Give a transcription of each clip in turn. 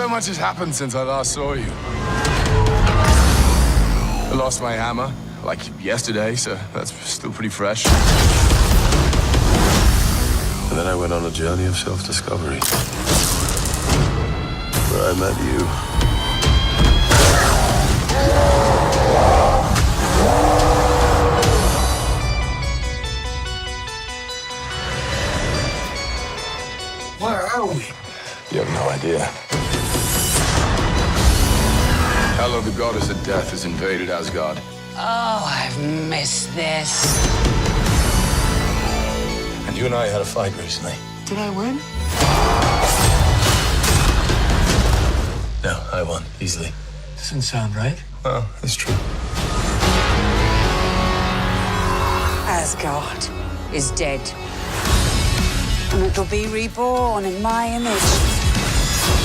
So much has happened since I last saw you. I lost my hammer, like yesterday, so that's still pretty fresh. And then I went on a journey of self-discovery, where I met you. Where are we? You have no idea. Hela, the goddess of death, has invaded Asgard. Oh, I've missed this. And you and I had a fight recently. Did I win? No, I won, easily. Doesn't sound right. Well, it's true. Asgard is dead. And it'll be reborn in my image.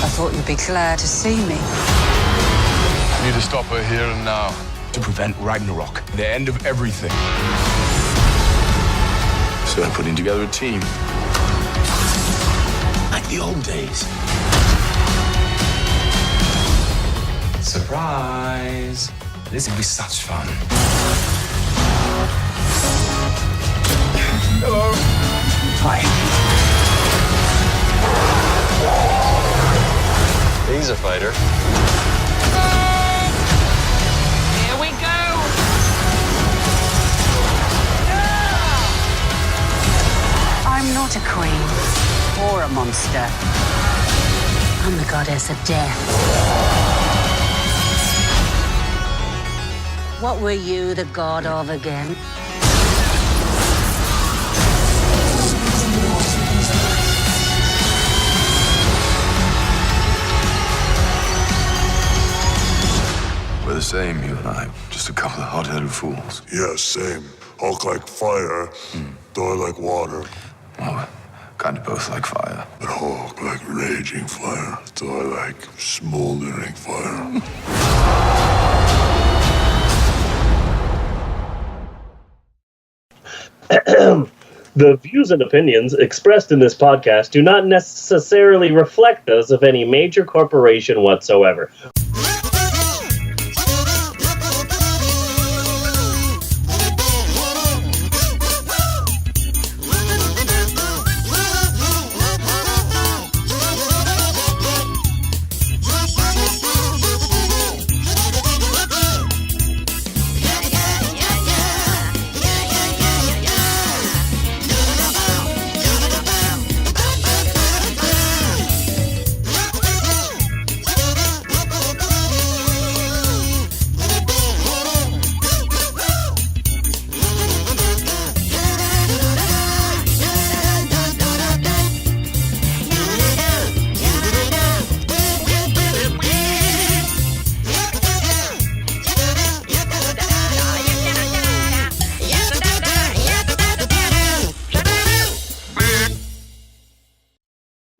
I thought you'd be glad to see me. I need to stop her here and now. To prevent Ragnarok, the end of everything. So I'm putting together a team. Like the old days. Surprise! This will be such fun. Hello. Hi. He's a fighter. Here we go! I'm not a queen or a monster. I'm the goddess of death. What were you the god of again? We're the same, you and I. Just a couple of hot-headed fools. Yeah, same. Hulk like fire, Thor like water. Well, we're kind of both like fire. But Hulk like raging fire, Thor like smoldering fire. The views and opinions expressed in this podcast do not necessarily reflect those of any major corporation whatsoever.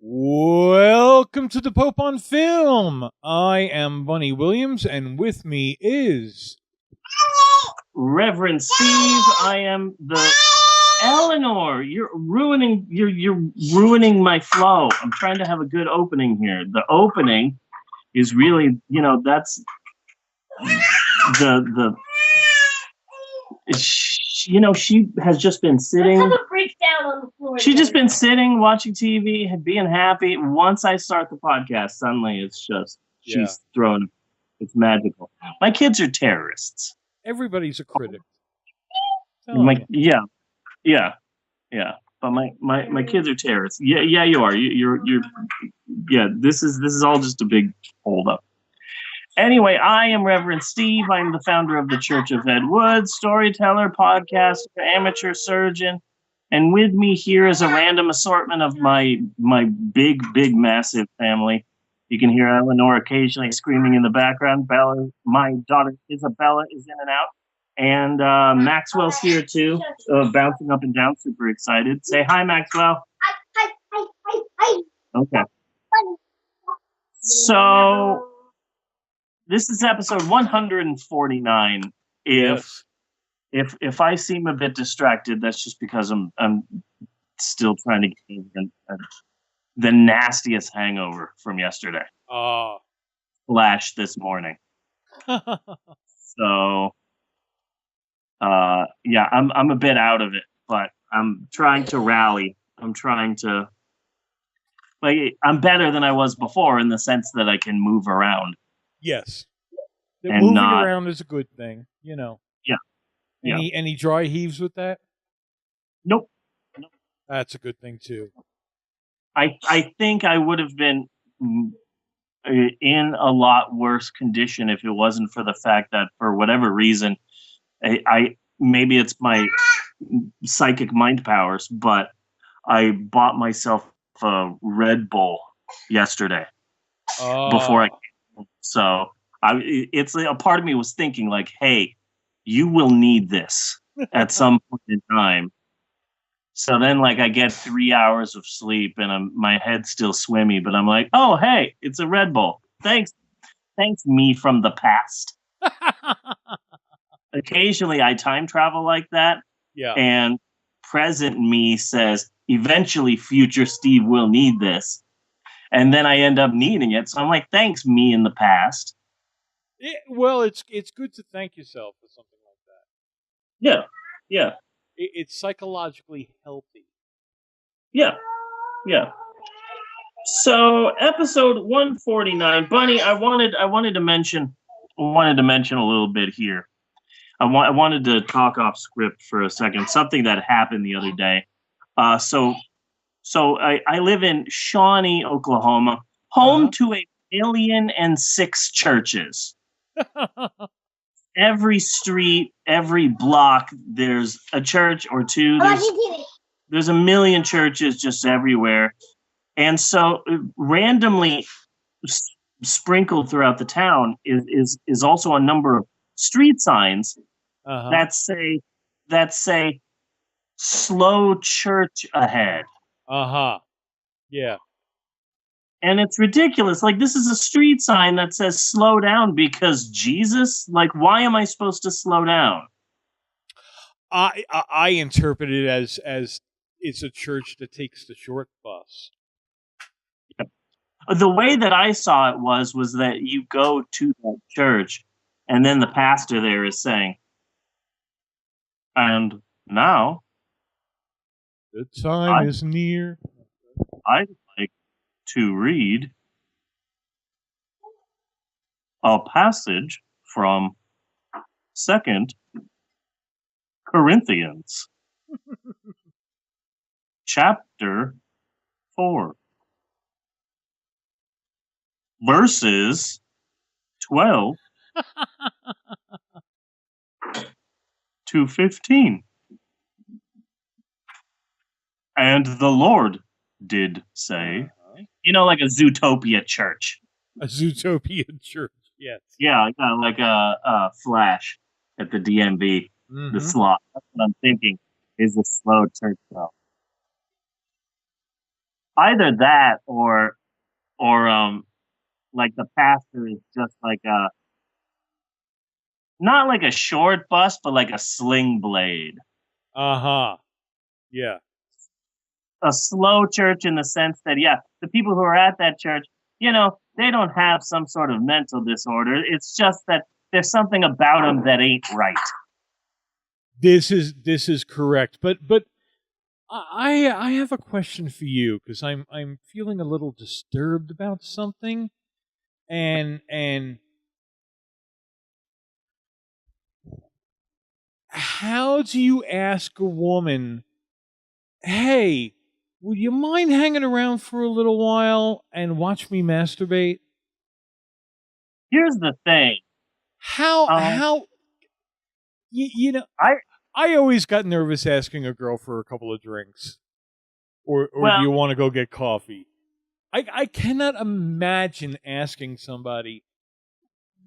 Welcome to the Pope on Film. I am Bunny Williams, and with me is Reverend Steve, I am the Eleanor. You're ruining my flow. I'm trying to have a good opening here. The opening is really, that's the she has just been sitting. Let's have a breakdown on the floor. She's just been sitting, watching TV, being happy. Once I start the podcast, suddenly it's just she's thrown. It's magical. My kids are terrorists. everybody's a critic. Yeah. But my kids are terrorists. Yeah, you are. You're. Yeah, this is all just a big hold up. Anyway, I am Reverend Steve. I'm the founder of the Church of Ed Wood, storyteller, podcaster, amateur surgeon, and with me here is a random assortment of my big, massive family. You can hear Eleanor occasionally screaming in the background. Bella, my daughter Isabella, is in and out. And Maxwell's here too, bouncing up and down, super excited. Say hi, Maxwell. Hi. Okay. So this is episode 149. If I seem a bit distracted, that's just because I'm still trying to get over the nastiest hangover from yesterday. Flash this morning. So, yeah, I'm a bit out of it, but I'm trying to rally. I'm trying to, I'm better than I was before in the sense that I can move around. Yes. And moving not- around is a good thing, you know. Yeah. Yeah. Any dry heaves with that? Nope. That's a good thing too. I think I would have been in a lot worse condition if it wasn't for the fact that for whatever reason, I maybe it's my psychic mind powers, but I bought myself a Red Bull yesterday before I came. So it's a part of me was thinking like, hey, you will need this at some point in time. So then, like, I get 3 hours of sleep and my head's still swimmy, but I'm like, oh, hey, it's a Red Bull. Thanks, me from the past. Occasionally, I time travel like that. Yeah. And present me says, eventually, future Steve will need this. And then I end up needing it. So I'm like, thanks, me in the past. Well, it's good to thank yourself for something like that. Yeah. Yeah. It's psychologically healthy. Yeah. Yeah. So episode 149, Bunny, I wanted to mention a little bit here. I wanted to talk off script for a second. Something that happened the other day. So I live in Shawnee, Oklahoma, home to 1,000,006 churches. Every street, every block, there's a church or two. There's a million churches just everywhere. And so randomly sprinkled throughout the town is also a number of street signs that say slow church ahead. Yeah. And it's ridiculous. Like, this is a street sign that says slow down because Jesus? Like, why am I supposed to slow down? I interpret it as it's a church that takes the short bus. Yep. The way that I saw it was that you go to that church and then the pastor there is saying, and now the time is near. I'd like to read a passage from 2 Corinthians chapter 4 verses 12 to 15. And the Lord did say, like a Zootopia church. A Zootopia church, yes. Yeah, like a Flash at the DMV, the slot. That's what I'm thinking is a slow church bell. Either that or like the pastor is just like not like a short bus, but like a sling blade. Yeah. A slow church in the sense that, the people who are at that church, they don't have some sort of mental disorder. It's just that there's something about them that ain't right. This is correct, but I have a question for you because I'm feeling a little disturbed about something, and how do you ask a woman, hey, would you mind hanging around for a little while and watch me masturbate? Here's the thing. How I always got nervous asking a girl for a couple of drinks. Or do you want to go get coffee? I cannot imagine asking somebody,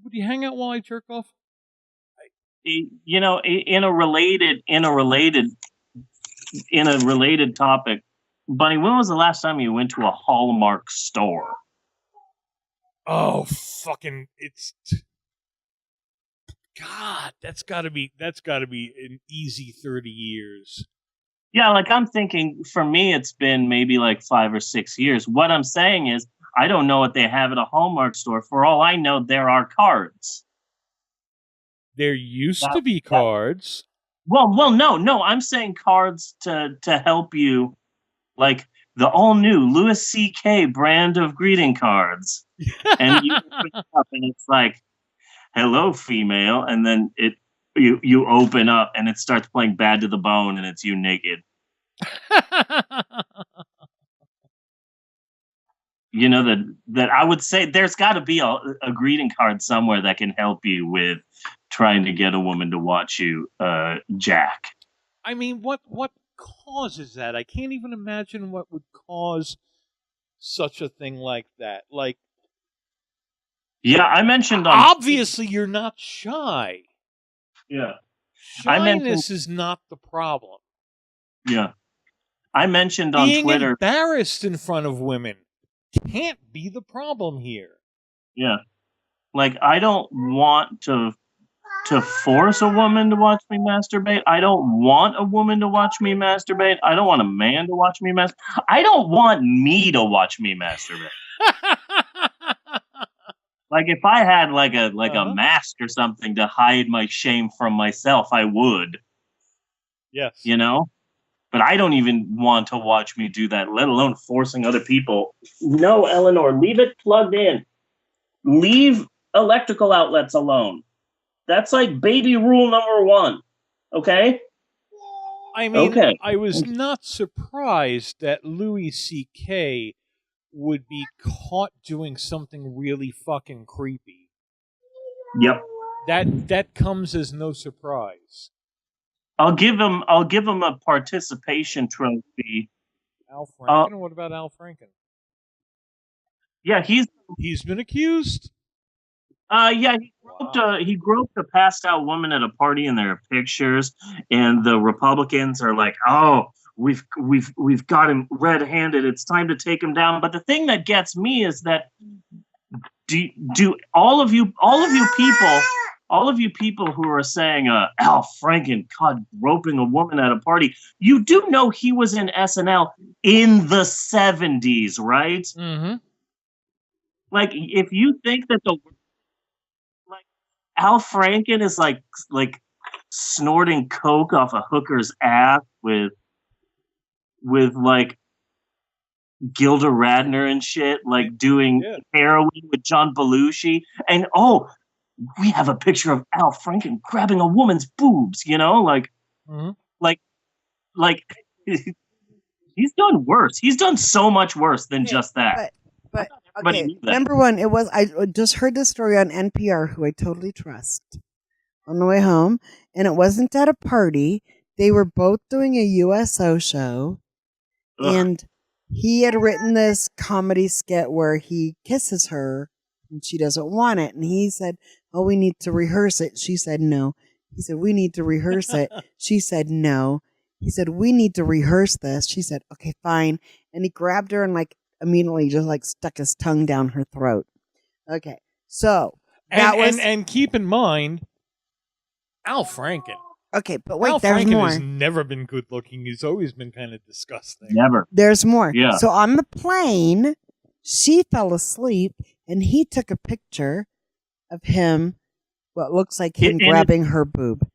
would you hang out while I jerk off? In a related topic, Bunny, when was the last time you went to a Hallmark store? Oh, fucking! God, that's got to be an easy 30 years. Yeah, like I'm thinking for me, it's been maybe like 5 or 6 years. What I'm saying is, I don't know what they have at a Hallmark store. For all I know, there are cards. There used to be cards. Well, no. I'm saying cards to help you, like the all new Louis C.K. brand of greeting cards, and you open it up, and it's like, "Hello, female," and then you open up, and it starts playing "Bad to the Bone," and it's you naked. You know that I would say there's got to be a greeting card somewhere that can help you with trying to get a woman to watch you jack. I mean, what causes that? I can't even imagine what would cause such a thing like that. Like, yeah, I mentioned obviously you're not shy. Yeah, shyness is not the problem. Yeah, I mentioned on Being Twitter, embarrassed in front of women can't be the problem here. Yeah, like I don't want to force a woman to watch me masturbate. I don't want a woman to watch me masturbate. I don't want a man to watch me masturbate. I don't want me to watch me masturbate. Like if I had like a mask or something to hide my shame from myself, I would. Yes. You know? But I don't even want to watch me do that, let alone forcing other people. No, Eleanor, leave it plugged in. Leave electrical outlets alone. That's like baby rule number 1. Okay? I mean, I was not surprised that Louis C.K. would be caught doing something really fucking creepy. Yep. That comes as no surprise. I'll give him a participation trophy. Al Franken? What about Al Franken? Yeah, he's been accused. Yeah, he groped a passed out woman at a party, and there are pictures, and the Republicans are like, "Oh, we've got him red-handed. It's time to take him down." But the thing that gets me is that do all of you people who are saying Al Franken caught groping a woman at a party, you do know he was in SNL in the 70s, right? Mm-hmm. Like, if you think that Al Franken is like snorting coke off a hooker's ass with like Gilda Radner and shit, like doing heroin with John Belushi, and we have a picture of Al Franken grabbing a woman's boobs, you know, like he's done worse. He's done so much worse than just that. But okay, number one, I just heard this story on NPR, who I totally trust, on the way home, and it wasn't at a party. They were both doing a USO show, and he had written this comedy skit where he kisses her, and she doesn't want it, and he said, "Oh, we need to rehearse it." She said, "No." He said, "We need to rehearse it." She said, "No." He said, "We need to rehearse this." She said, "Okay, fine." And he grabbed her and immediately just stuck his tongue down her throat. Okay, so that was and keep in mind, Al Franken. Okay, but wait, Al there's Franken more. has never been good looking. He's always been kind of disgusting. Never. There's more. Yeah. So on the plane, she fell asleep, and he took a picture of him, what looks like him grabbing her boob.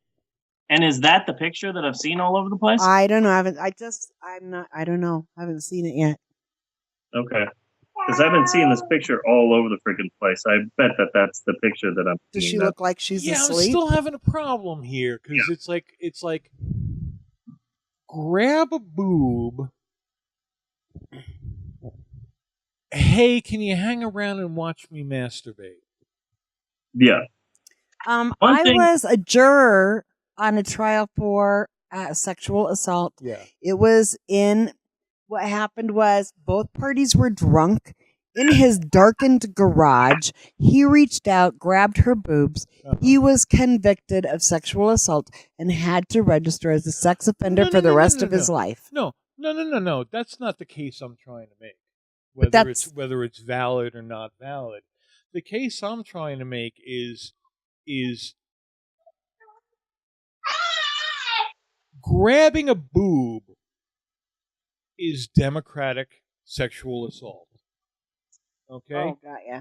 And is that the picture that I've seen all over the place? I don't know. I don't know. I haven't seen it yet. Okay. Because I've been seeing this picture all over the freaking place. I bet that's the picture that I'm Does seeing. she look like she's asleep? I'm still having a problem here because it's like grab a boob. Hey, can you hang around and watch me masturbate? Yeah. I was a juror on a trial for sexual assault. Yeah. It was what happened was both parties were drunk. In his darkened garage, he reached out, grabbed her boobs. He was convicted of sexual assault and had to register as a sex offender for the rest of his life. No. That's not the case I'm trying to make. Whether it's valid or not valid. The case I'm trying to make is grabbing a boob is democratic sexual assault. Okay? Oh, got ya.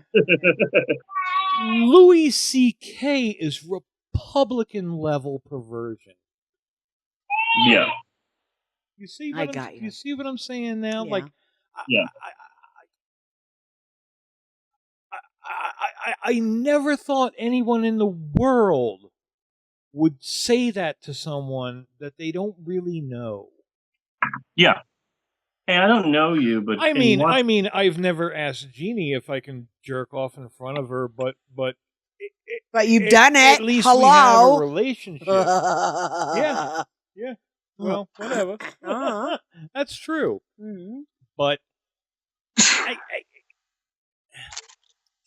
Louis C.K. is Republican level perversion. Yeah. You see I what got you. You see what I'm saying now? Yeah. Like, Yeah. I never thought anyone in the world would say that to someone that they don't really know. Yeah. Hey, I don't know you, but I mean, I've never asked Jeannie if I can jerk off in front of her, but you've done it. At least Hello? we have a relationship. Yeah. Well, whatever. Uh-huh. That's true. Mm-hmm. But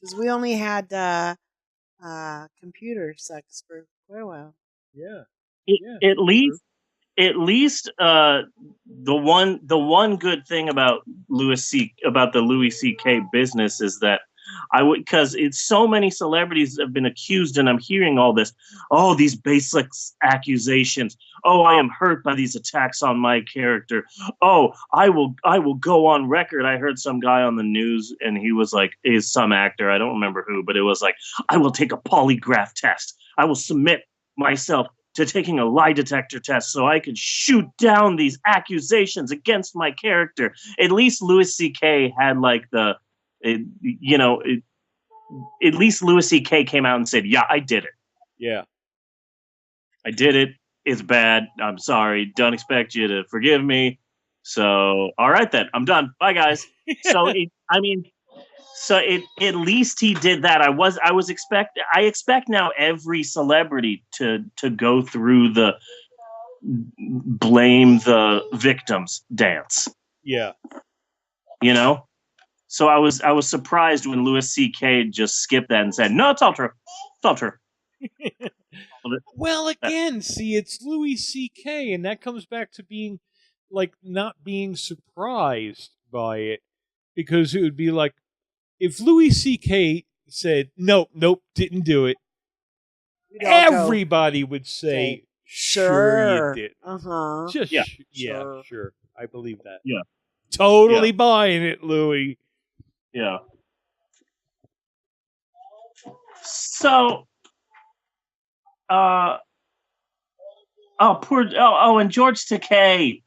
Because we only had computer sex for quite a while. Yeah. At least the one good thing about the Louis C.K. business is that because it's so many celebrities have been accused, and I'm hearing all this. Oh, these baseless accusations. Oh, I am hurt by these attacks on my character. Oh, I will go on record. I heard some guy on the news, and he was like, is some actor, I don't remember who, but it was like, I will take a polygraph test. I will submit myself to taking a lie detector test so I could shoot down these accusations against my character. At least Louis C.K. had like at least Louis C.K. came out and said, yeah, I did it. Yeah. I did it. It's bad. I'm sorry. Don't expect you to forgive me. So, all right then. I'm done. Bye, guys. So at least he did that. I expect now every celebrity to go through the blame the victims dance. Yeah. You know? So I was surprised when Louis C.K. just skipped that and said, no, it's all true. It's all true. Well, again, see, it's Louis C.K., and that comes back to being like not being surprised by it, because it would be like if Louis C.K. said nope, didn't do it, everybody would say sure you did. Uh-huh. Sure. I believe that. Yeah. Totally buying it, Louis. Yeah. So and George Takei.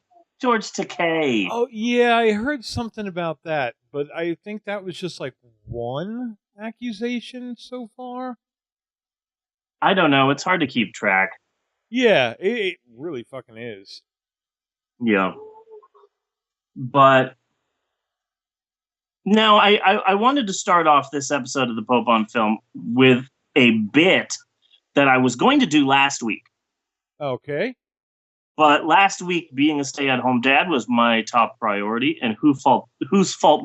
Oh yeah, I heard something about that, but I think that was just like one accusation so far. I don't know. It's hard to keep track. Yeah, it really fucking is. Yeah. But now I wanted to start off this episode of the Pope on Film with a bit that I was going to do last week. Okay. But last week, being a stay-at-home dad was my top priority, and whose fault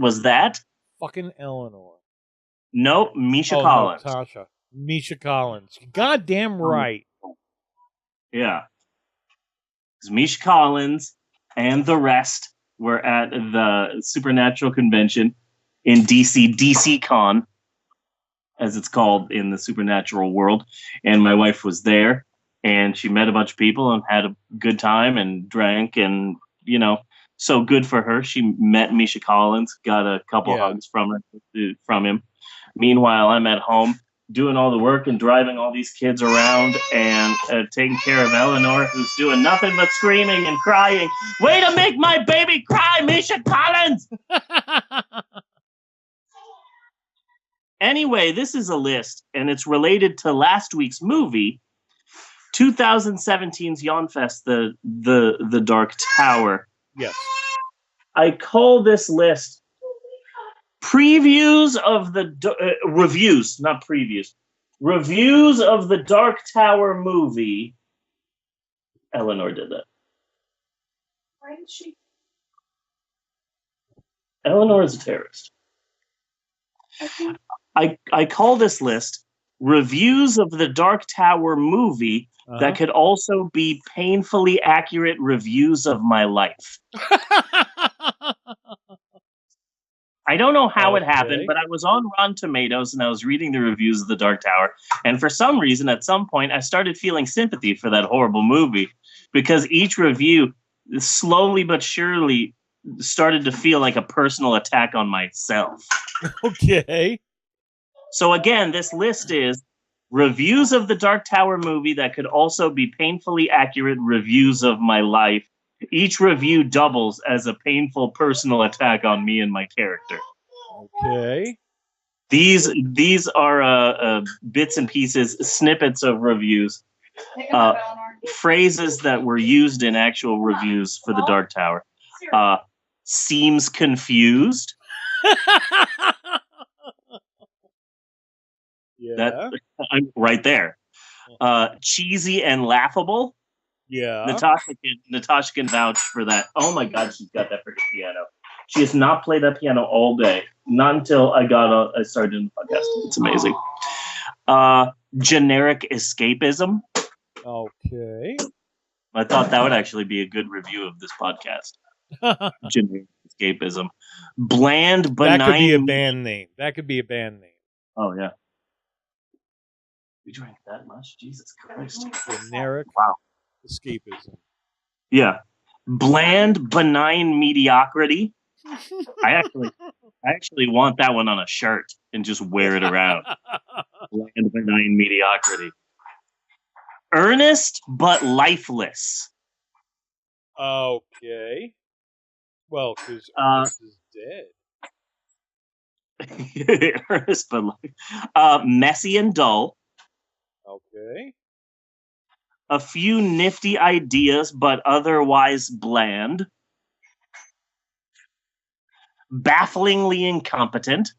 was that? Fucking Eleanor. No, Misha Collins. No, Tasha. Misha Collins. Goddamn right. Yeah. Because Misha Collins and the rest were at the Supernatural Convention in DC, DC-Con, as it's called in the Supernatural world, and my wife was there. And she met a bunch of people and had a good time and drank, and so good for her. She met Misha Collins, got a couple hugs from him. Meanwhile, I'm at home doing all the work and driving all these kids around and taking care of Eleanor, who's doing nothing but screaming and crying. Way to make my baby cry, Misha Collins! Anyway, this is a list, and it's related to last week's movie, 2017's Yawnfest, the Dark Tower. Yes. I call this list previews of the reviews, not previews. Reviews of the Dark Tower movie. Eleanor did that. Why did she? Eleanor is a terrorist. I call this list reviews of the Dark Tower movie that could also be painfully accurate reviews of my life. I don't know how it happened, but I was on Rotten Tomatoes and I was reading the reviews of The Dark Tower. And for some reason, at some point, I started feeling sympathy for that horrible movie, because each review slowly but surely started to feel like a personal attack on myself. Okay. So again, this list is reviews of the Dark Tower movie that could also be painfully accurate reviews of my life. Each review doubles as a painful personal attack on me and my character. Okay. These are bits and pieces, snippets of reviews, phrases that were used in actual reviews for the Dark Tower. Seems confused. Yeah. I'm right there. Cheesy and laughable. Yeah. Natasha can vouch for that. Oh my God, she's got that freaking piano. She has not played that piano all day. Not until I started doing the podcast. It's amazing. Generic escapism. Okay. I thought that would actually be a good review of this podcast. Generic escapism. Bland, benign. That could be a band name. Oh, yeah. We drank that much? Jesus Christ. Generic escapism. Yeah. Bland, benign mediocrity. I actually want that one on a shirt and just wear it around. Bland, benign mediocrity. Earnest but lifeless. Okay. Well, because Ernest is dead. Earnest but messy and dull. Okay. A few nifty ideas, but otherwise bland. Bafflingly incompetent.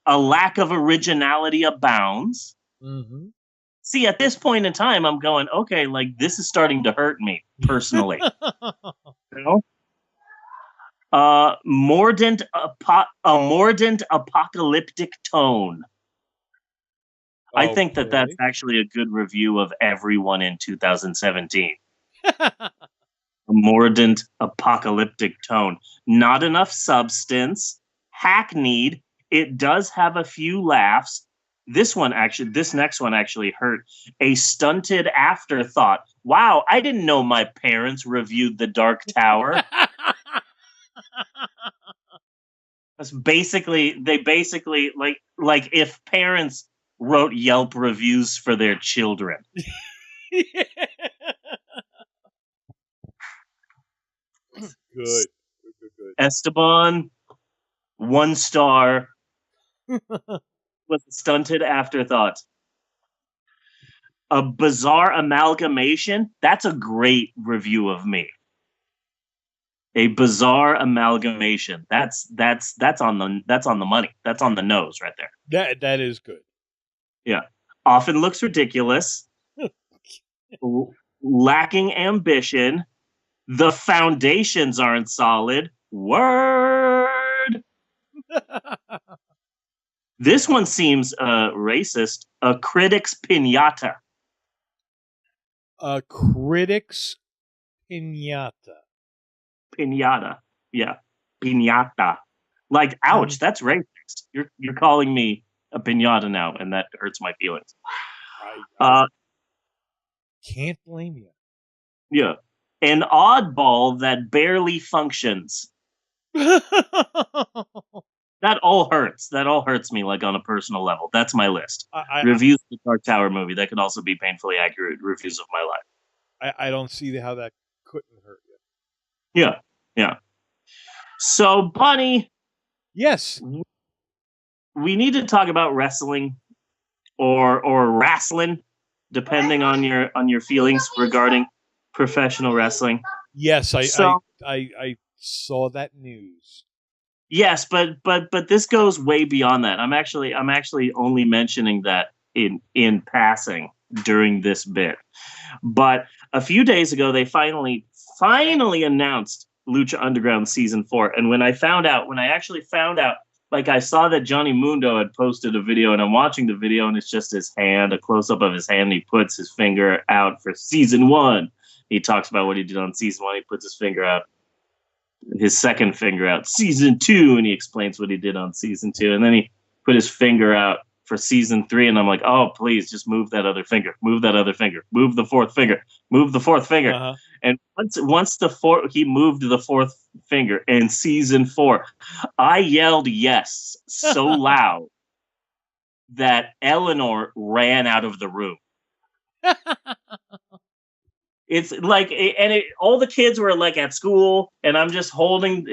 A lack of originality abounds. Mm-hmm. See, at this point in time, I'm going, okay, like this is starting to hurt me personally. You know? A mordant apocalyptic tone. I think that's actually a good review of everyone in 2017. A mordant apocalyptic tone. Not enough substance. Hackneyed. It does have a few laughs. This next one actually hurt. A stunted afterthought. Wow, I didn't know my parents reviewed The Dark Tower. They basically like if parents wrote Yelp reviews for their children. Good. Esteban, 1 star. With a stunted afterthought. A bizarre amalgamation. That's a great review of me. A bizarre amalgamation. That's on the money. That's on the nose right there. That is good. Yeah. Often looks ridiculous. Lacking ambition. The foundations aren't solid. Word. This one seems racist. A critic's pinata. A critic's pinata. Pinata. Yeah. Pinata. Like, ouch, that's racist. You're calling me a pinata now, and that hurts my feelings. I can't blame you. Yeah. An oddball that barely functions. That all hurts. That all hurts me, like, on a personal level. That's my list. Reviews of the Dark Tower movie. That could also be painfully accurate reviews of my life. I don't see how that couldn't hurt you. Yeah. Yeah. So, Bunny. Yes. We need to talk about wrestling or wrestling, depending on your feelings regarding professional wrestling. Yes, I saw that news. Yes, but this goes way beyond that. I'm actually only mentioning that in passing during this bit. But a few days ago, they finally announced Lucha Underground Season 4. And when I actually found out, like, I saw that Johnny Mundo had posted a video, and I'm watching the video, and it's just his hand, a close-up of his hand, and he puts his finger out for Season 1. He talks about what he did on Season 1. He puts his finger out. His second finger out, Season 2, and he explains what he did on Season 2, and then he put his finger out for season 3, and I'm like, oh, please just move that other finger, move that other finger, move the fourth finger, move the fourth finger. Uh-huh. And once he moved the fourth finger in season 4, I yelled yes so loud that Eleanor ran out of the room. It's like, all the kids were like at school, and I'm just holding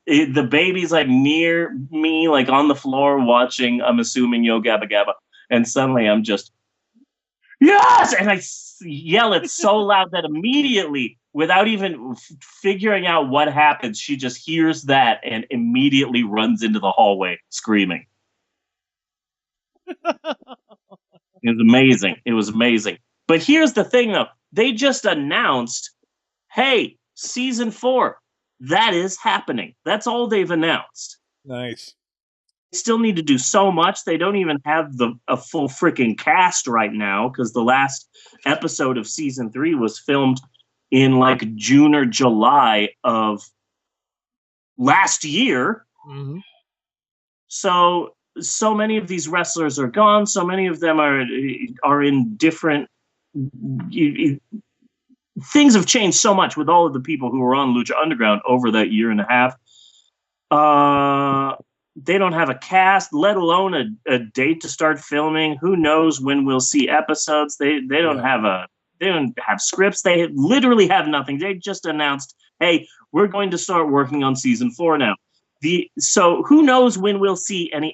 the baby's like near me, like on the floor watching, I'm assuming, Yo Gabba Gabba. And suddenly I'm just, yes! And I yell it so loud that immediately, without even figuring out what happens, she just hears that and immediately runs into the hallway screaming. It was amazing. It was amazing. But here's the thing, though. They just announced, hey, season 4, that is happening. That's all they've announced. Nice. They still need to do so much. They don't even have a full freaking cast right now, because the last episode of season 3 was filmed in like June or July of last year. Mm-hmm. So many of these wrestlers are gone. So many of them are in different. Things have changed so much with all of the people who were on Lucha Underground over that year and a half. They don't have a cast, let alone a date to start filming. Who knows when we'll see episodes? They don't have scripts. They literally have nothing. They just announced, hey, we're going to start working on season 4 now. So who knows when we'll see any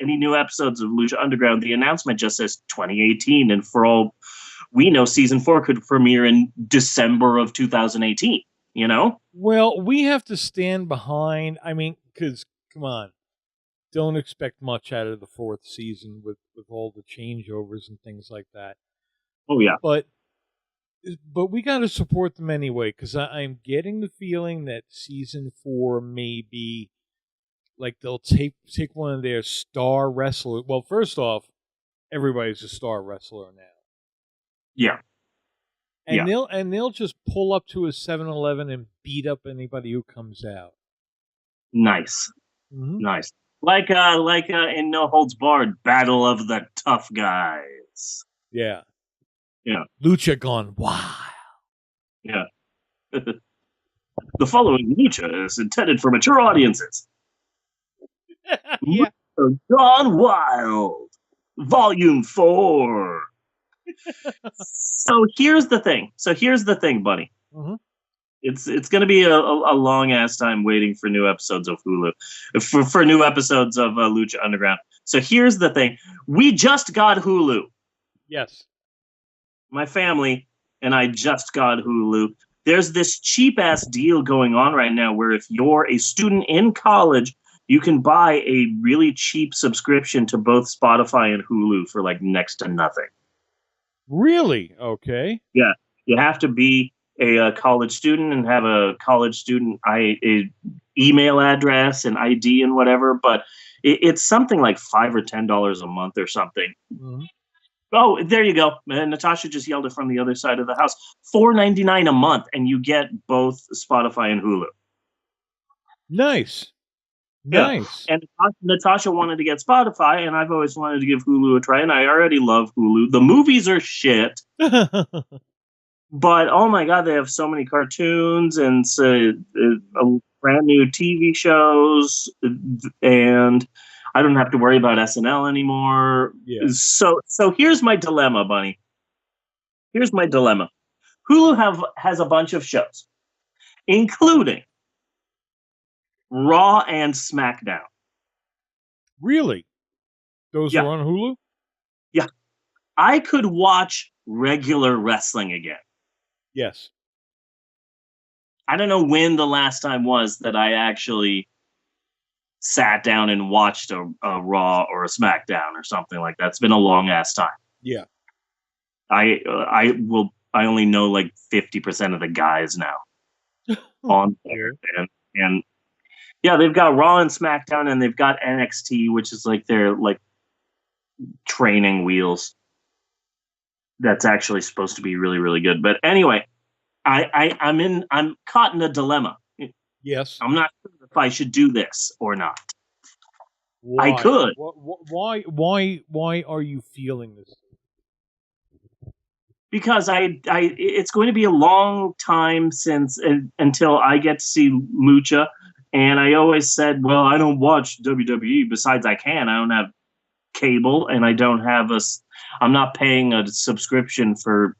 new episodes of Lucha Underground. The announcement just says 2018, and for all we know, season 4 could premiere in December of 2018, you know? Well, we have to stand behind, because, come on, don't expect much out of the 4th season with all the changeovers and things like that. Oh, yeah. But we got to support them anyway, because I'm getting the feeling that season 4 may be, like, they'll take one of their star wrestlers. Well, first off, everybody's a star wrestler now. Yeah. And they'll just pull up to a 7-Eleven and beat up anybody who comes out. Nice. Mm-hmm. Nice. Like in No Holds Barred, Battle of the Tough Guys. Yeah. Yeah. Lucha gone wild. Yeah. The following Lucha is intended for mature audiences. Yeah. Lucha Gone Wild. Volume 4. So here's the thing, buddy. Mm-hmm. It's going to be a long ass time waiting for new episodes of Hulu, for new episodes of Lucha Underground. So here's the thing: we just got Hulu. Yes, my family and I just got Hulu. There's this cheap ass deal going on right now where if you're a student in college, you can buy a really cheap subscription to both Spotify and Hulu for like next to nothing. Really? Okay. Yeah, you have to be a college student and have a college student email address and ID and whatever, but it's something like $5 or $10 a month or something. Mm-hmm. Oh, there you go. Natasha just yelled it from the other side of the house. $4.99 a month, and you get both Spotify and Hulu. Nice. Yeah. Nice. And Natasha wanted to get Spotify, and I've always wanted to give Hulu a try, and I already love Hulu. The movies are shit. But, oh my God, they have so many cartoons and brand new TV shows, and I don't have to worry about SNL anymore. Yeah. So here's my dilemma, Bunny. Here's my dilemma. Hulu has a bunch of shows, including Raw and SmackDown. Really? Those are on Hulu? Yeah. I could watch regular wrestling again. Yes. I don't know when the last time was that I actually sat down and watched a Raw or a SmackDown or something like that. It's been a long ass time. Yeah. I only know like 50% of the guys now on there, and yeah, they've got Raw and SmackDown, and they've got NXT, which is like their like training wheels. That's actually supposed to be really, really good. But anyway, I'm caught in a dilemma. Yes. I'm not sure if I should do this or not. Why? I could. Why are you feeling this? Because it's going to be a long time until I get to see Lucha, and I always said, well, I don't watch WWE. Besides, I don't have cable, and I'm not paying a subscription for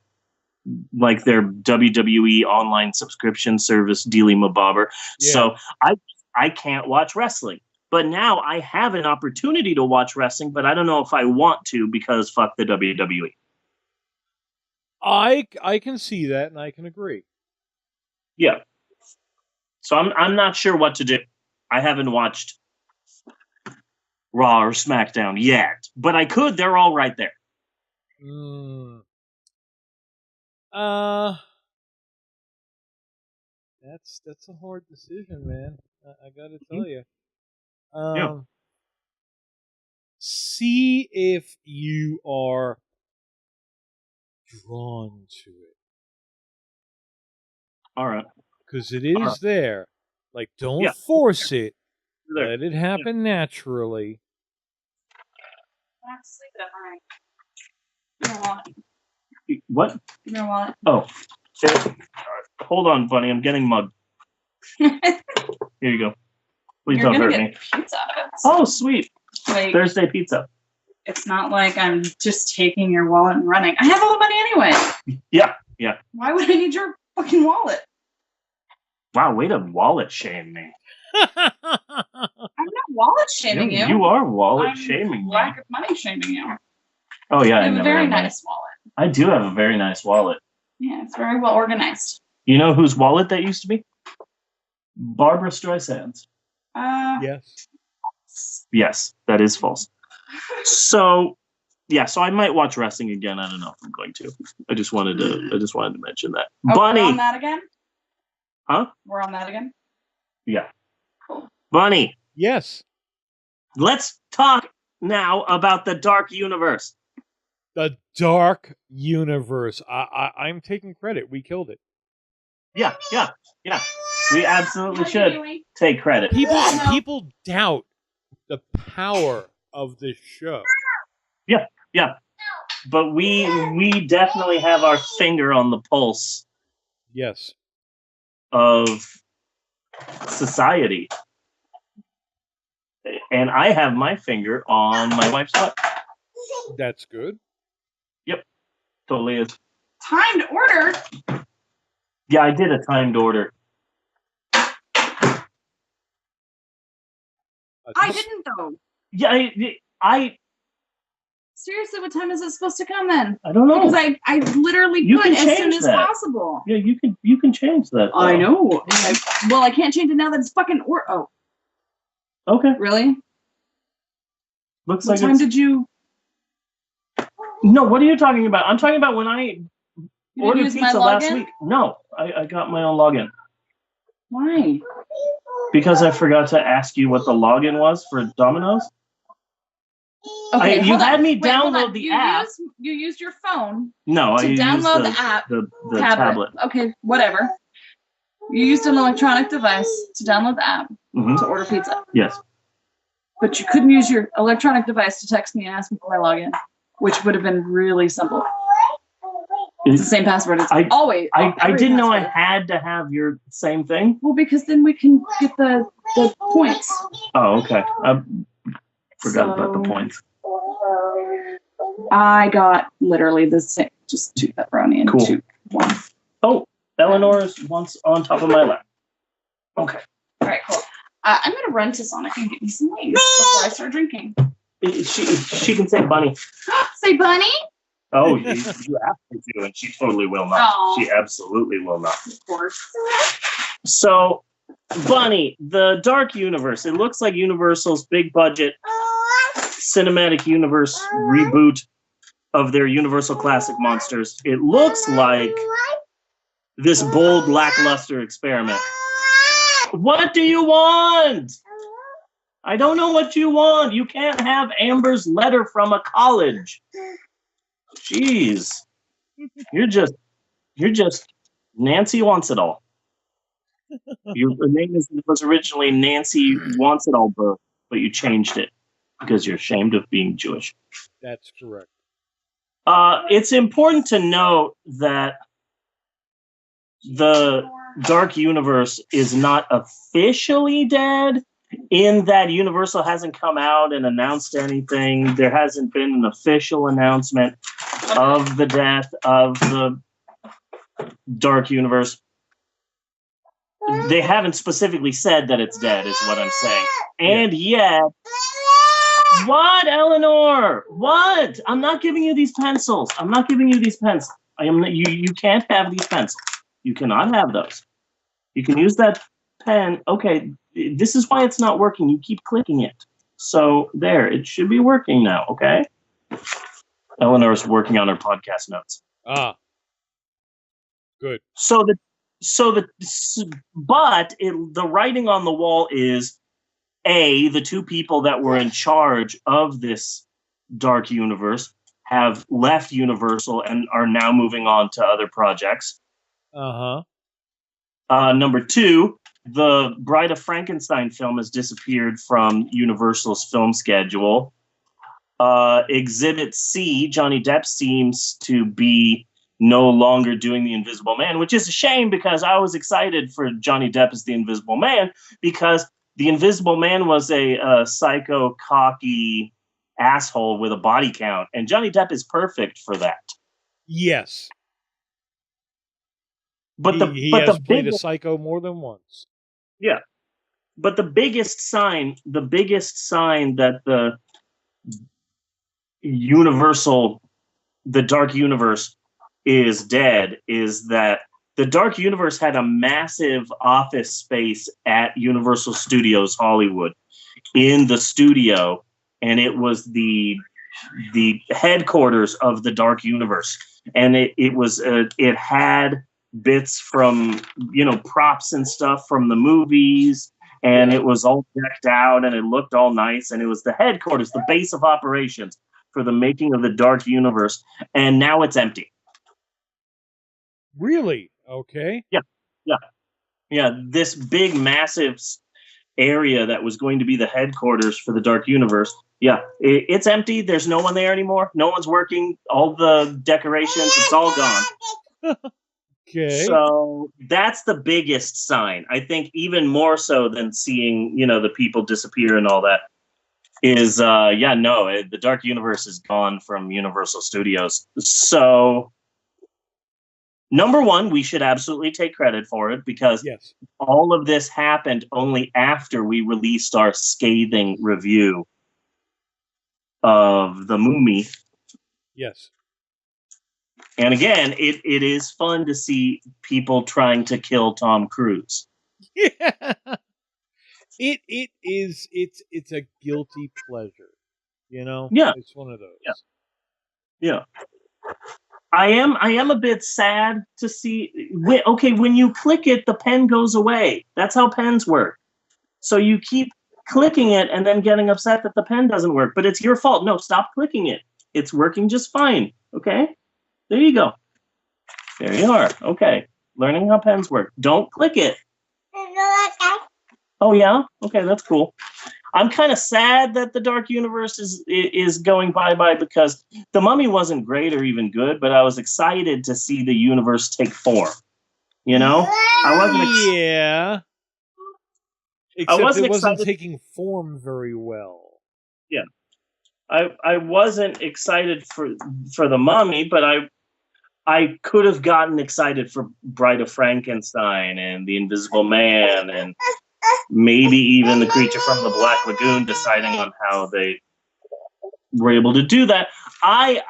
like their WWE online subscription service, Dealy Mabobber. Yeah. So I can't watch wrestling. But now I have an opportunity to watch wrestling, but I don't know if I want to because fuck the WWE. I can see that, and I can agree. Yeah. So I'm not sure what to do. I haven't watched Raw or SmackDown yet, but I could. They're all right there. That's a hard decision, man. I gotta tell you. Yeah. See if you are drawn to it. All right. Because it is there. Like, don't force it. Let it happen naturally. What? Your wallet. Oh. Hold on, Bunny. I'm getting mugged. Here you go. Please don't hurt me. Pizza. Oh, sweet. Like, Thursday pizza. It's not like I'm just taking your wallet and running. I have all the money anyway. Yeah. Why would I need your fucking wallet? Wow, way to wallet shame me. I'm not wallet shaming you. You are wallet shaming me. Lack of money shaming you. Oh, yeah. You have a very nice wallet. I do have a very nice wallet. Yeah, it's very well organized. You know whose wallet that used to be? Barbara Streisand's. Yes. Yes, that is false. So I might watch wrestling again. I don't know if I'm going to. I just wanted to mention that. Oh, Bunny. we're on that again? Huh? We're on that again? Yeah. Cool. Bunny. Yes. Let's talk now about the Dark Universe. The Dark Universe. I'm taking credit. We killed it. Yeah. We absolutely should take credit. People doubt the power of this show. Yeah. But we definitely have our finger on the pulse. Yes. Of society. And I have my finger on my wife's butt. That's good. Yep. Totally is. Timed order? Yeah, I did a timed order. I didn't, though. Yeah, I seriously, what time is it supposed to come then? I don't know. Because I literally put as soon as possible. Yeah, you can change that. Though. I know. I can't change it now that it's fucking Oh. Okay. Really? Looks what like time did you? No, what are you talking about? I'm talking about when I ordered pizza last week. No, I got my own login. Why? Because I forgot to ask you what the login was for Domino's. Okay, you had me download the app. You used your phone. No, to download the app. The tablet. Okay, whatever. You used an electronic device to download the app to order pizza. Yes. But you couldn't use your electronic device to text me and ask me for my login, which would have been really simple. It's the same password. It's always. I didn't know I had to have your same thing. Well, because then we can get the points. Oh, okay. I forgot about the points. I got literally the same, just 2 pepperoni and 1. Oh, Eleanor's once on top of my lap. Okay. All right, cool. I'm going to run to Sonic and get me some wings before I start drinking. She can say bunny. Say bunny? Oh, you have to do, and she totally will not. Oh. She absolutely will not. Of course. So, Bunny, the Dark Universe. It looks like Universal's big budget cinematic universe reboot of their Universal Classic Monsters. It looks like this bold, lackluster experiment. What do you want? I don't know what you want. You can't have Amber's letter from a college. Jeez. You're just Nancy Wants It All. Your name was originally Nancy Wants It All, but you changed it. because you're ashamed of being Jewish. That's correct. It's important to note that the Dark Universe is not officially dead, in that Universal hasn't come out and announced anything. There hasn't been an official announcement of the death of the Dark Universe. They haven't specifically said that it's dead, is what I'm saying. And yet, what, Eleanor? What? I'm not giving you these pencils. I'm not giving you these pencils. You can't have these pencils. You cannot have those. You can use that pen. Okay, this is why it's not working. You keep clicking it. So there, it should be working now, okay? Eleanor's working on her podcast notes. Ah. Good. The writing on the wall is the two people that were in charge of this Dark Universe have left Universal and are now moving on to other projects. Number two, the Bride of Frankenstein film has disappeared from Universal's film schedule. Exhibit C, Johnny Depp seems to be no longer doing The Invisible Man, which is a shame because I was excited for Johnny Depp as The Invisible Man because The Invisible Man was a psycho, cocky asshole with a body count, and Johnny Depp is perfect for that. Yes. But he has played a psycho more than once. Yeah. But the biggest sign that the Dark Universe is dead is that the Dark Universe had a massive office space at Universal Studios Hollywood in the studio, and it was the headquarters of the Dark Universe, and it had bits from props and stuff from the movies, and it was all decked out and it looked all nice, and it was the headquarters, the base of operations for the making of the Dark Universe, and now it's empty. Really? Okay. Yeah. This big, massive area that was going to be the headquarters for the Dark Universe. Yeah, it's empty. There's no one there anymore. No one's working. All the decorations, it's all gone. Okay. So that's the biggest sign. I think even more so than seeing, the people disappear and all that is, the Dark Universe is gone from Universal Studios. So number one, we should absolutely take credit for it because all of this happened only after we released our scathing review of the movie. Yes. And again, it is fun to see people trying to kill Tom Cruise. Yeah. It is. It's a guilty pleasure. Yeah. It's one of those. Yeah. I am a bit sad to see. When you click it, the pen goes away. That's how pens work. So you keep clicking it and then getting upset that the pen doesn't work. But it's your fault. No, stop clicking it. It's working just fine. Okay? There you go. There you are. Okay. Learning how pens work. Don't click it. Oh, yeah? Okay, that's cool. I'm kind of sad that the Dark Universe is going bye-bye because The Mummy wasn't great or even good, but I was excited to see the universe take form. I wasn't Except it wasn't taking form very well. Yeah. I wasn't excited for The Mummy, but I could have gotten excited for Bride of Frankenstein and The Invisible Man and maybe even The Creature from the Black Lagoon, deciding on how they were able to do that. I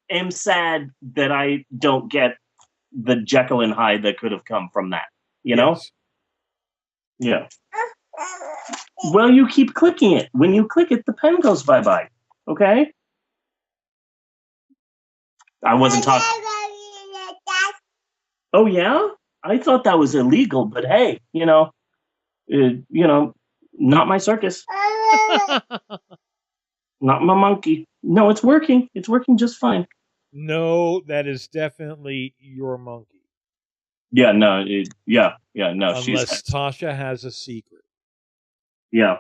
am sad that I don't get the Jekyll and Hyde that could have come from that. Yeah. Well, you keep clicking it. When you click it, the pen goes bye-bye. Okay? I wasn't talking. Oh, yeah? I thought that was illegal, but hey, not my circus. Not my monkey. No, it's working. It's working just fine. No, that is definitely your monkey. Yeah, no. No. Unless Tasha has a secret. Yeah.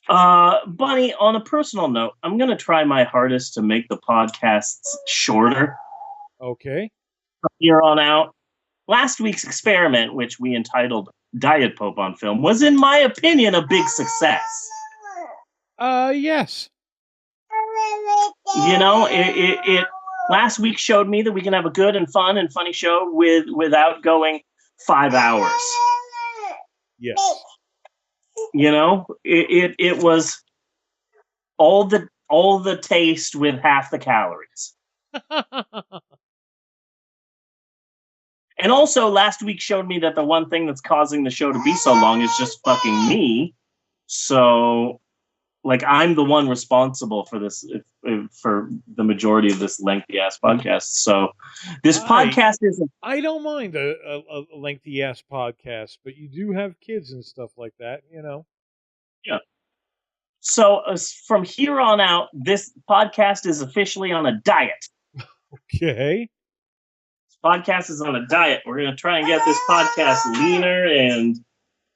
Bunny, on a personal note, I'm going to try my hardest to make the podcasts shorter. Okay. From here on out. Last week's experiment, which we entitled Diet Pope on Film, was, in my opinion, a big success. Yes. You know, it last week showed me that we can have a good and fun and funny show without going 5 hours. Yes. You know, it was all the taste with half the calories. And also, last week showed me that the one thing that's causing the show to be so long is just fucking me. So, like, I'm the one responsible for this, for the majority of this lengthy ass podcast. So, this podcast is. I don't mind a lengthy ass podcast, but you do have kids and stuff like that, you know. Yeah. So, from here on out, this podcast is officially on a diet. Okay. Podcast is on a diet. We're going to try and get this podcast leaner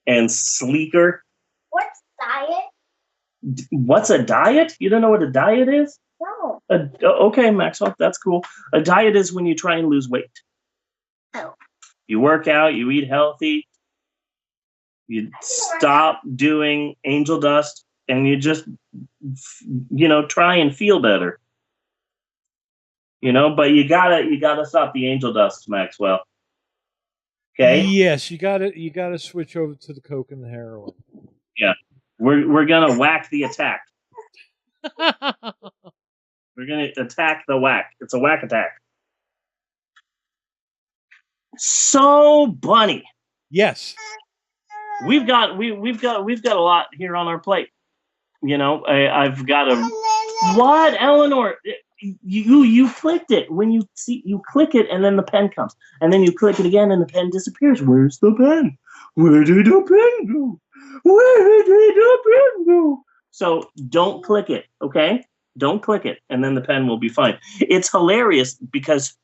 and sleeker. What's diet? What's a diet? You don't know what a diet is? No. Okay, Maxwell, that's cool. A diet is when you try and lose weight. Oh. You work out, you eat healthy, you stop doing angel dust, and you just, try and feel better. But you gotta stop the angel dust, Maxwell. Okay? Yes, you gotta switch over to the coke and the heroin. Yeah. We're gonna whack the attack. We're gonna attack the whack. It's a whack attack. So, Bunny. Yes. We've got a lot here on our plate. I've got a what, Eleanor? You clicked it. When you click it, and then the pen comes, and then you click it again, and the pen disappears. Where's the pen? Where did the pen go? Where did the pen go? So don't click it, okay? Don't click it, and then the pen will be fine. It's hilarious because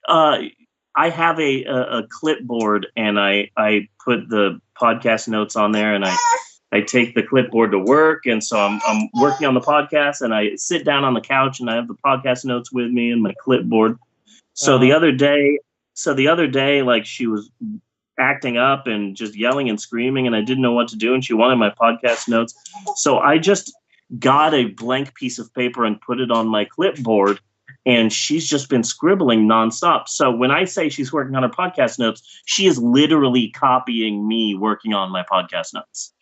I have a clipboard, and I put the podcast notes on there, and I take the clipboard to work, and so I'm working on the podcast, and I sit down on the couch, and I have the podcast notes with me and my clipboard. So the other day, like, she was acting up and just yelling and screaming, and I didn't know what to do, and she wanted my podcast notes. So I just got a blank piece of paper and put it on my clipboard, and she's just been scribbling nonstop. So when I say she's working on her podcast notes, she is literally copying me working on my podcast notes.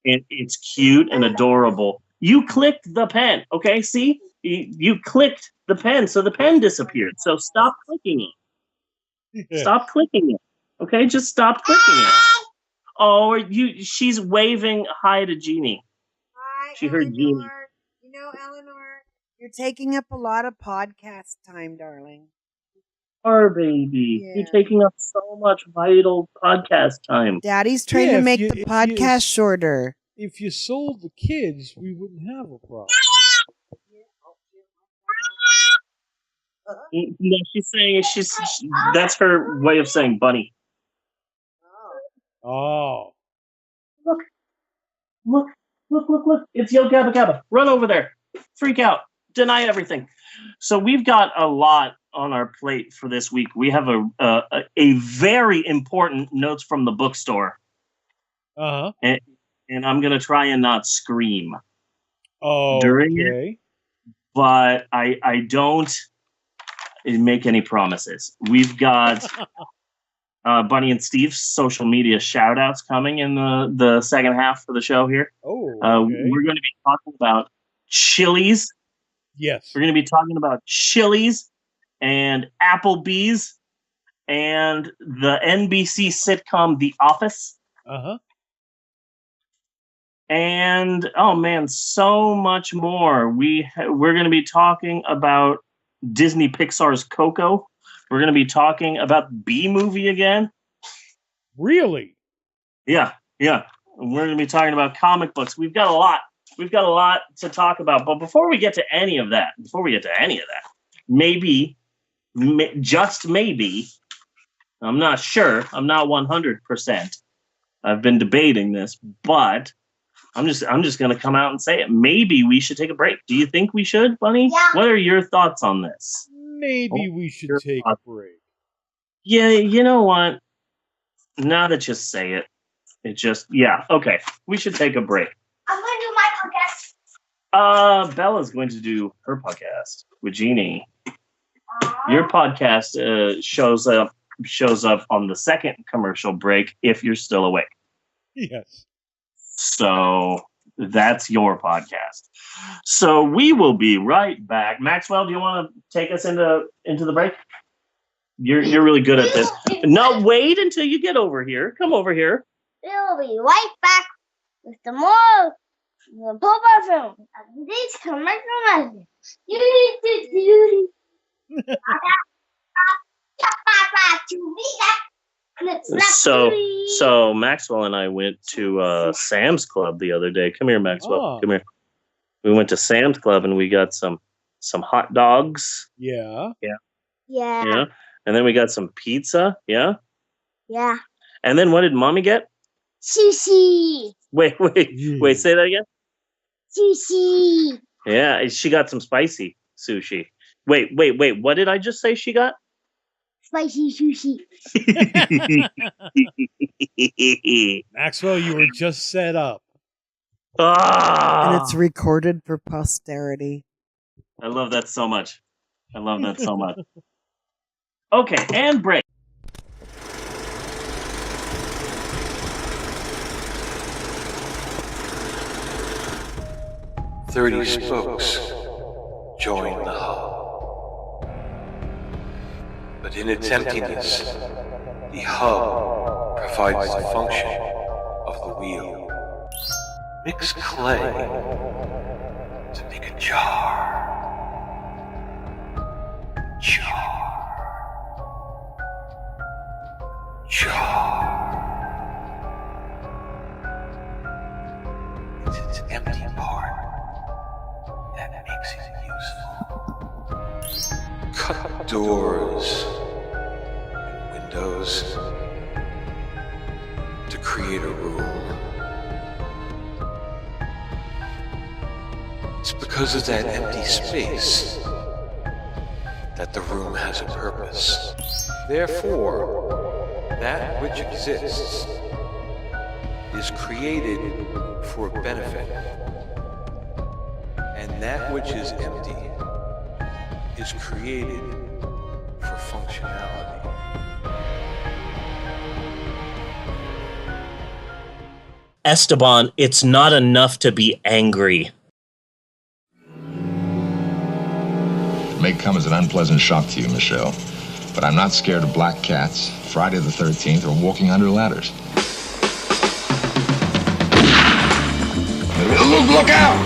And it's cute and adorable. You clicked the pen, okay? See, you clicked the pen, so the pen disappeared. So stop clicking it. Yeah. Stop clicking it, okay? Just stop clicking it. Oh, she's waving hi to Jeannie. Hi, she heard Jeannie. Eleanor, you're taking up a lot of podcast time, darling. Our baby. Yeah. You're taking up so much vital podcast time. Daddy's trying to make the podcast shorter. If you sold the kids, we wouldn't have a problem. No, she's saying that's her way of saying bunny. Oh. Look. It's Yo Gabba Gabba. Run over there. Freak out. Deny everything. So we've got a lot on our plate for this week. We have a very important notes from the bookstore. Uh-huh. And I'm going to try and not scream during it. But I don't make any promises. We've got Bunny and Steve's social media shout-outs coming in the second half of the show here. Oh, okay. We're going to be talking about Chili's. Yes. We're going to be talking about Chili's and Applebee's and the NBC sitcom The Office. Uh-huh. And, oh man, so much more. We're going to be talking about Disney Pixar's Coco. We're going to be talking about B-Movie again. Really? Yeah. We're going to be talking about comic books. We've got a lot to talk about. But before we get to any of that, just maybe, I'm not sure, I'm not 100%. I've been debating this, but I'm just gonna come out and say it. Maybe we should take a break. Do you think we should, Bunny? Yeah. What are your thoughts on this? Maybe we should take a break. Yeah, you know what? Now that you say it, okay. We should take a break. I'm going to do my podcast. Bella's going to do her podcast with Jeannie. Your podcast shows up on the second commercial break if you're still awake. Yes. So that's your podcast. So we will be right back. Maxwell, do you want to take us into the break? You're really good at this. No, wait until you get over here. Come over here. We'll be right back with the more the Boba film of this commercial message. So Maxwell and I went to Sam's Club the other day. Come here, Maxwell. Oh. Come here. We went to Sam's Club and we got some hot dogs. Yeah. Yeah. And then we got some pizza. Yeah. Yeah. And then what did Mommy get? Sushi. Wait. Say that again. Sushi. Yeah, she got some spicy sushi. Wait. What did I just say she got? Spicy sushi. Maxwell, you were just set up. And it's recorded for posterity. I love that so much. Okay, and break. "30 spokes join the hub. But in its emptiness, the hub provides the function of the wheel. Mix clay to make a jar. It's its empty part that makes it useful. Cut doors and windows to create a room. It's because of that empty space that the room has a purpose. Therefore, that which exists is created for benefit, and that which is empty is created for functionality. Esteban, it's not enough to be angry. It may come as an unpleasant shock to you, Michelle, but I'm not scared of black cats, Friday the 13th, or walking under ladders. Look out!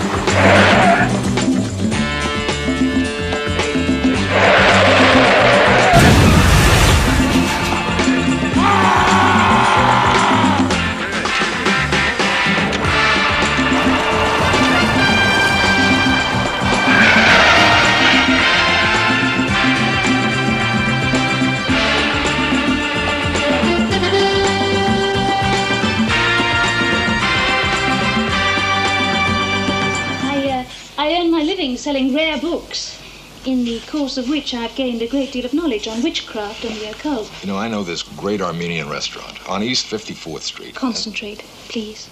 I earn my living selling rare books, in the course of which I've gained a great deal of knowledge on witchcraft and the occult. You know, I know this great Armenian restaurant on East 54th Street. Concentrate, please.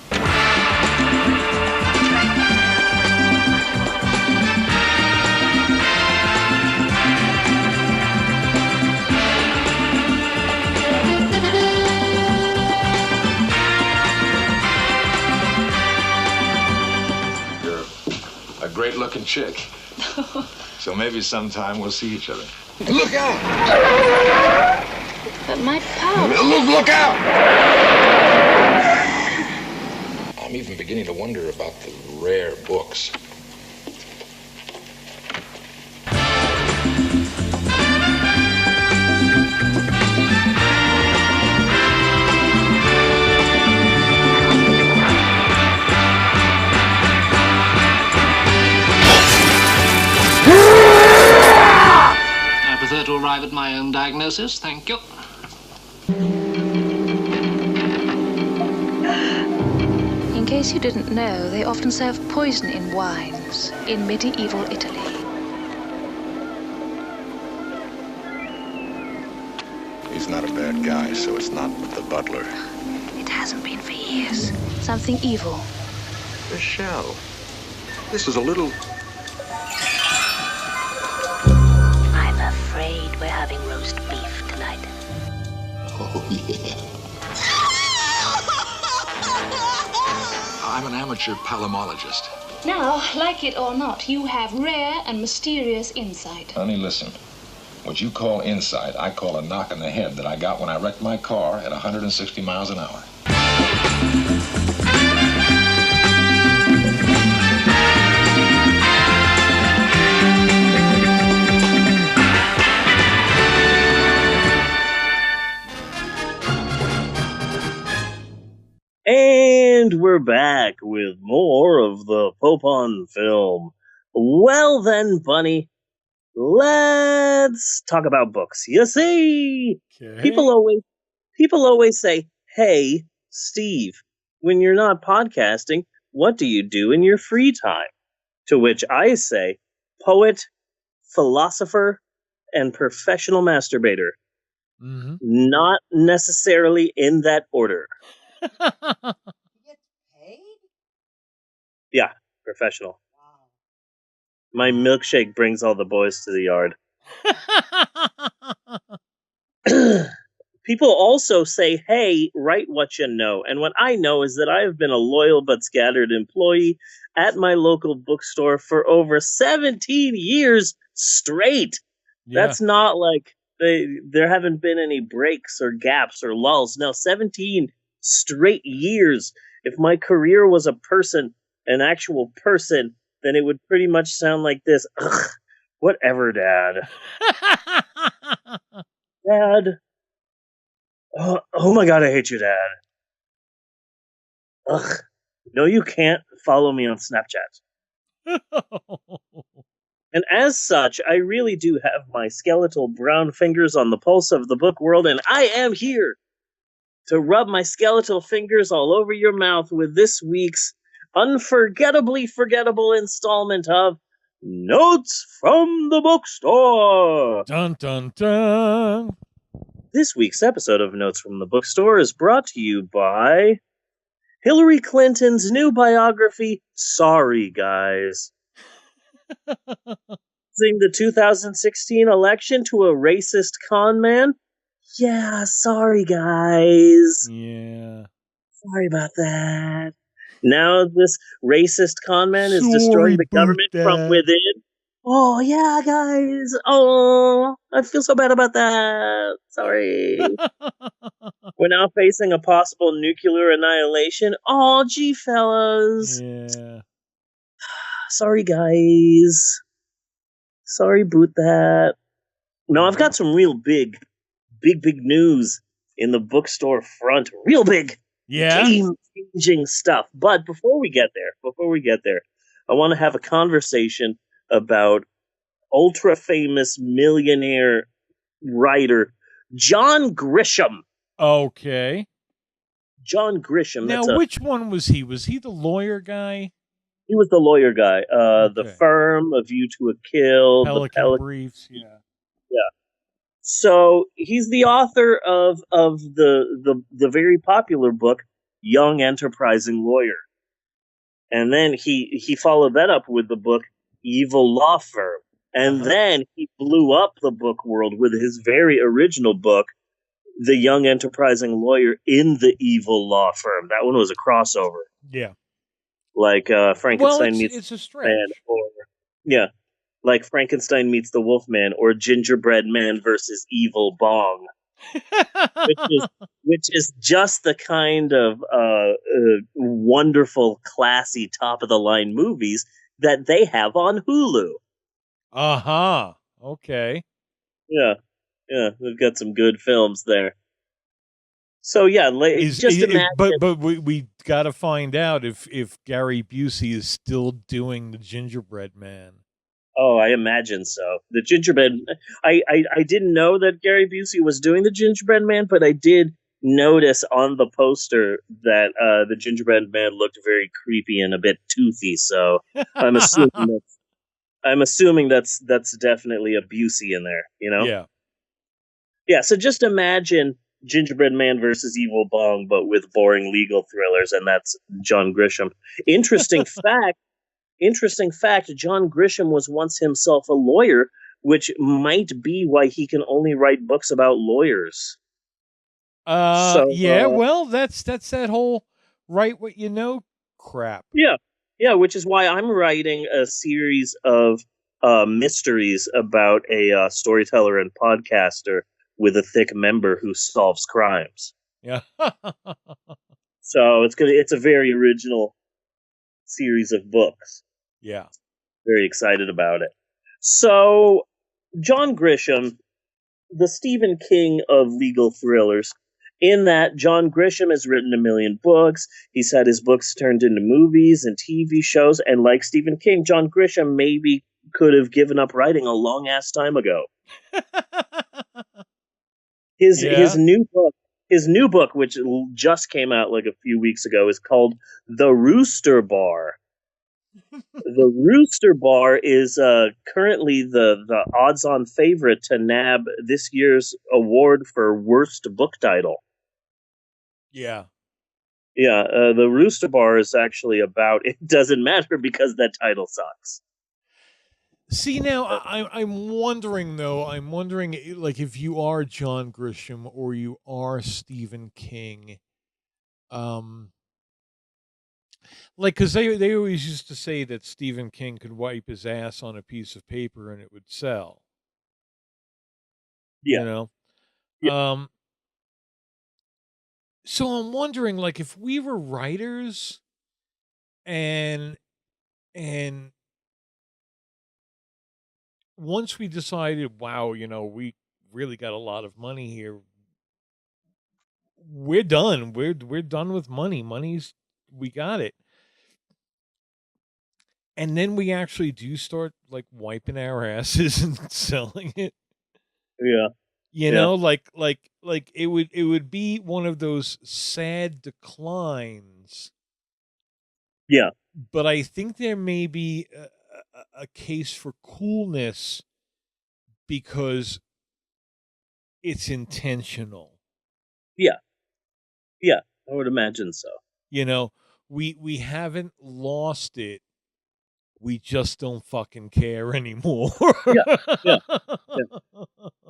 Great-looking chick. So maybe sometime we'll see each other. Look out! But my power... Look out! I'm even beginning to wonder about the rare books. To arrive at my own diagnosis, thank you. In case case you didn't know, they often serve poison in wines in medieval Italy. He's not a bad guy, so it's not the butler. It hasn't been for years. Something evil. Michelle, this is a little... I'm afraid we're having roast beef tonight. Oh, yeah. I'm an amateur palomologist. Now, like it or not, you have rare and mysterious insight. Honey, listen. What you call insight, I call a knock on the head that I got when I wrecked my car at 160 miles an hour. And we're back with more of the Popon film. Well then, Bunny, let's talk about books. You see, people always say, "Hey, Steve, when you're not podcasting, what do you do in your free time?" To which I say, poet, philosopher, and professional masturbator. Mm-hmm. Not necessarily in that order. Yeah, professional. Wow. My milkshake brings all the boys to the yard. People also say, "Hey, write what you know." And what I know is that I have been a loyal but scattered employee at my local bookstore for over 17 years straight. Yeah. That's not like there haven't been any breaks or gaps or lulls. No, 17 straight years. If my career was a person, an actual person, then it would pretty much sound like this. Ugh, whatever, Dad. Dad. Oh my God, I hate you, Dad. Ugh. No, you can't follow me on Snapchat. And as such, I really do have my skeletal brown fingers on the pulse of the book world, and I am here to rub my skeletal fingers all over your mouth with this week's unforgettably forgettable installment of Notes from the Bookstore. Dun, dun, dun. This week's episode of Notes from the Bookstore is brought to you by Hillary Clinton's new biography, Sorry Guys. The 2016 election to a racist con man? Yeah, sorry, guys. Yeah. Sorry about that. Now this racist con man is destroying the government from within. Oh, yeah, guys. Oh, I feel so bad about that. Sorry. We're now facing a possible nuclear annihilation. Oh, gee, fellas. Yeah. Sorry, guys. Sorry, boot that. No, I've got some real big news in the bookstore front. Real big. Yeah. Game-changing stuff. But before we get there, I want to have a conversation about ultra-famous millionaire writer John Grisham. Okay. John Grisham. Now, which one was he? Was he the lawyer guy? He was the lawyer guy. The Firm, A View to a Kill, Pelican Briefs. Yeah. Yeah. So he's the author of the very popular book Young Enterprising Lawyer, and then he followed that up with the book Evil Law Firm, and then he blew up the book world with his very original book, The Young Enterprising Lawyer in the Evil Law Firm. That one was a crossover. Yeah. Like Frankenstein meets it's a stretch. Man, or like Frankenstein meets the Wolfman, or Gingerbread Man versus Evil Bong, which is just the kind of wonderful, classy, top of the line movies that they have on Hulu. Okay. Yeah, they've got some good films there. So yeah, imagine. But we got to find out if Gary Busey is still doing the Gingerbread Man. Oh, I imagine so. The Gingerbread. I didn't know that Gary Busey was doing the Gingerbread Man, but I did notice on the poster that the gingerbread man looked very creepy and a bit toothy. So I'm assuming that's definitely a Busey in there. You know? Yeah. Yeah. So just imagine Gingerbread Man versus Evil Bong, but with boring legal thrillers, and that's John Grisham. Interesting fact. Interesting fact. John Grisham was once himself a lawyer, which might be why he can only write books about lawyers. Well, that's that whole write what you know crap. Yeah, which is why I'm writing a series of mysteries about a storyteller and podcaster with a thick member who solves crimes. Yeah. So it's a very original series of books. Yeah. Very excited about it. So John Grisham, the Stephen King of legal thrillers, in that John Grisham has written a million books. He's had his books turned into movies and TV shows. And like Stephen King, John Grisham maybe could have given up writing a long ass time ago. His new book, which just came out like a few weeks ago, is called The Rooster Bar. The Rooster Bar is currently the odds-on favorite to nab this year's award for worst book title. Yeah. Yeah, the Rooster Bar is actually about It Doesn't Matter because that title sucks. See, now I'm wondering though. I'm wondering, like, if you are John Grisham or you are Stephen King, like, because they always used to say that Stephen King could wipe his ass on a piece of paper and it would sell. Yeah. You know. Yeah. So I'm wondering, like, if we were writers, and once we decided, wow, we really got a lot of money here, we're done. We're done with money. We got it. And then we actually do start, like, wiping our asses and selling it. Yeah. You know, like it would be one of those sad declines. Yeah. But I think there may be a case for coolness because it's intentional. Yeah. Yeah, I would imagine so. We haven't lost it. We just don't fucking care anymore. Yeah.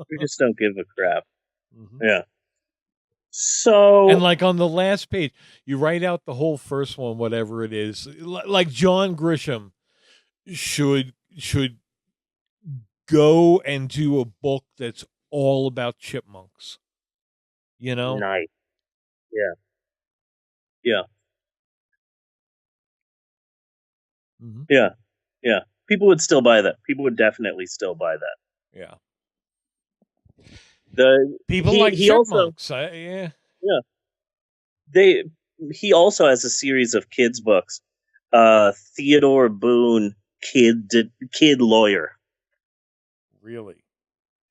We just don't give a crap. Mm-hmm. Yeah. So, and like on the last page, you write out the whole first one, whatever it is. Like John Grisham should go and do a book that's all about chipmunks. Nice. Yeah. Yeah. Mm-hmm. Yeah. Yeah. People would still buy that. People would definitely still buy that. Yeah. People like chipmunks. Yeah. He also has a series of kids books. Theodore Boone, kid lawyer. Really?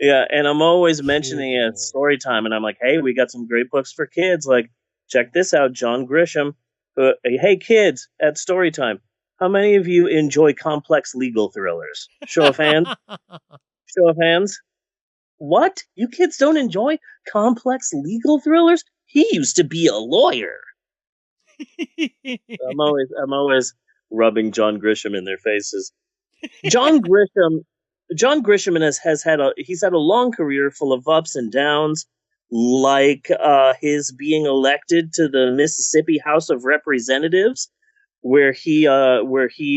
Yeah, and I'm always mentioning it at story time, and I'm like, hey, we got some great books for kids. Like, check this out, John Grisham. Hey, kids, at story time, how many of you enjoy complex legal thrillers? Show of hands. Show of hands. What? You kids don't enjoy complex legal thrillers? He used to be a lawyer. I'm always rubbing John Grisham in their faces. John Grisham has had a long career full of ups and downs, like his being elected to the Mississippi House of Representatives, where he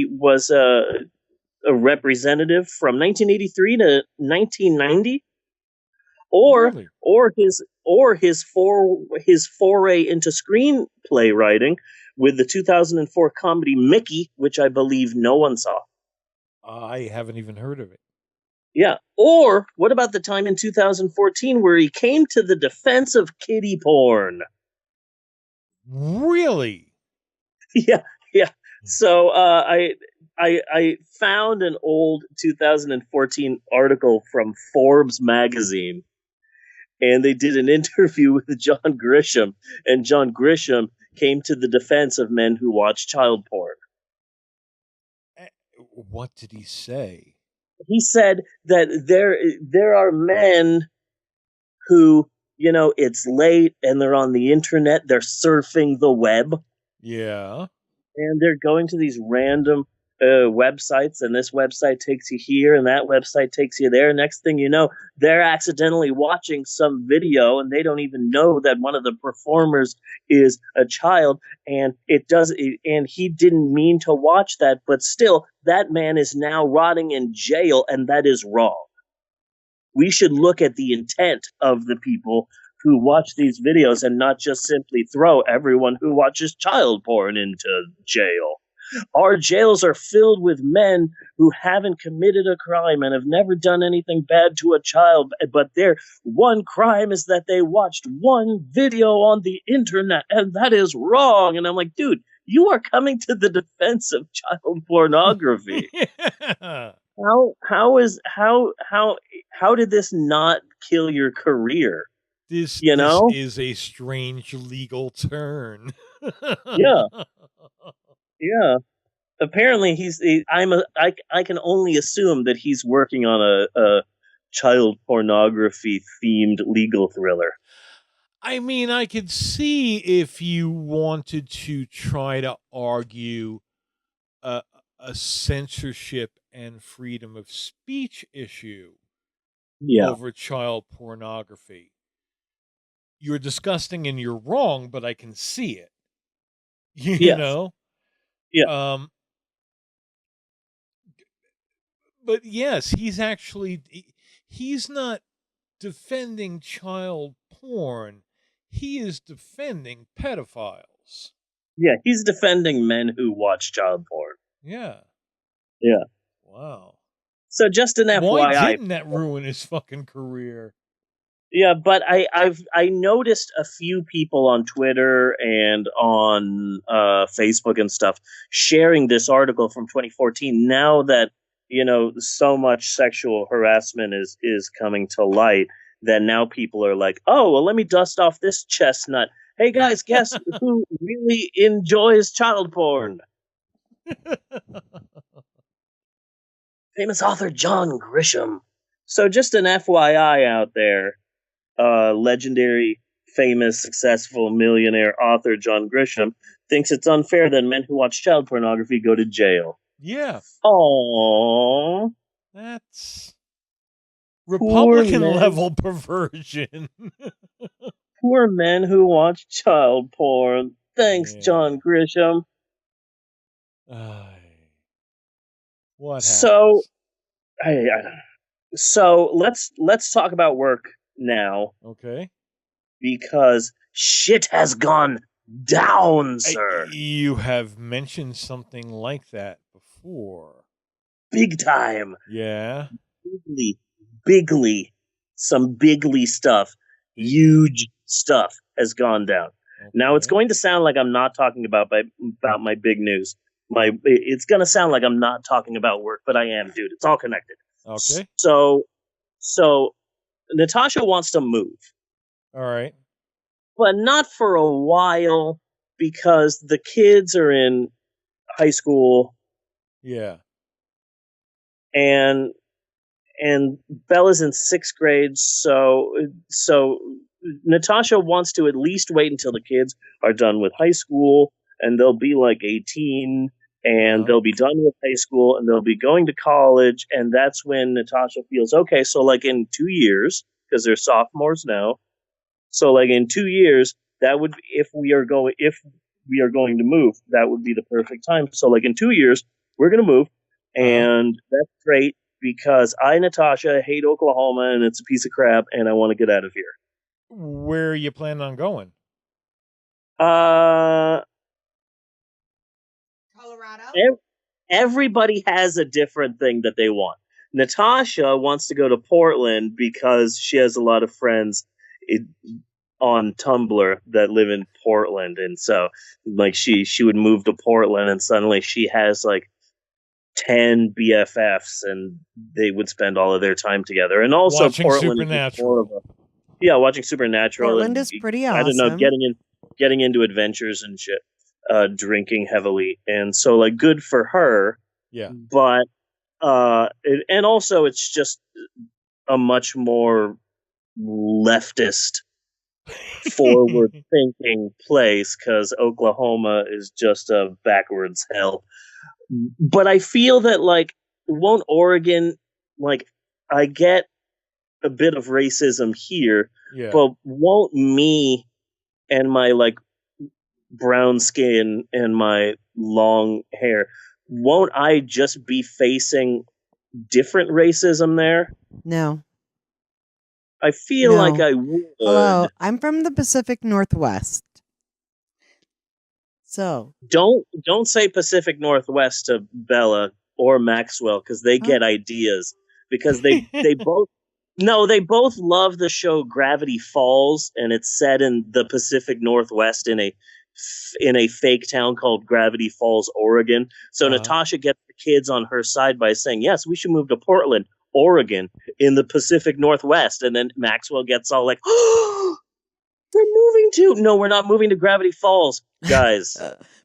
was a representative from 1983 to 1990. Or his foray into screenplay writing with the 2004 comedy Mickey, which I believe no one saw. I haven't even heard of it. Yeah. Or what about the time in 2014 where he came to the defense of kiddie porn? Really? Yeah. So I found an old 2014 article from Forbes magazine. and they did an interview with John Grisham, and John Grisham came to the defense of men who watch child porn. What did he say? He said that there are men who, it's late and they're on the internet, they're surfing the web. Yeah. And they're going to these random websites, and this website takes you here, and that website takes you there. Next thing you know, they're accidentally watching some video, and they don't even know that one of the performers is a child, and and he didn't mean to watch that, but still, that man is now rotting in jail, and that is wrong. We should look at the intent of the people who watch these videos and not just simply throw everyone who watches child porn into jail. Our jails are filled with men who haven't committed a crime and have never done anything bad to a child, but their one crime is that they watched one video on the internet, and that is wrong. And I'm like, dude, you are coming to the defense of child pornography. Yeah. How did this not kill your career? This is a strange legal turn. Yeah. Yeah. Apparently I can only assume that he's working on a child pornography themed legal thriller. I mean, I could see if you wanted to try to argue a censorship and freedom of speech issue over child pornography. You're disgusting and you're wrong, but I can see it. You know? Yeah. But yes, he's not defending child porn. He is defending pedophiles. Yeah, he's defending men who watch child porn. Yeah. Yeah. Wow. So just an FYI. Why didn't that ruin his fucking career? Yeah, but I noticed a few people on Twitter and on Facebook and stuff sharing this article from 2014. Now that so much sexual harassment is coming to light, that now people are like, oh, well, let me dust off this chestnut. Hey guys, guess who really enjoys child porn? Famous author John Grisham. So just an FYI out there. Legendary, famous, successful, millionaire author John Grisham thinks it's unfair that men who watch child pornography go to jail. Yeah. Aww. That's Republican level perversion. Poor men who watch child porn. Thanks, John Grisham. What so, so let's talk about work now. Okay. Because shit has gone down, sir. You have mentioned something like that before. Big time. Yeah. Bigly. Some bigly stuff. Huge stuff has gone down. Okay. Now it's going to sound like I'm not talking about my big news. It's going to sound like I'm not talking about work, but I am, dude. It's all connected. Okay. So Natasha wants to move. All right. But not for a while, because the kids are in high school. Yeah. And Bella's in 6th grade, so Natasha wants to at least wait until the kids are done with high school, and they'll be like 18, and they'll be done with high school, and they'll be going to college, and that's when Natasha feels, okay, so like in 2 years, because they're sophomores now, so like in 2 years, that would, if we are going to move, that would be the perfect time. So like in 2 years, we're going to move, and that's great, because I, Natasha, hate Oklahoma, and it's a piece of crap, and I want to get out of here. Where are you planning on going? Colorado? Everybody has a different thing that they want. Natasha wants to go to Portland because she has a lot of friends on Tumblr that live in Portland, and so like she would move to Portland, and suddenly she has like 10 BFFs, and they would spend all of their time together. And also watching Portland Supernatural. Yeah, watching Supernatural. Portland and, is pretty I don't know, awesome. getting into adventures and shit, drinking heavily, and so like good for her. Yeah. But and also it's just a much more leftist, forward thinking place because Oklahoma is just a backwards hell. But I feel that like won't Oregon, like I get a bit of racism here, Yeah. but won't me and my like brown skin and my long hair, won't I just be facing different racism there? No. I feel No. like I would. Hello, I'm from the Pacific Northwest. So Don't say Pacific Northwest to Bella or Maxwell because they get ideas because they both they both love the show Gravity Falls, and it's set in the Pacific Northwest in a fake town called Gravity Falls, Oregon. So Natasha gets the kids on her side by saying, "Yes, we should move to Portland, Oregon, in the Pacific Northwest." And then Maxwell gets all like, "Oh, we're moving to..." No, we're not moving to Gravity Falls, guys.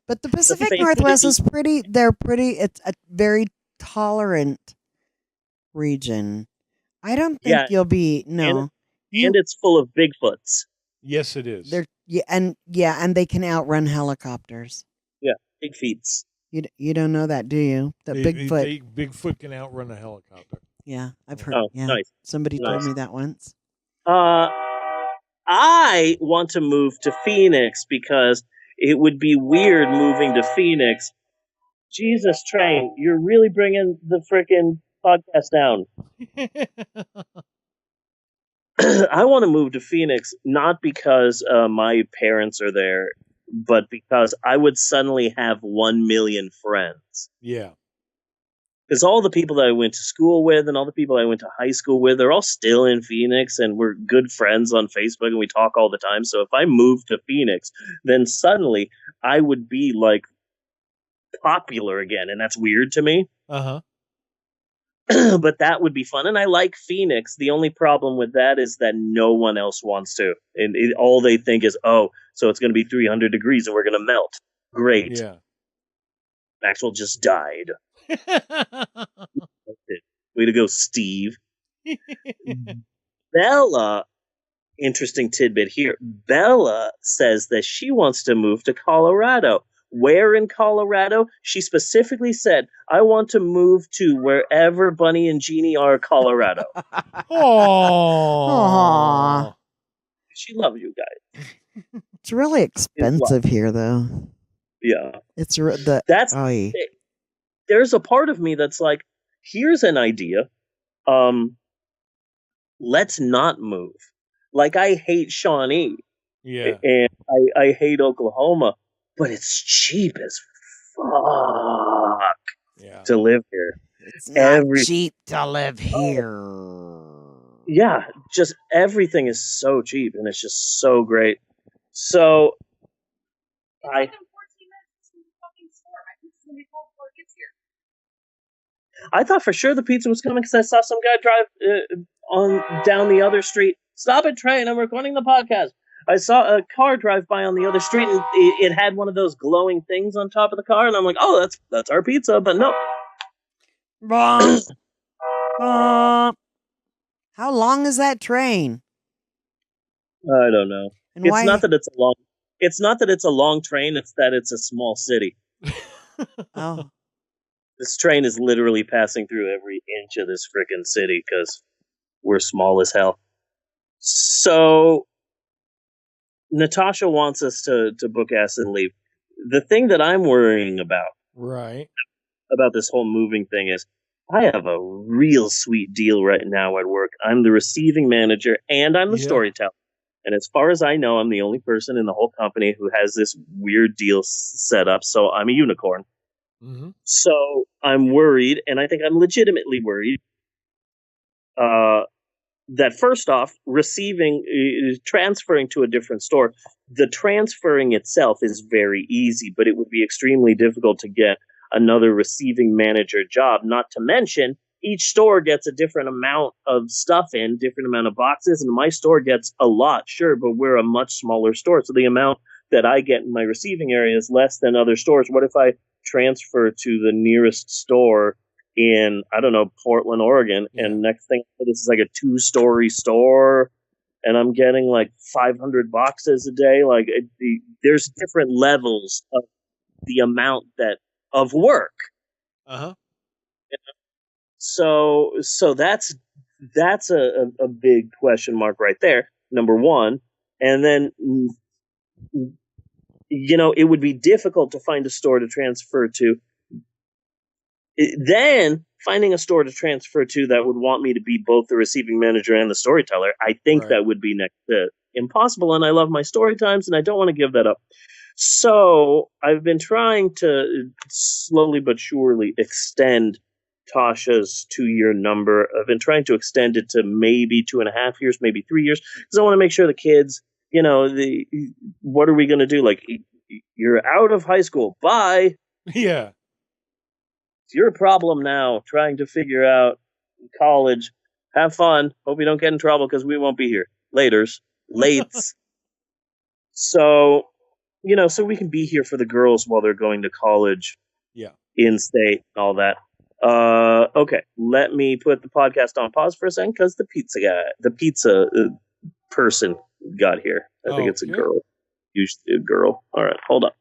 but the Pacific Northwest is it's a very tolerant region. I don't think you'll be and it's full of Bigfoots. Yes, it is. They're and they can outrun helicopters. Yeah, big feats. You don't know that, do you? That Bigfoot. Bigfoot can outrun a helicopter. Yeah, I've heard. Oh, yeah, nice. Somebody told me that once. I want to move to Phoenix because it would be weird moving to Phoenix. Jesus, Train, you're really bringing the frickin' podcast down. I want to move to Phoenix, not because my parents are there, but because I would suddenly have 1 million friends. Yeah. Because all the people that I went to school with and all the people I went to high school with, they're all still in Phoenix and we're good friends on Facebook and we talk all the time. So if I moved to Phoenix, then suddenly I would be like popular again. And that's weird to me. Uh-huh. But that would be fun. And I like Phoenix. The only problem with that is that no one else wants to. And all they think is, oh, so it's going to be 300 degrees and we're going to melt. Great. Yeah. Maxwell just died. Way to go, Steve. Bella, interesting tidbit here. Bella says that she wants to move to Colorado. Where in Colorado? She specifically said, I want to move to wherever Bunny and Jeannie are, Colorado. Aww. She loves you guys. It's really expensive here, though. Yeah. It's there's a part of me that's like, here's an idea. Let's not move. Like, I hate Shawnee. Yeah. And I hate Oklahoma, but it's cheap as fuck to live here. It's not cheap to live here. Yeah, just everything is so cheap and it's just so great. So I thought for sure the pizza was coming because I saw some guy drive down the other street. Stop it, Train! I'm recording the podcast. I saw a car drive by on the other street, and it had one of those glowing things on top of the car, and I'm like, "Oh, that's our pizza," but no. Wrong. How long is that train? I don't know. And It's not that it's a long. It's not that it's a long train. It's that it's a small city. Oh. This train is literally passing through every inch of this frickin' city because we're small as hell. So Natasha wants us to book ass and leave. The thing that I'm worrying about this whole moving thing is I have a real sweet deal right now at work. I'm the receiving manager and I'm the storyteller. And as far as I know, I'm the only person in the whole company who has this weird deal set up. So I'm a unicorn. Mm-hmm. So I'm worried, and I think I'm legitimately worried, that first off, transferring to a different store, the transferring itself is very easy, but it would be extremely difficult to get another receiving manager job, not to mention each store gets a different amount of stuff in, different amount of boxes, and my store gets a lot, sure, but we're a much smaller store, so the amount that I get in my receiving area is less than other stores. What if I transfer to the nearest store in, I don't know, Portland, Oregon, and next thing, this is like a 2-story store, and I'm getting like 500 boxes a day? Like, there's different levels of the amount of work. Uh-huh. So that's a big question mark right there, number one. And then, it would be difficult to find a store to transfer to. Then finding a store to transfer to that would want me to be both the receiving manager and the storyteller, I think that would be next to impossible. And I love my story times, and I don't want to give that up. So I've been trying to slowly but surely extend Tasha's 2-year number. I've been trying to extend it to maybe 2.5 years, maybe 3 years, because I want to make sure the kids, what are we going to do? Like, you're out of high school. Bye. Yeah. It's your problem now, trying to figure out college. Have fun. Hope you don't get in trouble because we won't be here. Laters. Lates. So we can be here for the girls while they're going to college. Yeah. In state and all that. Okay, let me put the podcast on pause for a second because the pizza person got here. I think it's a girl. Usually a girl. All right, hold on.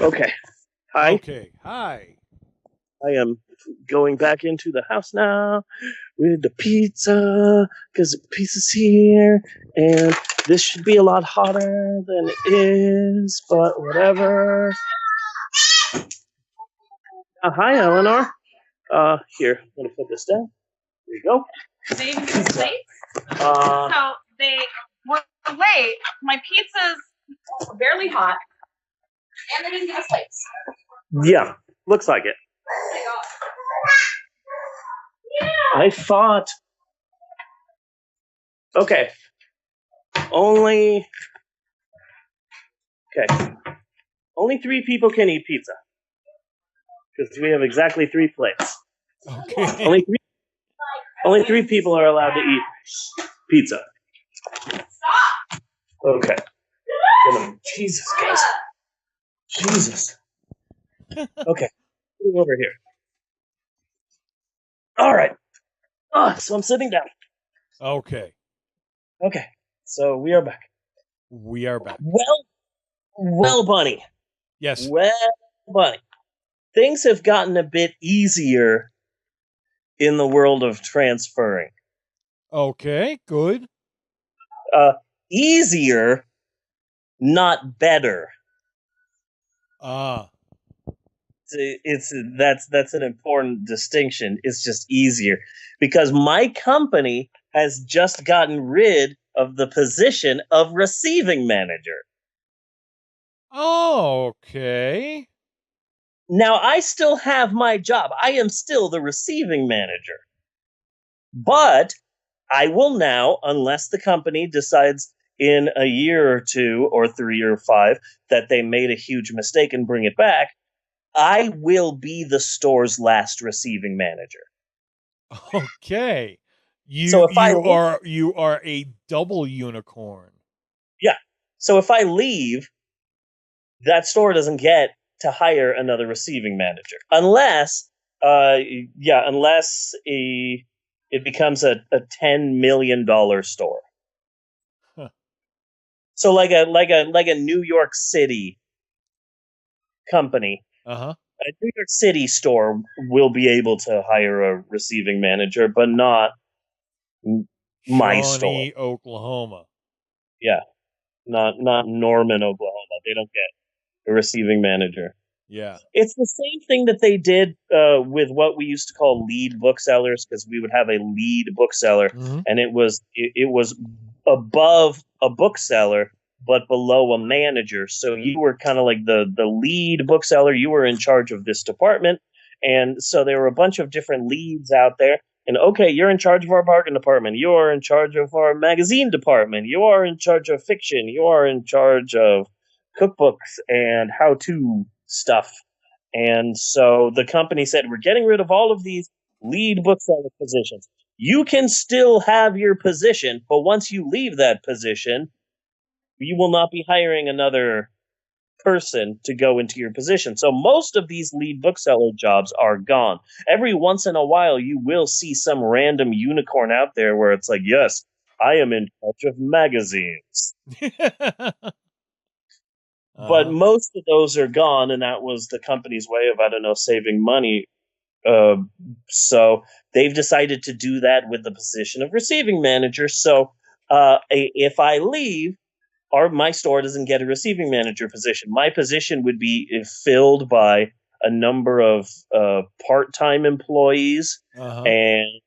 Okay. Hi. Okay. Hi. I am going back into the house now with the pizza because the pizza's here, and this should be a lot hotter than it is, but whatever. Hi, Eleanor. Here, I'm gonna put this down. There you go. They even use plates? Uh, So they were late. My pizza's barely hot. And they didn't give us plates. Yeah, looks like it. Oh my God. I thought. Okay. Only 3 people can eat pizza. Because we have exactly 3 plates. Okay. Only 3 people are allowed to eat pizza. Stop! Okay. Jesus, guys. Jesus. Okay. Move over here. All right. So I'm sitting down. Okay. Okay. So we are back. We are back. Well, Bunny. Yes. Well, Bunny. Things have gotten a bit easier in the world of transferring. Okay, good. Easier, not better. That's an important distinction. It's just easier because my company has just gotten rid of the position of receiving manager. Oh, okay. Now I still have my job. I am still the receiving manager. But I will now, unless the company decides in a year or 2 or 3 or 5 that they made a huge mistake and bring it back, I will be the store's last receiving manager. Okay. So if you are a double unicorn. Yeah. So if I leave, that store doesn't get to hire another receiving manager unless it becomes a $10 million store. Huh. So like a New York City company, Uh-huh. a New York City store will be able to hire a receiving manager, but not my store. Shawnee, Oklahoma. Yeah, not Norman, Oklahoma. They don't get a receiving manager. Yeah. It's the same thing that they did with what we used to call lead booksellers, because we would have a lead bookseller, and it was above a bookseller but below a manager. So you were kind of like the lead bookseller. You were in charge of this department, and so there were a bunch of different leads out there. And okay, you're in charge of our bargain department. You are in charge of our magazine department. You are in charge of fiction. You are in charge of cookbooks and how-to stuff. And so the company said, we're getting rid of all of these lead bookseller positions. You can still have your position, but once you leave that position, you will not be hiring another person to go into your position. So most of these lead bookseller jobs are gone. Every once in a while, you will see some random unicorn out there where it's like, yes, I am in charge of magazines. But most of those are gone, and that was the company's way of, I don't know, saving money. So they've decided to do that with the position of receiving manager. So if I leave, my store doesn't get a receiving manager position. My position would be filled by a number of part-time employees and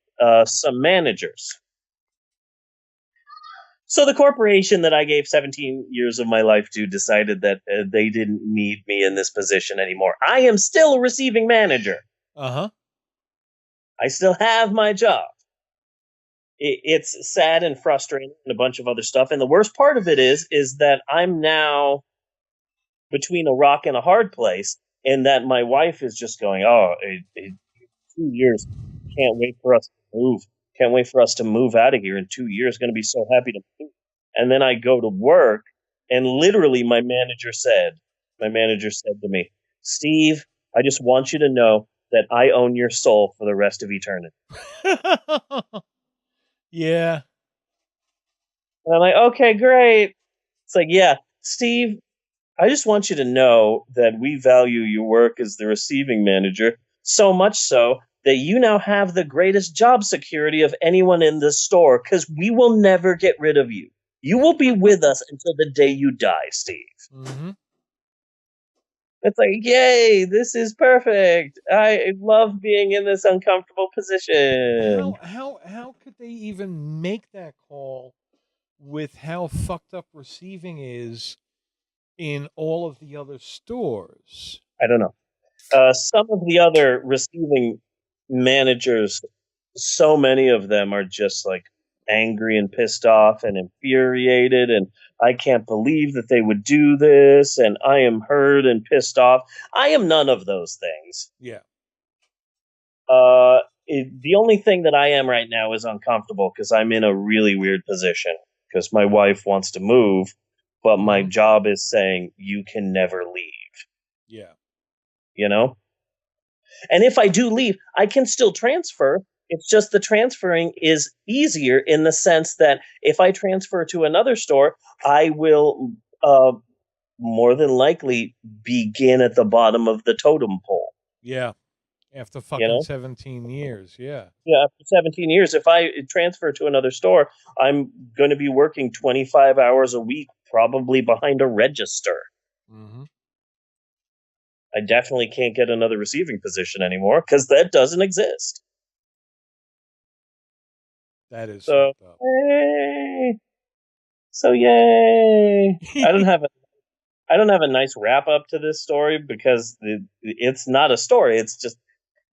some managers. So the corporation that I gave 17 years of my life to decided that they didn't need me in this position anymore. I am still a receiving manager. Uh-huh. I still have my job. It's sad and frustrating and a bunch of other stuff. And the worst part of it is that I'm now between a rock and a hard place, and that my wife is just going, 2 years. Can't wait for us to move. Can't wait for us to move out of here in 2 years. Going to be so happy to move. And then I go to work, and literally my manager said to me, Steve, I just want you to know that I own your soul for the rest of eternity. Yeah. And I'm like, okay, great. It's like, yeah, Steve, I just want you to know that we value your work as the receiving manager, so much so that you now have the greatest job security of anyone in this store, because we will never get rid of you. You will be with us until the day you die, Steve. Mm-hmm. It's like, yay, this is perfect. I love being in this uncomfortable position. How could they even make that call with how fucked up receiving is in all of the other stores? I don't know. Some of the other receiving managers, so many of them are just like angry and pissed off and infuriated, and I can't believe that they would do this, and I am hurt and pissed off. I am none of those things. Yeah. The only thing that I am right now is uncomfortable because I'm in a really weird position because my wife wants to move, but my job is saying you can never leave. Yeah. You know? And if I do leave, I can still transfer. It's just the transferring is easier in the sense that if I transfer to another store, I will more than likely begin at the bottom of the totem pole. Yeah. After fucking 17 years, yeah. Yeah, after 17 years, if I transfer to another store, I'm going to be working 25 hours a week, probably behind a register. Mm-hmm. I definitely can't get another receiving position anymore because that doesn't exist. That is so. Fucked up. Yay! So yay! I don't have a nice wrap up to this story because it's not a story. It's just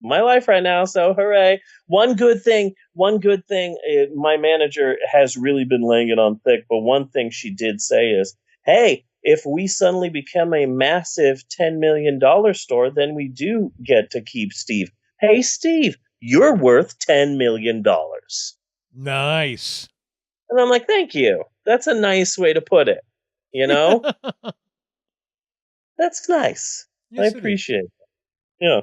my life right now. So hooray! One good thing. My manager has really been laying it on thick, but one thing she did say is, "Hey, if we suddenly become a massive $10 million store, then we do get to keep Steve. Hey, Steve, you're worth $10 million. Nice. And I'm like, thank you. That's a nice way to put it. You know? That's nice. Yes, I appreciate it. Yeah.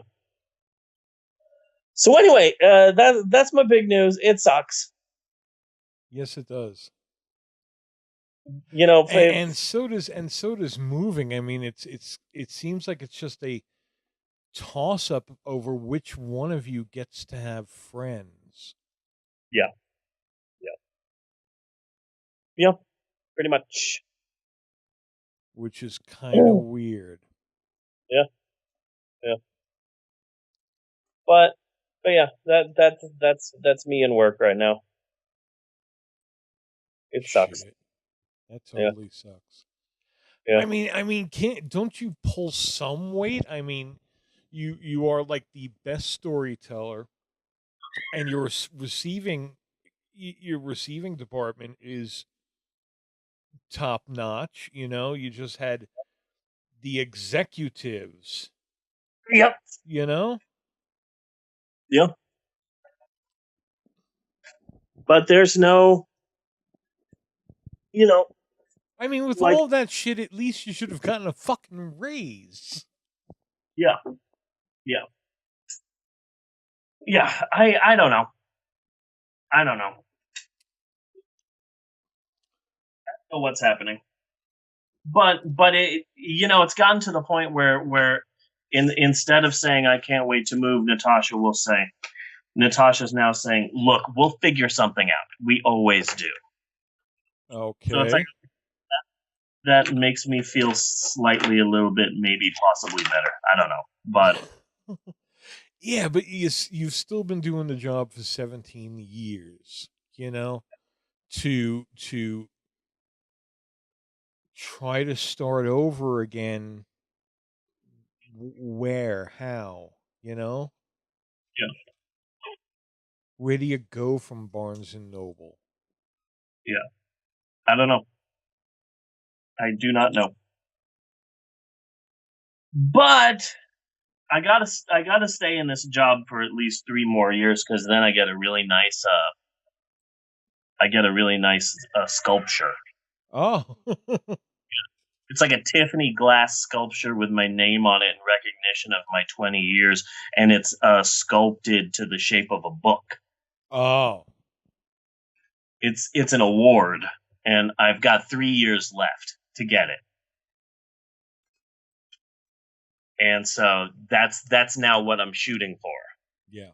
So anyway, that's my big news. It sucks. Yes, it does. You know, and so does moving. I mean, it seems like it's just a toss up over which one of you gets to have friends. Yeah. Yeah. Yeah. Pretty much. Which is kind of weird. Yeah. Yeah. But yeah, that's me in work right now. It sucks. Shit. That totally sucks. Yeah. I mean, don't you pull some weight? I mean, you are like the best storyteller, and your receiving department is top notch. You know, you just had the executives. Yep. You know. Yeah. But there's no, you know. I mean, with like, all that shit, at least you should have gotten a fucking raise. Yeah. Yeah. Yeah. I don't know. I don't know what's happening. But it, you know, it's gotten to the point where instead of saying I can't wait to move, Natasha's now saying, look, we'll figure something out. We always do. Okay. So it's like that makes me feel slightly a little bit, maybe possibly better. I don't know. But yeah, but you've still been doing the job for 17 years, you know, to try to start over again. Where, how, you know? Yeah. Where do you go from Barnes and Noble? Yeah. I don't know. I do not know. But I gotta stay in this job for at least 3 more years, because then I get a really nice sculpture. Oh. It's like a Tiffany glass sculpture with my name on it in recognition of my 20 years, and it's sculpted to the shape of a book. Oh. It's an award, and I've got 3 years left to get it. And so that's now what I'm shooting for. Yeah.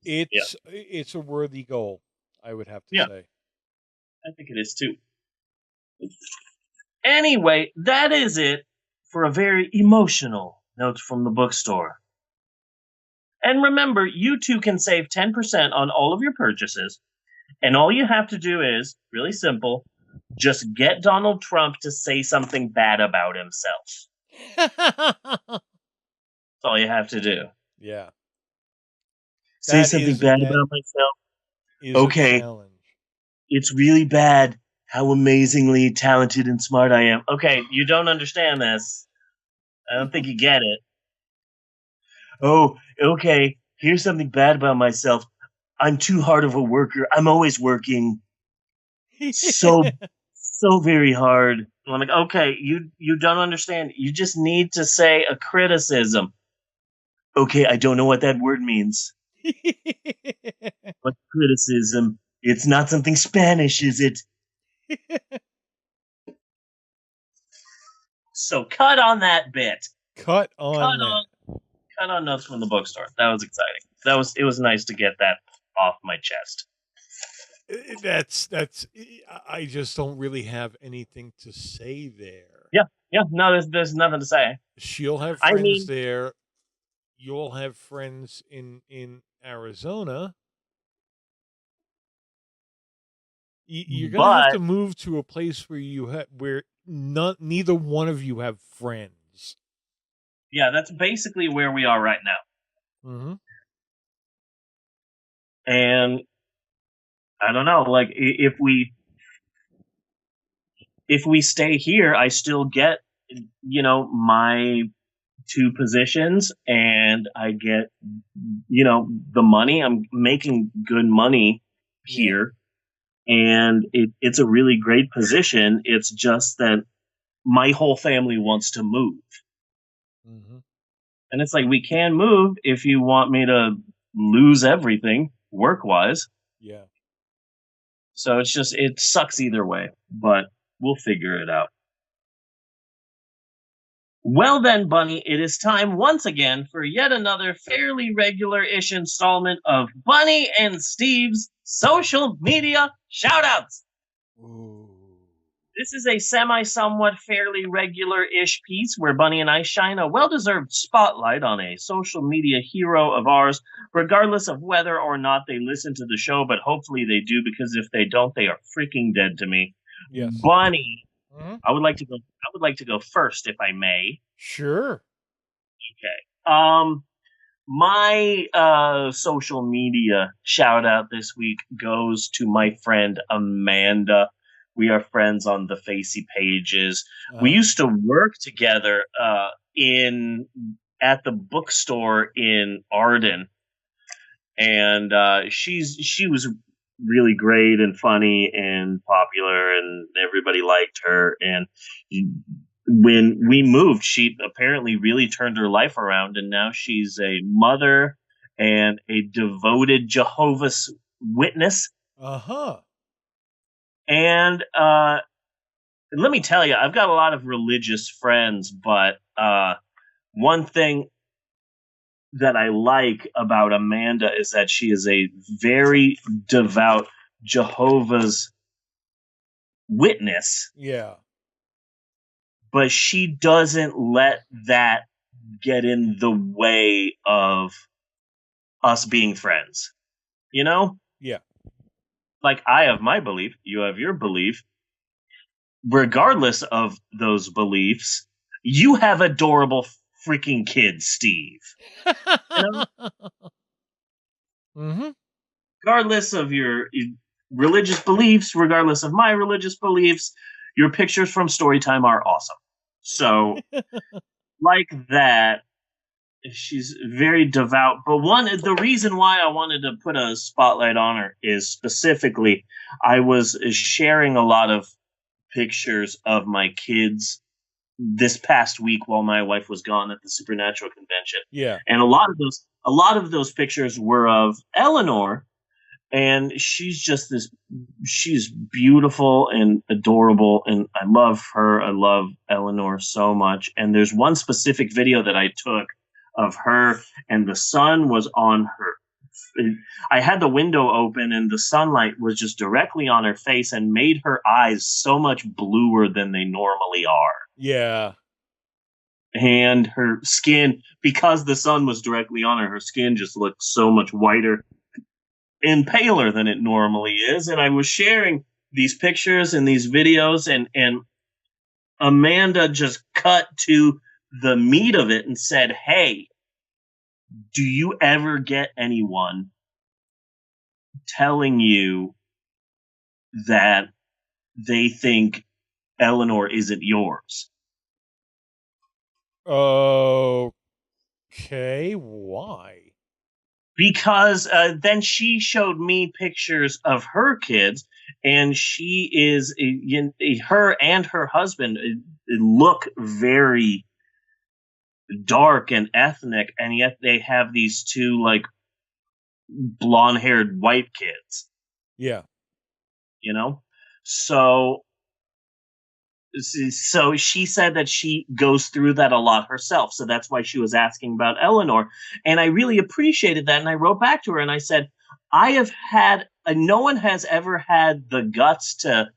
It's a worthy goal, I would have to say. I think it is too. Anyway, that is it for a very emotional note from the bookstore. And remember, you too can save 10% on all of your purchases. And all you have to do is, really simple, just get Donald Trump to say something bad about himself. That's all you have to do. Yeah. Say something bad about myself. Okay. It's really bad how amazingly talented and smart I am. Okay, you don't understand this. I don't think you get it. Oh, okay. Here's something bad about myself. I'm too hard of a worker. I'm always working so very hard. And I'm like, okay, you don't understand. You just need to say a criticism. Okay, I don't know what that word means. What criticism? It's not something Spanish, is it? So cut on that bit. Cut on notes from the bookstore. That was exciting. It was nice to get that off my chest. That's I just don't really have anything to say there. Yeah. No, there's nothing to say. She'll have friends there. You'll have friends in Arizona. You're gonna have to move to a place where neither one of you have friends. Yeah, that's basically where we are right now. Mm-hmm. And I don't know, like if we stay here, I still get, my 2 positions, and I get, the money. I'm making good money here, and it's a really great position. It's just that my whole family wants to move. Mm-hmm. And it's like, we can move if you want me to lose everything work-wise. Yeah. So it sucks either way. But We'll figure it out. Well then, Bunny, it is time once again for yet another fairly regular-ish installment of Bunny and Steve's social media shoutouts. This is a semi-somewhat fairly regular-ish piece where Bunny and I shine a well-deserved spotlight on a social media hero of ours, regardless of whether or not they listen to the show, but hopefully they do, because if they don't, they are freaking dead to me. Yes. Bunny, I would like to go first, if I may. Sure. Okay. My social media shout out this week goes to my friend Amanda. We are friends on the Facey pages. We used to work together at the bookstore in Arden, and she was really great and funny and popular, and everybody liked her. And when we moved, she apparently really turned her life around, and now she's a mother and a devoted Jehovah's Witness. And let me tell you, I've got a lot of religious friends, but one thing that I like about Amanda is that she is a very devout Jehovah's Witness. Yeah. But she doesn't let that get in the way of us being friends. You know? Yeah. Like, I have my belief, you have your belief. Regardless of those beliefs, you have adorable freaking kids, Steve. You know? Mm-hmm. Regardless of your religious beliefs, regardless of my religious beliefs, your pictures from Storytime are awesome. So, like that, she's very devout. But the reason why I wanted to put a spotlight on her is specifically, I was sharing a lot of pictures of my kids this past week while my wife was gone at the Supernatural convention. Yeah. And a lot of those pictures were of Eleanor, and she's beautiful and adorable, and I love her. I love Eleanor so much. And there's one specific video that I took of her, and the sun was on her. I had the window open, and the sunlight was just directly on her face and made her eyes so much bluer than they normally are. Yeah. And her skin, because the sun was directly on her, her skin just looked so much whiter and paler than it normally is. And I was sharing these pictures and these videos, and Amanda just cut to the meat of it and said, "Hey, do you ever get anyone telling you that they think Eleanor isn't yours?" Okay, why? Because then she showed me pictures of her kids, and she is her and her husband look very dark and ethnic, and yet they have these two like blonde-haired white kids. Yeah. You know? So she said that she goes through that a lot herself. So that's why she was asking about Eleanor. And I really appreciated that. And I wrote back to her and I said, no one has ever had the guts to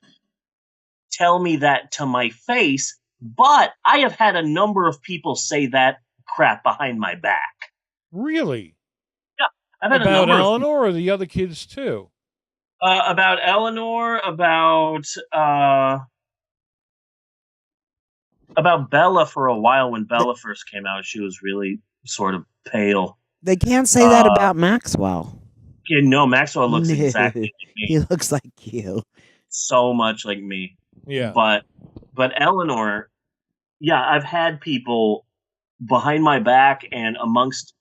tell me that to my face, but I have had a number of people say that crap behind my back. Really? Yeah. I've had about Eleanor or the other kids too? About Eleanor, about Bella for a while. When Bella first came out, she was really sort of pale. They can't say that about Maxwell. Yeah, no, Maxwell looks exactly like me. He looks like you. So much like me. Yeah. But Eleanor, yeah, I've had people behind my back and amongst,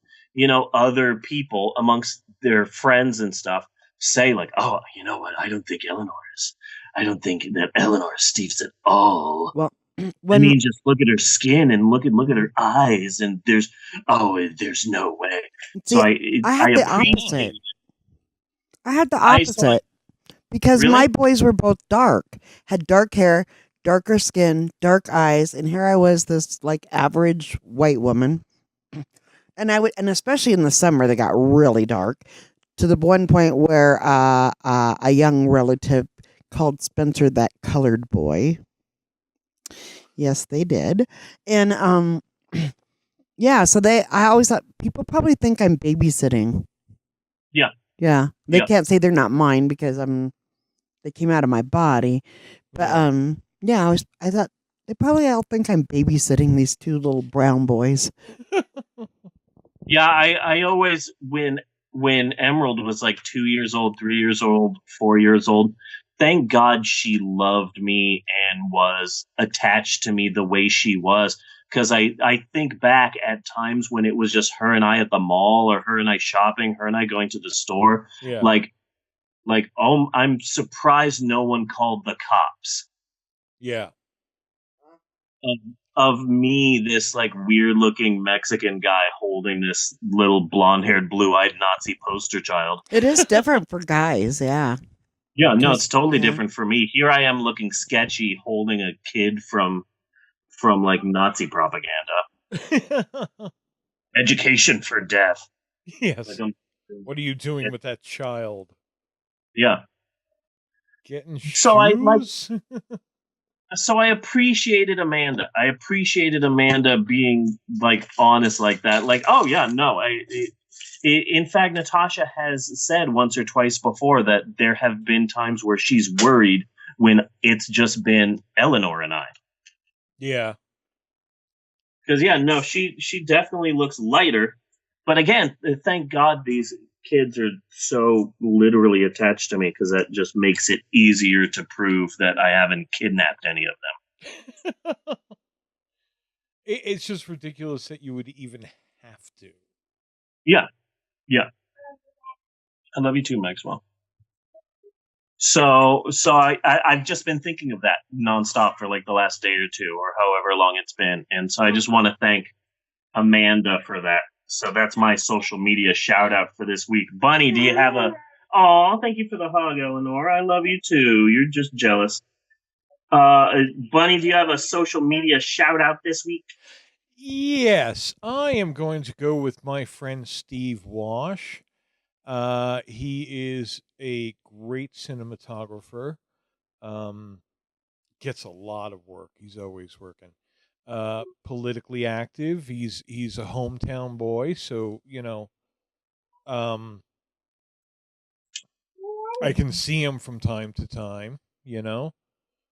other people, amongst their friends and stuff, say like, "Oh, you know what? I don't think that Eleanor is Steve's at all." Well, just look at her skin and look at her eyes, and there's no way. See, So I had the opposite. I had the opposite because really? my boys were both dark, had dark hair, darker skin, dark eyes, and here I was, this like average white woman. And and especially in the summer, they got really dark to the one point where a young relative called Spencer that colored boy. Yes, they did. And yeah, so I always thought people probably think I'm babysitting. Yeah. Yeah. They Yeah. can't say they're not mine because they came out of my body. But yeah, I thought they probably all think I'm babysitting these two little brown boys. Yeah, I always when Emerald was like 2 years old, 3 years old, 4 years old, thank God she loved me and was attached to me the way she was. Because I think back at times when it was just her and I at the mall, or her and I shopping, her and I going to the store. Yeah. Like, oh, I'm surprised no one called the cops. Yeah. Of me, this like weird looking Mexican guy holding this little blonde haired, blue eyed Nazi poster child. It is different for guys, yeah. Yeah, no, Because- it's totally yeah. different for me. Here I am looking sketchy holding a kid from like Nazi propaganda. Education for death. Yes. Like, I'm- What are you doing with that child? yeah. Getting shoes? So I appreciated Amanda. I appreciated Amanda being like honest like that. Like, oh yeah, no. In fact, Natasha has said once or twice before that there have been times where she's worried when it's just been Eleanor and I. Yeah. Because yeah, no, she definitely looks lighter. But again, thank God these kids are so literally attached to me, because that just makes it easier to prove that I haven't kidnapped any of them. It's just ridiculous that you would even have to. Yeah. Yeah. I love you too, Maxwell. So I've just been thinking of that nonstop for like the last day or two, or however long it's been. And so I just want to thank Amanda for that. So that's my social media shout out for this week. Bunny, do you have a... Oh, thank you for the hug, Eleanor. I love you too. You're just jealous. Bunny, do you have a social media shout out this week? Yes, I am going to go with my friend Steve Wash. He is a great cinematographer. Gets a lot of work. He's always working. Politically active. He's a hometown boy, so I can see him from time to time,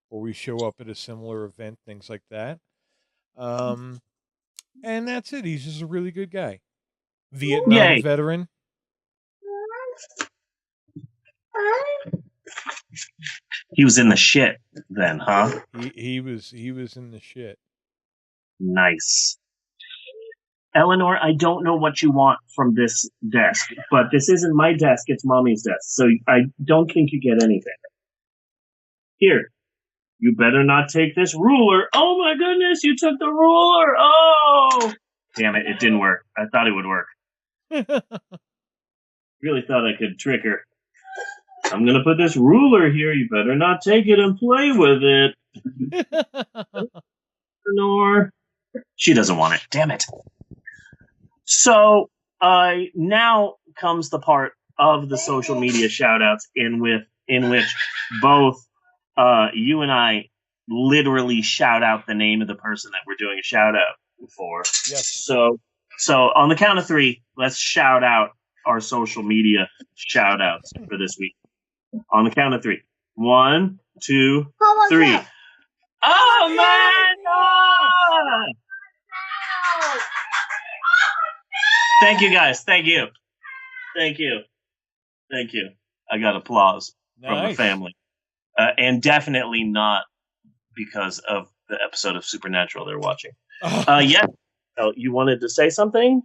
or we show up at a similar event, things like that. And that's it. He's just a really good guy. Vietnam veteran. He was in the shit then, huh? He was in the shit. Nice. Eleanor, I don't know what you want from this desk, but this isn't my desk, it's Mommy's desk, so I don't think you get anything. Here, you better not take this ruler. Oh my goodness, you took the ruler! Oh! Damn it, it didn't work. I thought it would work. Really thought I could trick her. I'm gonna put this ruler here, you better not take it and play with it. Eleanor. She doesn't want it. Damn it. So now comes the part of the social media shoutouts in which both you and I literally shout out the name of the person that we're doing a shout out for. Yes. So on the count of 3, let's shout out our social media shout outs for this week. On the count of 3. 1, 2, 3. Oh my God! Thank you, guys. Thank you. I got applause from the family. And definitely not because of the episode of Supernatural they're watching. Yeah. Oh, you wanted to say something?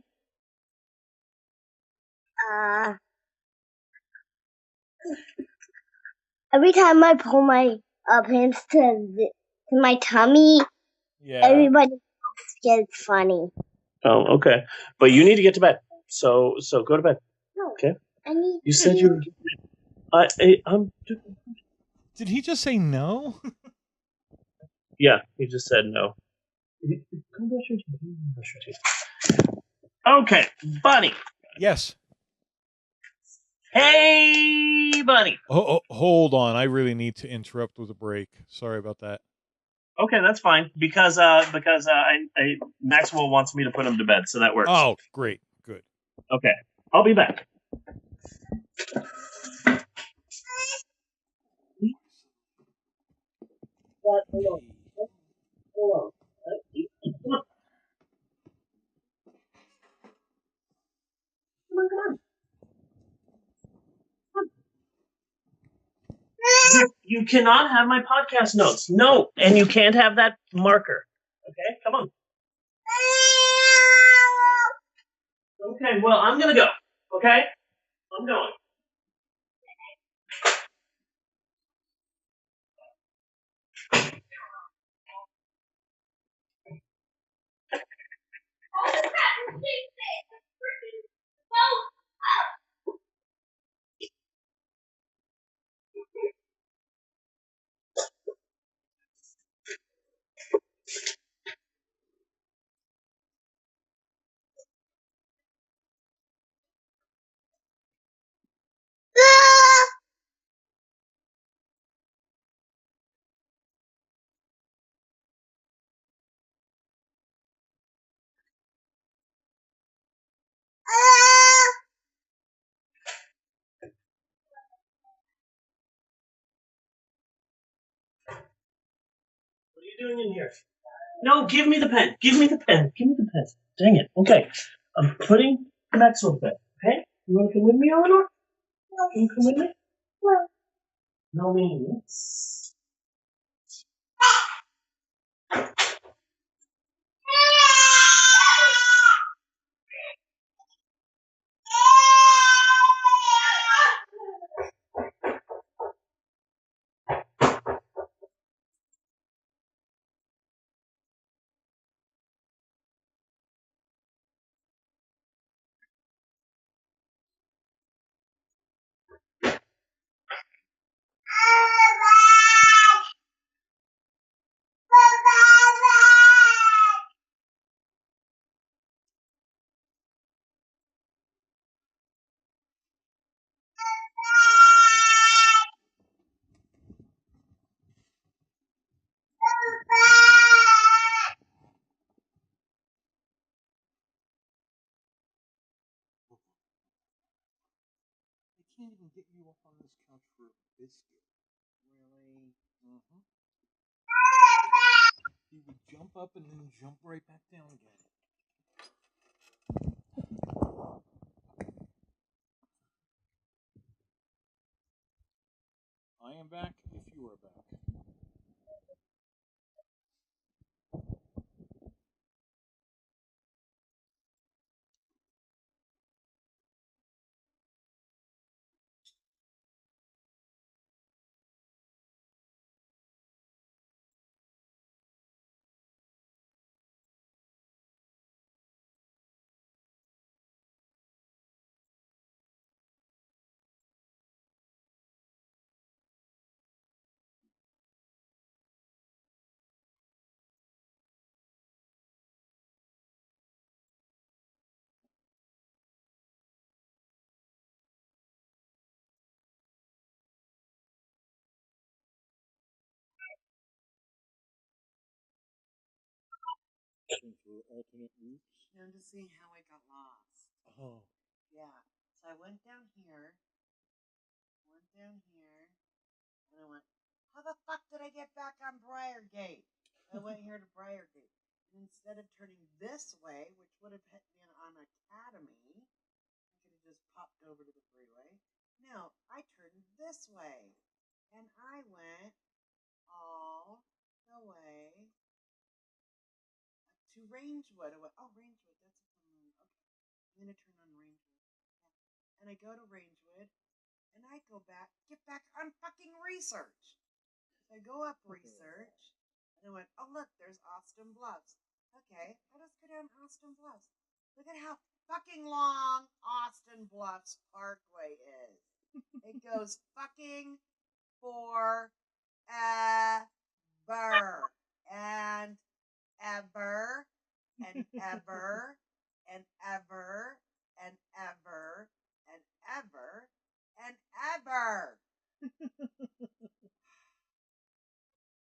Every time I pull my pants to my tummy, everybody gets funny. Oh, okay. But you need to get to bed. So go to bed. No, okay. I need. You said you. Did he just say no? Yeah, he just said no. Go brush your teeth. Brush your teeth. Okay, Bunny. Yes. Hey, Bunny. Oh, hold on. I really need to interrupt with a break. Sorry about that. Okay, that's fine because Maxwell wants me to put him to bed, so that works. Oh, great, good. Okay, I'll be back. Hold on. Come on. You cannot have my podcast notes. No, and you can't have that marker. Okay, come on. Okay, well, I'm gonna go. Okay, I'm going. What are you doing in here? No, give me the pen. Give me the pen. Give me the pen. Dang it. Okay, I'm putting Maxwell to bed. Okay, you want to come with me, Eleanor? Can you come with me? No means. I can't even get you up on this couch for a biscuit. Really? Mm-hmm. He would jump up and then jump right back down again. I am back if you are back. Into alternate routes. No, to see how I got lost. Oh. Yeah. So I went down here, and I went, how the fuck did I get back on Briargate? I went here to Briargate. And instead of turning this way, which would have hit me on Academy, I could have just popped over to the freeway. No, I turned this way. And I went all the way to Rangewood. I went, oh, Rangewood, that's okay. I'm gonna turn on Rangewood. Yeah. And I go to Rangewood, and I go back, get back on fucking research. So I go up research, and I went, oh look, there's Austin Bluffs. Okay, I'll just go down Austin Bluffs. Look at how fucking long Austin Bluffs Parkway is. It goes fucking forever. and ever and ever and ever and ever and ever and ever.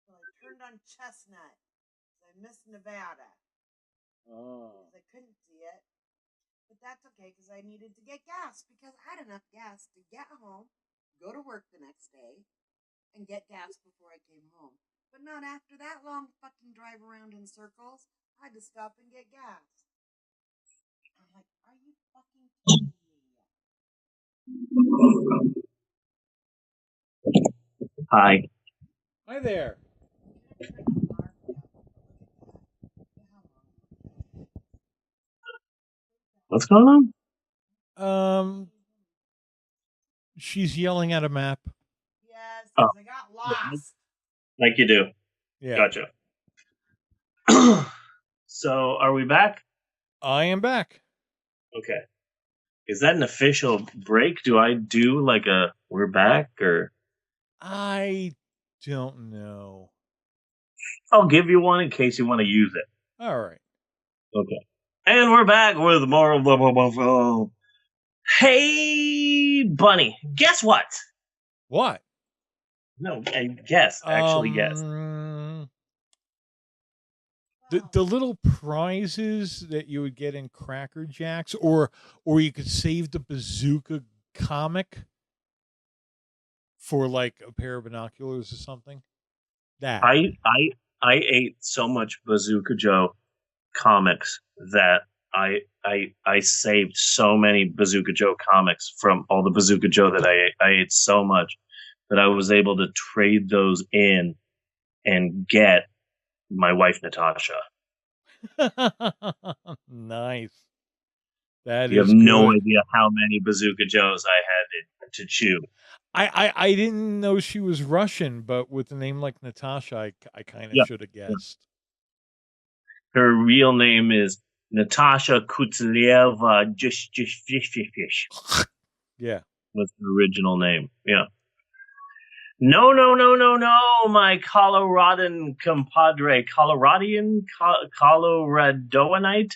So I turned on Chestnut because I missed Nevada. Oh. I couldn't see it. But that's okay because I needed to get gas because I had enough gas to get home, go to work the next day, and get gas before I came home. But not after that long fucking drive around in circles. I had to stop and get gas. I'm like, are you fucking kidding me? Hi. Hi there. What's going on? She's yelling at a map. Yes, because I got lost. Like you do. Yeah. Gotcha. So, are we back? I am back. Okay. Is that an official break? Do I do like a we're back or? I don't know. I'll give you one in case you want to use it. All right. Okay. And we're back with more blah, blah, blah, blah. Hey, Bunny, guess what? What? No, guess. Actually, guess. The little prizes that you would get in Cracker Jacks, or you could save the bazooka comic for like a pair of binoculars or something. That I ate so much Bazooka Joe comics that I saved so many Bazooka Joe comics from all the Bazooka Joe that I ate. I ate so much that I was able to trade those in and get my wife Natasha. Nice. That you is have no good. idea how many Bazooka Joes I had to chew. I didn't know she was Russian, but with a name like Natasha, I kind of should have guessed. Her real name is Natasha Kutslieva. Just fish. Yeah, was the original name. Yeah. No, my Coloradan compadre, Coloradoanite.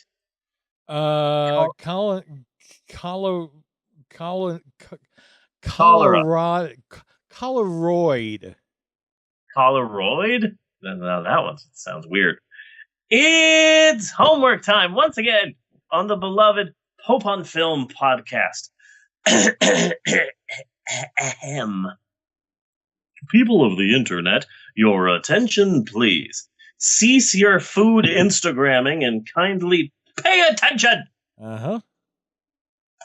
Coloroid. Coloroid? Now that one sounds weird. It's homework time once again on the beloved Pope on Film podcast. People of the internet, your attention, please. Cease your food Instagramming and kindly pay attention.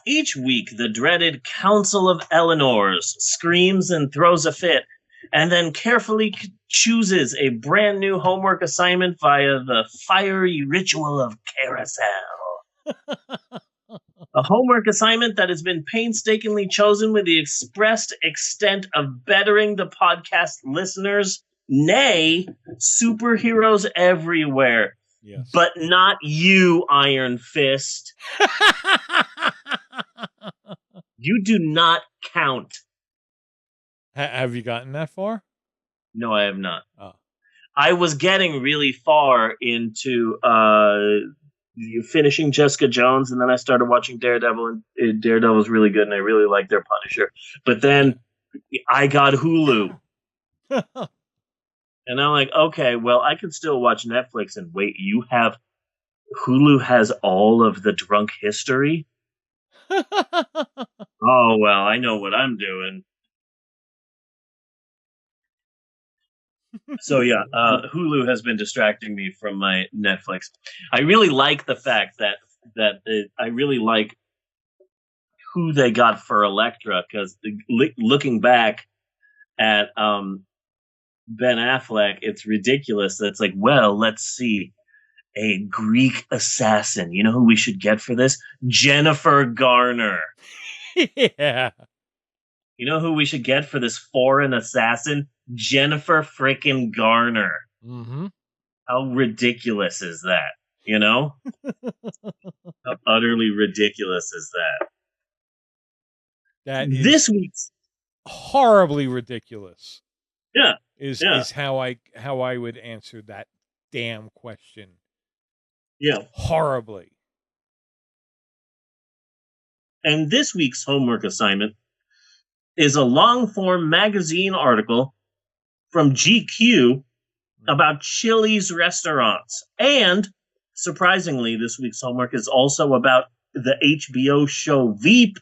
Each week, the dreaded Council of Eleanors screams and throws a fit, and then carefully chooses a brand new homework assignment via the fiery ritual of carousel. A homework assignment that has been painstakingly chosen with the expressed extent of bettering the podcast listeners, nay, superheroes everywhere. Yes. But not you, Iron Fist. You do not count. Have you gotten that far? No, I have not. Oh. I was getting really far into finishing Jessica Jones, and then I started watching Daredevil, and Daredevil was really good, and I really liked their Punisher. But then I got Hulu. And I'm like, okay, well, I can still watch Netflix. And wait, Hulu has all of the drunk history? Oh, well, I know what I'm doing. So yeah, Hulu has been distracting me from my Netflix. I really like the fact that I really like who they got for Elektra, because looking back at Ben Affleck, it's ridiculous. That's like, well, let's see, a Greek assassin. You know who we should get for this? Jennifer Garner. Yeah. You know who we should get for this foreign assassin? Jennifer frickin' Garner. Mm-hmm. How ridiculous is that? You know? How utterly ridiculous is that? That is this week's horribly ridiculous. Yeah. Is how I would answer that damn question. Yeah. Horribly. And this week's homework assignment is a long-form magazine article from GQ about Chili's restaurants. And, surprisingly, this week's homework is also about the HBO show Veep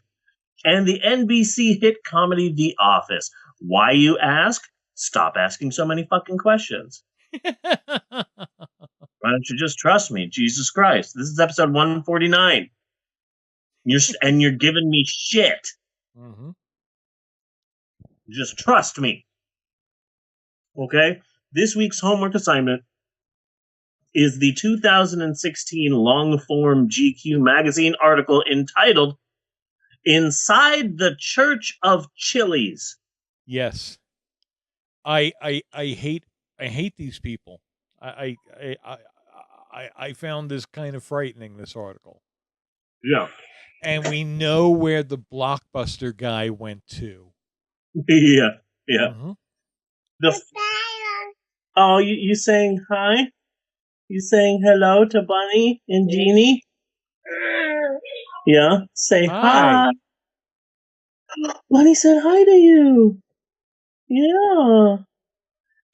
and the NBC hit comedy The Office. Why, you ask? Stop asking so many fucking questions. Why don't you just trust me? Jesus Christ. This is episode 149. You're giving me shit. Mm-hmm. Just trust me. Okay? This week's homework assignment is the 2016 long-form GQ magazine article entitled Inside the Church of Chili's. Yes. I hate these people. I found this kind of frightening, this article. Yeah. And we know where the Blockbuster guy went to. Yeah. Mm-hmm. Oh, you saying hi? You saying hello to Bunny and Jeannie? Yeah. Say hi. Bunny said hi to you. Yeah.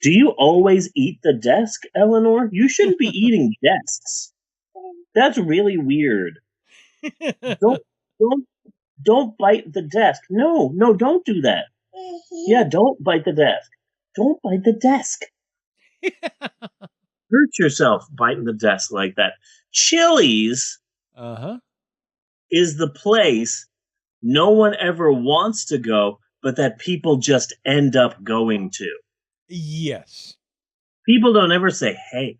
Do you always eat the desk, Eleanor? You shouldn't be eating desks. That's really weird. Don't bite the desk. No, don't do that. Yeah, don't bite the desk. Don't bite the desk. Hurt yourself biting the desk like that. Chili's is the place no one ever wants to go, but that people just end up going to. Yes. People don't ever say, hey,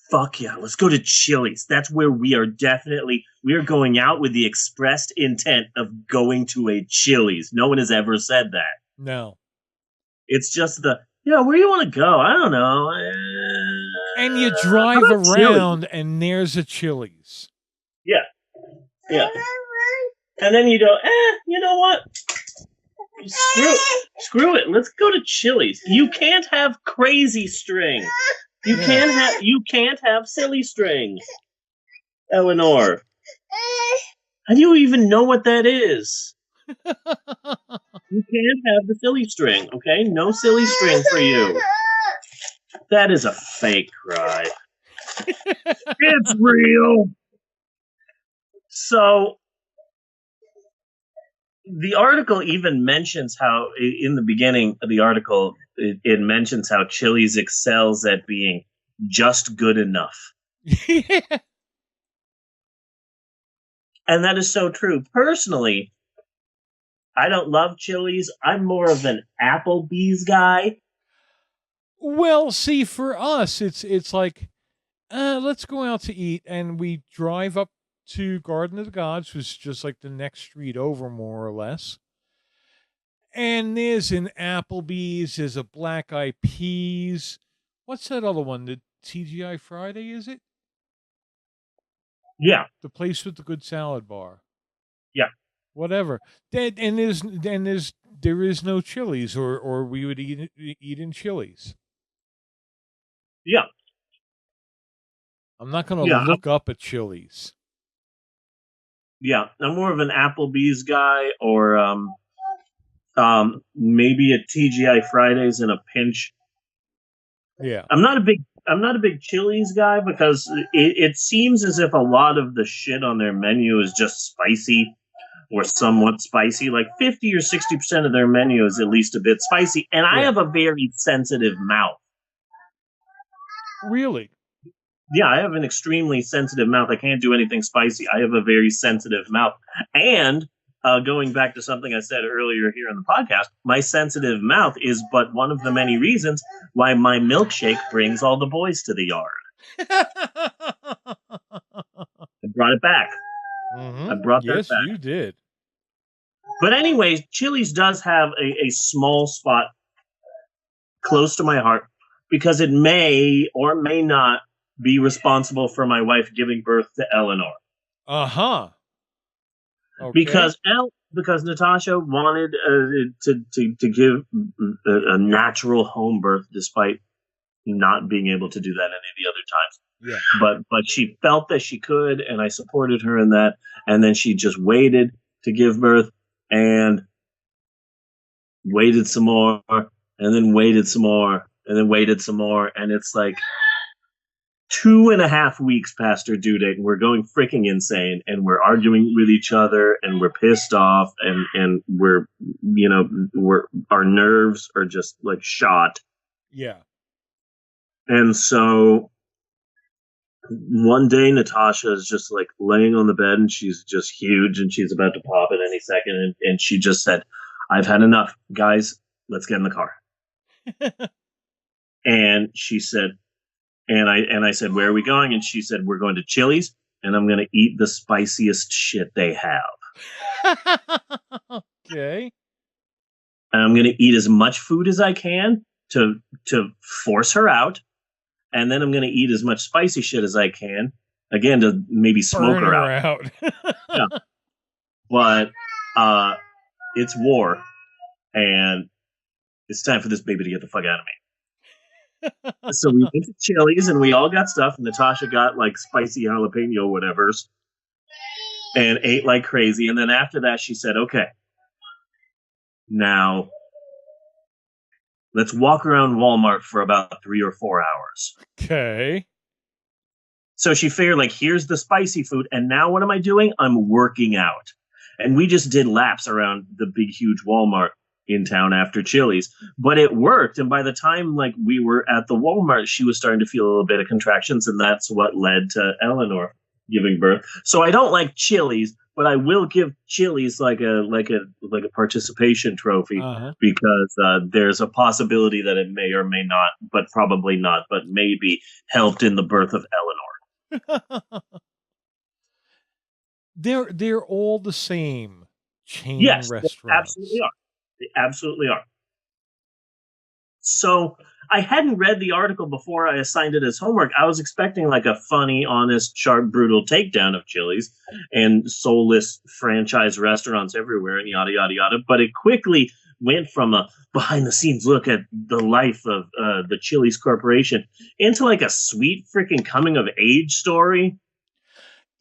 fuck yeah, let's go to Chili's. That's where we are going out with the expressed intent of going to a Chili's. No one has ever said that. No. It's just where do you want to go? I don't know. And you drive around and there's a Chili's. Yeah. And then you go, you know what? Screw it. Let's go to Chili's. You can't have crazy string. You can't have silly string. Eleanor. How do you even know what that is? You can't have the silly string, okay? No silly string for you. That is a fake cry. It's real. So, the article even mentions how, in the beginning of the article, it mentions how Chili's excels at being just good enough. And that is so true. Personally, I don't love Chili's. I'm more of an Applebee's guy. Well, see, for us, it's like, let's go out to eat, and we drive up to Garden of the Gods, which is just like the next street over, more or less. And there's an Applebee's, there's a Black Eyed Peas. What's that other one? The TGI Friday, is it? Yeah. The place with the good salad bar. Yeah. Whatever. There is no Chili's, or we would eat in Chili's. Yeah. I'm not going to look up at Chili's. Yeah, I'm more of an Applebee's guy, or maybe a TGI Fridays in a pinch. Yeah, I'm not a big Chili's guy because it seems as if a lot of the shit on their menu is just spicy or somewhat spicy. Like 50 or 60% of their menu is at least a bit spicy, and I have a very sensitive mouth. Really? Yeah, I have an extremely sensitive mouth. I can't do anything spicy. I have a very sensitive mouth. And going back to something I said earlier here on the podcast, my sensitive mouth is but one of the many reasons why my milkshake brings all the boys to the yard. I brought it back. Mm-hmm. I brought that back. Yes, you did. But anyways, Chili's does have a small spot close to my heart because it may or may not be responsible for my wife giving birth to Eleanor. Okay. Because Natasha wanted to give a natural home birth despite not being able to do that any of the other times. Yeah. But she felt that she could, and I supported her in that. And then she just waited to give birth and waited some more, and then waited some more, and then waited some more. And it's like 2.5 weeks past her due date, and we're going freaking insane, and we're arguing with each other, and we're pissed off, and we're, our nerves are just like shot. Yeah. And so one day Natasha is just like laying on the bed, and she's just huge, and she's about to pop at any second, and she just said, "I've had enough, guys, let's get in the car." And she said, and I said, "Where are we going?" And she said, "We're going to Chili's, and I'm going to eat the spiciest shit they have." Okay. And I'm going to eat as much food as I can to force her out. And then I'm going to eat as much spicy shit as I can, again, to maybe smoke Burn her out. Yeah. But it's war, and it's time for this baby to get the fuck out of me. So we went to Chili's, and we all got stuff. And Natasha got like spicy jalapeno whatevers and ate like crazy. And then after that, she said, "Okay, now let's walk around Walmart for about 3 or 4 hours." Okay. So she figured, like, here's the spicy food, and now what am I doing? I'm working out. And we just did laps around the big, huge Walmart in town after Chili's. But it worked, and by the time, like, we were at the Walmart, she was starting to feel a little bit of contractions, and that's what led to Eleanor giving birth. So I don't like Chili's, but I will give Chili's like a participation trophy, because there's a possibility that it may or may not, but probably not, but maybe helped in the birth of Eleanor. They're all the same chain restaurants. They absolutely are. They absolutely are. So I hadn't read the article before I assigned it as homework. I was expecting like a funny, honest, sharp, brutal takedown of Chili's and soulless franchise restaurants everywhere and yada, yada, yada. But it quickly went from a behind-the-scenes look at the life of the Chili's Corporation into like a sweet freaking coming-of-age story.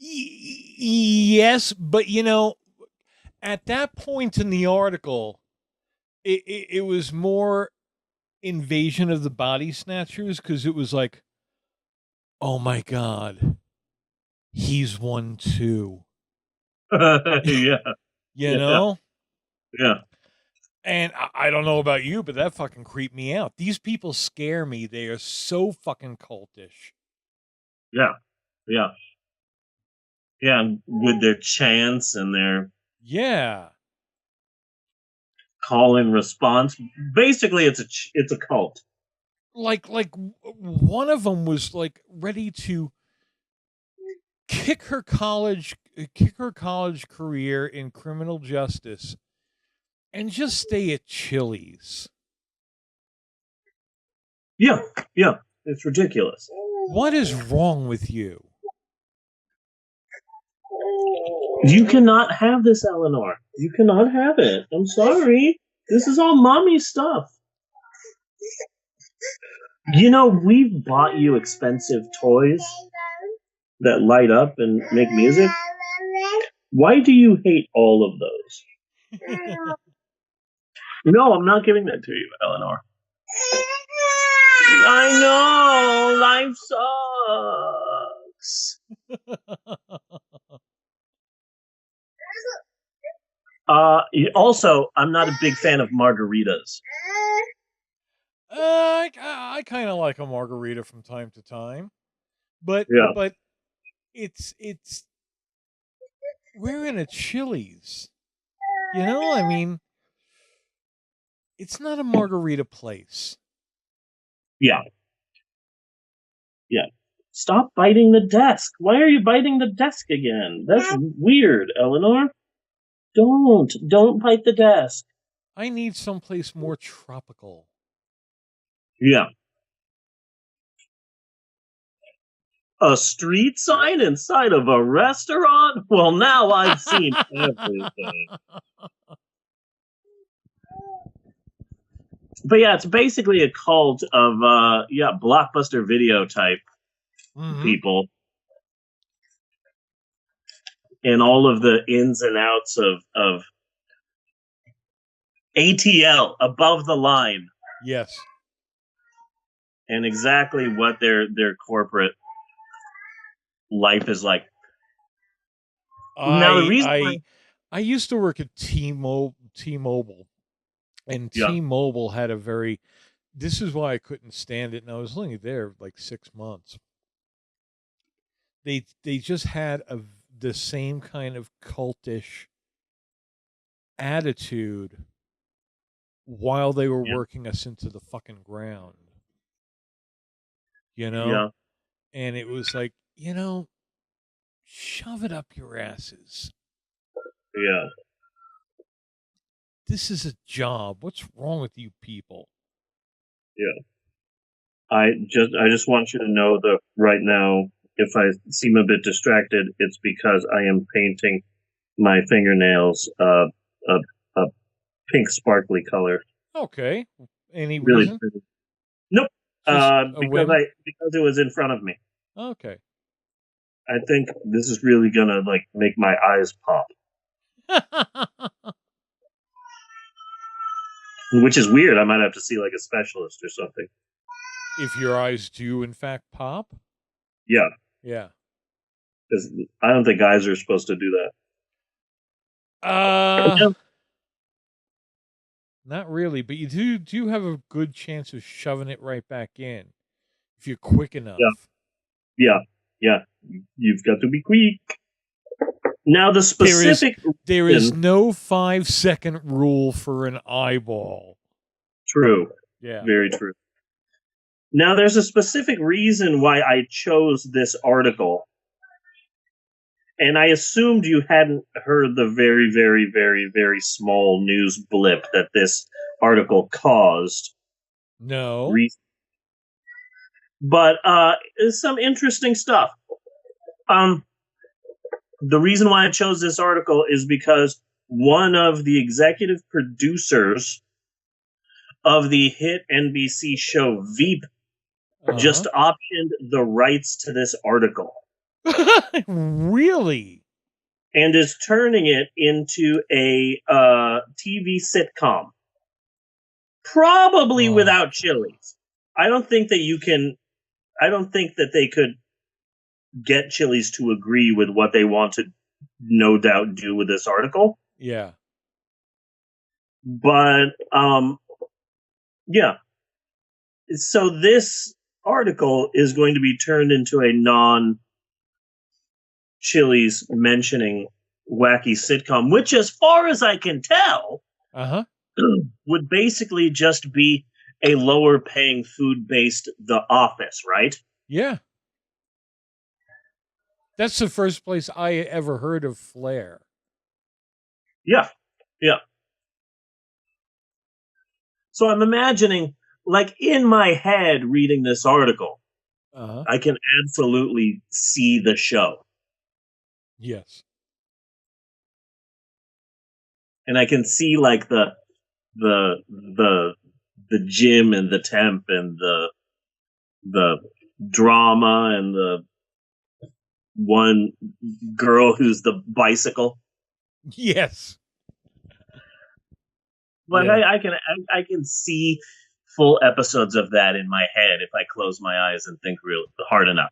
Yes, but at that point in the article, it was more Invasion of the Body Snatchers, because it was like, oh my god, he's one too. Yeah. You know? Yeah. And I don't know about you, but that fucking creeped me out. These people scare me. They are so fucking cultish. Yeah. Yeah. Yeah, with their chants and their call and response. Basically, it's a cult. Like one of them was like ready to kick her college career in criminal justice and just stay at Chili's. Yeah, it's ridiculous. What is wrong with you? You cannot have this, Eleanor. You cannot have it. I'm sorry. This is all mommy stuff. We've bought you expensive toys that light up and make music. Why do you hate all of those? No, I'm not giving that to you, Eleanor. I know. Life sucks. Also, I'm not a big fan of margaritas. I kind of like a margarita from time to time, but it's we're in a Chili's, I mean, it's not a margarita place. Yeah. Stop biting the desk. Why are you biting the desk again? That's weird, Eleanor. Don't bite the desk. I need someplace more tropical. Yeah. A street sign inside of a restaurant? Well, now I've seen everything. But yeah, it's basically a cult of Blockbuster Video type people, and all of the ins and outs of ATL, above the line. Yes. And exactly what their corporate life is like. Now the reason I used to work at T-Mobile, and T-Mobile had a very. This is why I couldn't stand it, and I was only there like 6 months. They just had the same kind of cultish attitude while they were working us into the fucking ground. You know? Yeah. And it was like, shove it up your asses. Yeah. This is a job. What's wrong with you people? Yeah. I just want you to know that right now, if I seem a bit distracted, it's because I am painting my fingernails a pink sparkly color. Okay. Any really reason? pretty. Nope. Because it was in front of me. Okay. I think this is really gonna make my eyes pop. Which is weird. I might have to see a specialist or something. If your eyes do in fact pop? Yeah. Yeah. Because I don't think guys are supposed to do that. Not really, but you do have a good chance of shoving it right back in if you're quick enough. Yeah. You've got to be quick. Now the specific there is no 5-second rule for an eyeball. True. Yeah. Very true. Now there's a specific reason why I chose this article. And I assumed you hadn't heard the very, very, very, very small news blip that this article caused. No. But it's some interesting stuff. The reason why I chose this article is because one of the executive producers of the hit NBC show Veep just optioned the rights to this article. Really? And is turning it into a TV sitcom. Probably without Chili's. I don't think that they could get Chili's to agree with what they want to no doubt do with this article. Yeah. But, yeah. So this article is going to be turned into a non-Chili's mentioning wacky sitcom, which, as far as I can tell, would basically just be a lower-paying food-based The Office, right? Yeah. That's the first place I ever heard of Flair. Yeah. So I'm imagining, in my head, reading this article, I can absolutely see the show. Yes. And I can see the gym and the temp and the drama and the one girl who's the bicycle. Yes. But yeah. I can see full episodes of that in my head if I close my eyes and think real hard enough,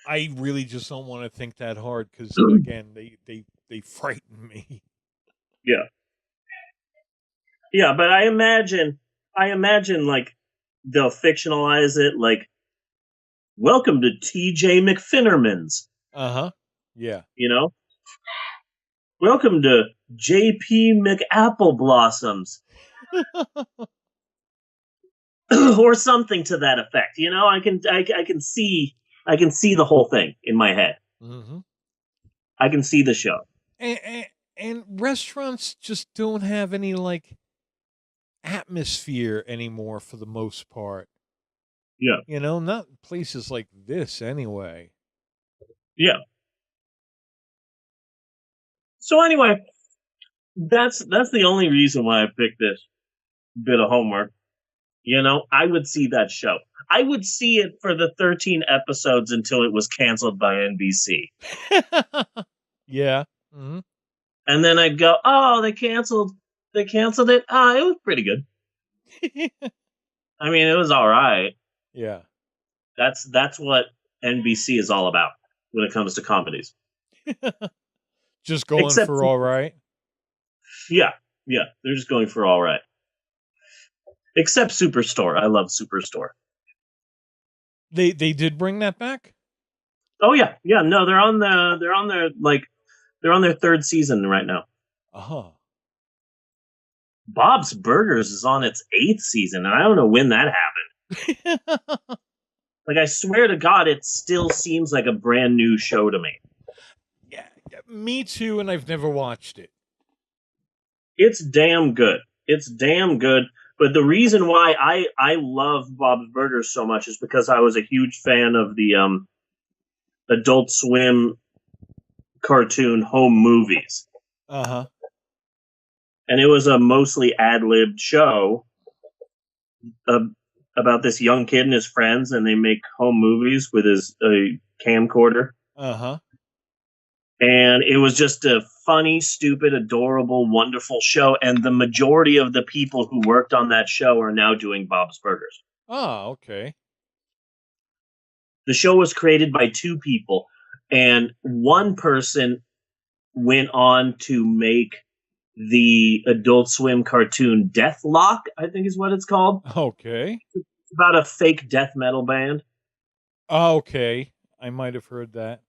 I really just don't want to think that hard because again, they frighten me. Yeah. Yeah, but I imagine they'll fictionalize it welcome to TJ McFinnerman's. Yeah. Welcome to JP McAppleblossoms. Or something to that effect. I can see the whole thing in my head. I can see the show. And restaurants just don't have any atmosphere anymore for the most part. Yeah. Not places like this anyway. Yeah. So anyway, that's the only reason why I picked this. bit of homework, you know, I would see that show. I would see it for the 13 episodes until it was canceled by NBC. Yeah. Mm-hmm. And then I'd go, oh, they canceled it. Ah, it was pretty good. I mean, it was all right. Yeah. That's what NBC is all about when it comes to comedies. Just going for all right? Yeah. Yeah. They're just going for all right. Except Superstore. I love Superstore. They did bring that back? Oh yeah. Yeah, no, they're on their third season right now. Uh-huh. Bob's Burgers is on its 8th season, and I don't know when that happened. Like, I swear to God, it still seems like a brand new show to me. Yeah, me too, and I've never watched it. It's damn good. It's damn good. But the reason why I love Bob's Burgers so much is because I was a huge fan of the Adult Swim cartoon Home Movies. Uh-huh. And it was a mostly ad-libbed show about this young kid and his friends, and they make home movies with his camcorder. Uh-huh. And it was just a funny, stupid, adorable, wonderful show. And the majority of the people who worked on that show are now doing Bob's Burgers. Oh, okay. The show was created by 2 people, and one person went on to make the Adult Swim cartoon Deathlock, I think is what it's called. Okay. It's about a fake death metal band. Okay. I might have heard that.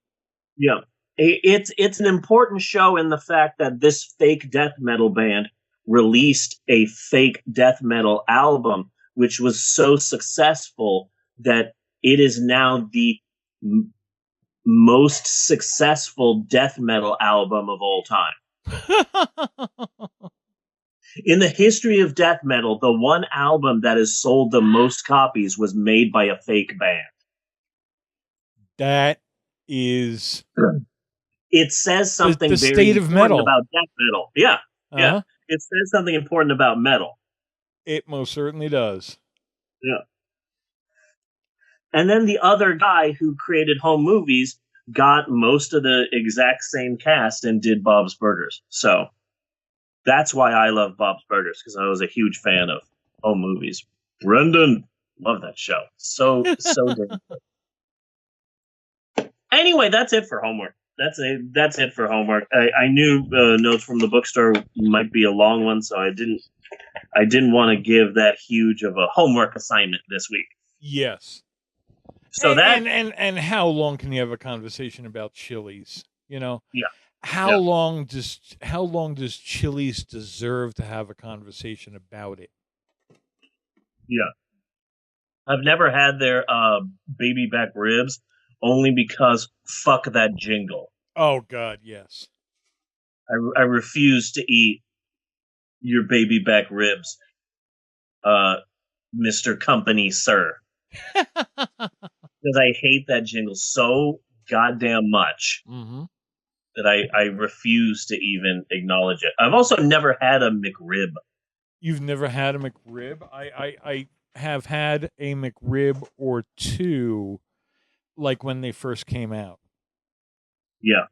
Yeah. It's an important show in the fact that this fake death metal band released a fake death metal album, which was so successful that it is now the most successful death metal album of all time. In the history of death metal, the one album that has sold the most copies was made by a fake band. That is... It says something the very state of important metal about death metal. Yeah, yeah. Uh-huh. It says something important about metal. It most certainly does. Yeah. And then the other guy who created Home Movies got most of the exact same cast and did Bob's Burgers. So that's why I love Bob's Burgers, because I was a huge fan of Home Movies. Brendan, love that show. So damn good. Anyway, that's it for homework. That's it for homework. I knew Notes from the Bookstore might be a long one, so I didn't want to give that huge of a homework assignment this week. Yes. So and how long can you have a conversation about Chili's? You know? Yeah. How long does Chili's deserve to have a conversation about it? Yeah. I've never had their baby back ribs, only because fuck that jingle. Oh God, yes. I refuse to eat your baby back ribs, Mr. Company Sir. Because I hate that jingle so goddamn much that I refuse to even acknowledge it. I've also never had a McRib. You've never had a McRib? I have had a McRib or two, like when they first came out. Yeah.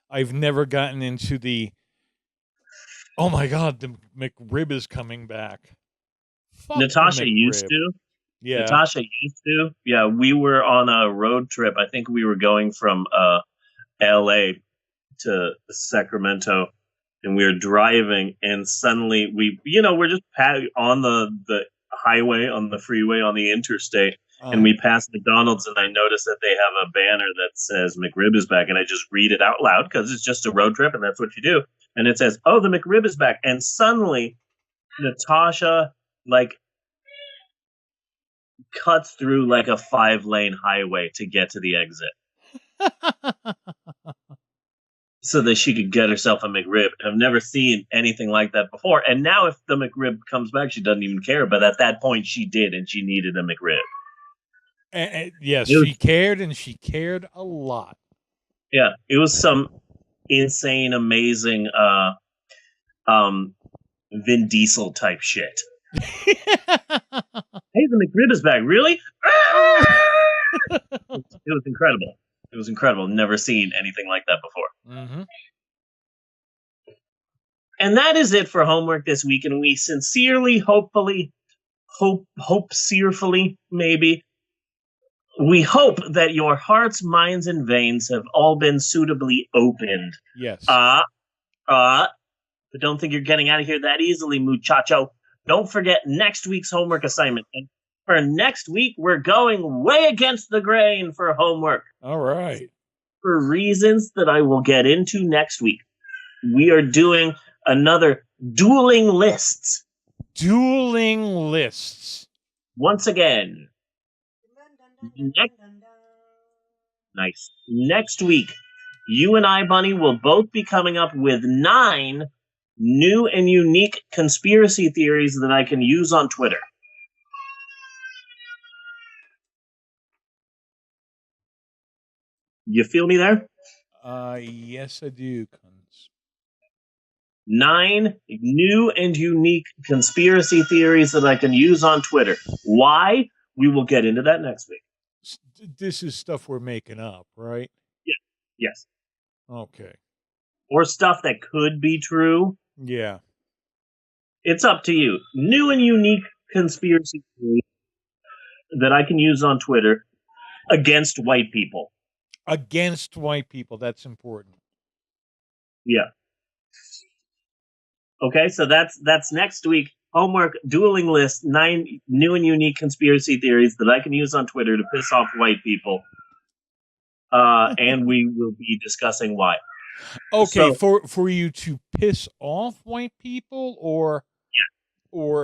I've never gotten into the, oh my God, the McRib is coming back. Fuck Natasha used to. Yeah. Natasha used to. Yeah, we were on a road trip. I think we were going from LA to Sacramento, and we were driving, and suddenly we're just on the highway, on the freeway, on the interstate, and we passed McDonald's, and I noticed that they have a banner that says McRib is back, and I just read it out loud because it's just a road trip, and that's what you do. And it says, "Oh, the McRib is back," and suddenly Natasha cuts through like a 5-lane highway to get to the exit so that she could get herself a McRib. I've never seen anything like that before. And now if the McRib comes back, she doesn't even care. But at that point, she did, and she needed a McRib. And yes, she cared, and she cared a lot. Yeah, it was some insane, amazing Vin Diesel type shit. Hey, the McRib is back. Really? It was incredible. It was incredible. Never seen anything like that before. Mm-hmm. And that is it for homework this week. And we sincerely, maybe, we hope that your hearts, minds, and veins have all been suitably opened. Yes. But don't think you're getting out of here that easily, muchacho. Don't forget next week's homework assignment. And for next week, we're going way against the grain for homework. All right. For reasons that I will get into next week. We are doing another dueling lists. Dueling lists. Once again. Nice. Next week, you and I, Bunny, will both be coming up with 9 new and unique conspiracy theories that I can use on Twitter. You feel me there? Yes, I do. 9 new and unique conspiracy theories that I can use on Twitter. Why? We will get into that next week. This is stuff we're making up, right? Yeah. Yes. Okay. Or stuff that could be true. Yeah. It's up to you. New and unique conspiracy theories that I can use on Twitter against white people. Against white people. That's important. Yeah. Okay, so that's next week. Homework dueling list, 9 new and unique conspiracy theories that I can use on Twitter to piss off white people. And we will be discussing why. Okay, so, for you to piss off white people, or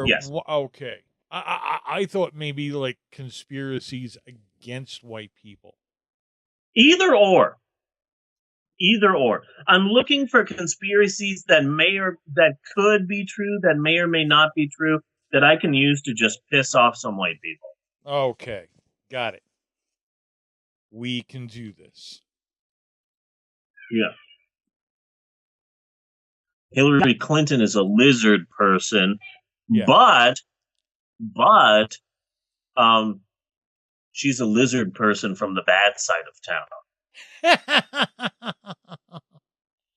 yes. Okay, I thought maybe like conspiracies against white people. Either or. I'm looking for conspiracies that could be true, that may or may not be true, that I can use to just piss off some white people. Okay, got it. We can do this. Yeah. Hillary Clinton is a lizard person, but she's a lizard person from the bad side of town.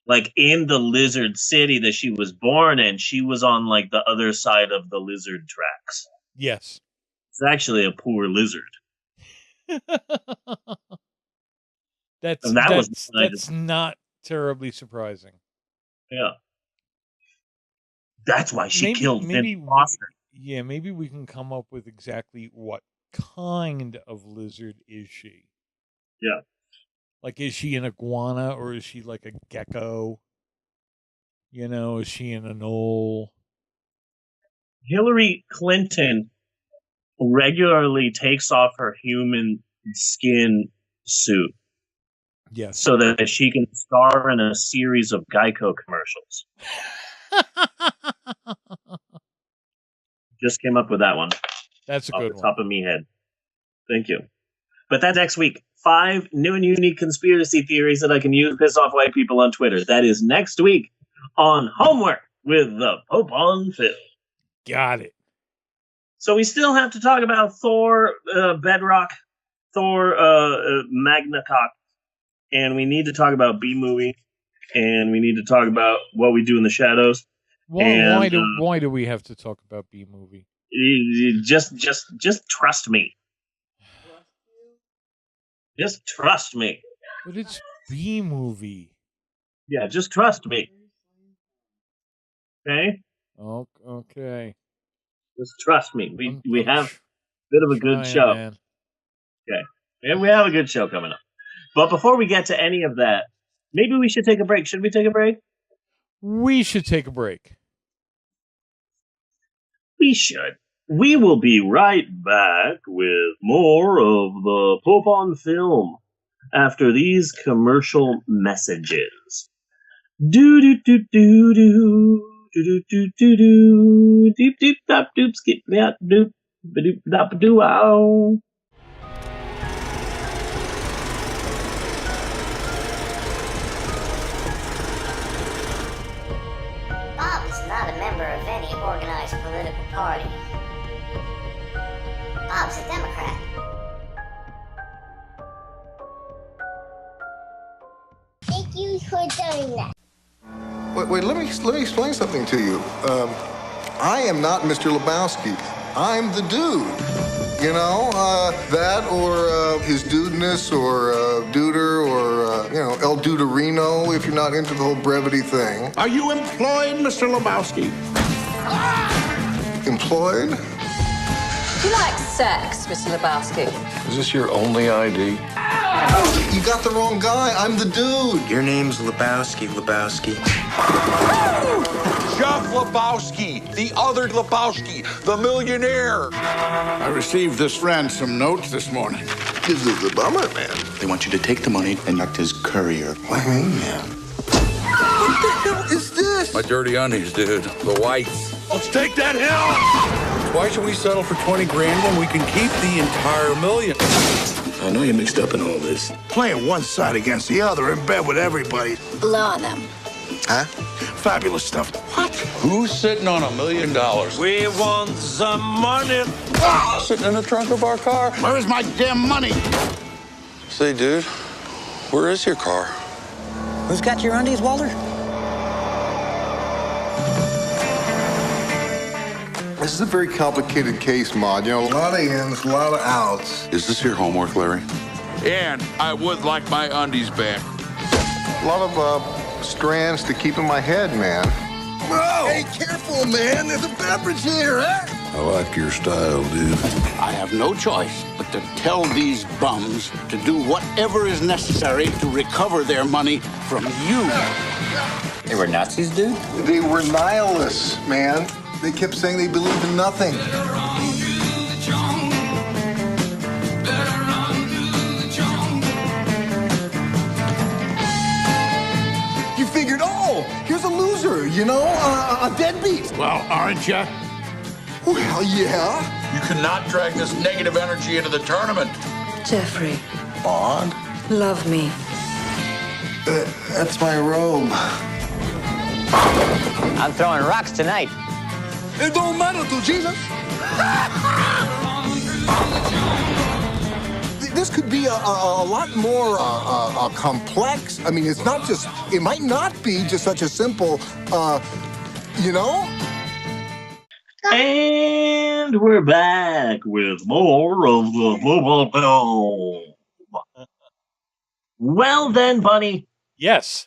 Like in the lizard city that she was born in, she was on like the other side of the lizard tracks. Yes. It's actually a poor lizard. That's not terribly surprising. Yeah. That's why she killed Vince Foster. Yeah, maybe we can come up with exactly what kind of lizard is she. Yeah. Like, is she an iguana or is she like a gecko? You know, is she an anole? Hillary Clinton regularly takes off her human skin suit. Yes. So that she can star in a series of Geico commercials. Just came up with that one. That's a good one. Off the top of me head. Thank you. But that's next week. 5 new and unique conspiracy theories that I can use to piss off white people on Twitter. That is next week on Homework with the Pope on Film. Got it. So we still have to talk about Thor, Bedrock, Thor, Ragnarok, and we need to talk about B-Movie, and we need to talk about What We Do in the Shadows. Why do we have to talk about B-Movie? Just trust me. Just trust me. But it's B-Movie. Yeah, just trust me. Okay? Okay. Just trust me. We have a bit of a good show. Man. Okay. And we have a good show coming up. But before we get to any of that, maybe we should take a break. Should we take a break? We should take a break. We should. We will be right back with more of the Pope on Film after these commercial messages. Do do do do do do do do do deep deep dop doop skip that doop ba doop dop doo ow. Bob is not a member of any organized political party. Bob's a Democrat. Thank you for doing that. Wait, let me explain something to you. I am not Mr. Lebowski. I'm the dude. You know, that or his dudeness or duder or, El Duderino if you're not into the whole brevity thing. Are you employed, Mr. Lebowski? Employed? Do you like sex, Mr. Lebowski? Is this your only ID? You got the wrong guy. I'm the dude. Your name's Lebowski. Jeff Lebowski, the other Lebowski, the millionaire. I received this ransom note this morning. This is the bummer, man. They want you to take the money and act as courier. What do you mean, man? What the hell is this? My dirty undies, dude. The whites. Let's take that hill! Why should we settle for 20 grand when we can keep the entire million? I know you're mixed up in all this. Playing one side against the other in bed with everybody. Blow on them. Huh? Fabulous stuff. What? Who's sitting on $1 million? We want some money. Sitting in the trunk of our car. Where's my damn money? Say, dude, where is your car? Who's got your undies, Walter? This is a very complicated case, Maud. You know, a lot of ins, a lot of outs. Is this your homework, Larry? And I would like my undies back. A lot of strands to keep in my head, man. Whoa! Hey, careful, man. There's a beverage here, huh? I like your style, dude. I have no choice but to tell these bums to do whatever is necessary to recover their money from you. They were Nazis, dude? They were nihilists, man. They kept saying they believed in nothing. You figured, oh, here's a loser, a deadbeat. Well, aren't you? Well, yeah. You cannot drag this negative energy into the tournament. Jeffrey. Bond? Love me. That's my robe. I'm throwing rocks tonight. It don't matter to Jesus. This could be a lot more complex. I mean, it might not be just such a simple, And we're back with more of the football film. Well then, Bunny. Yes.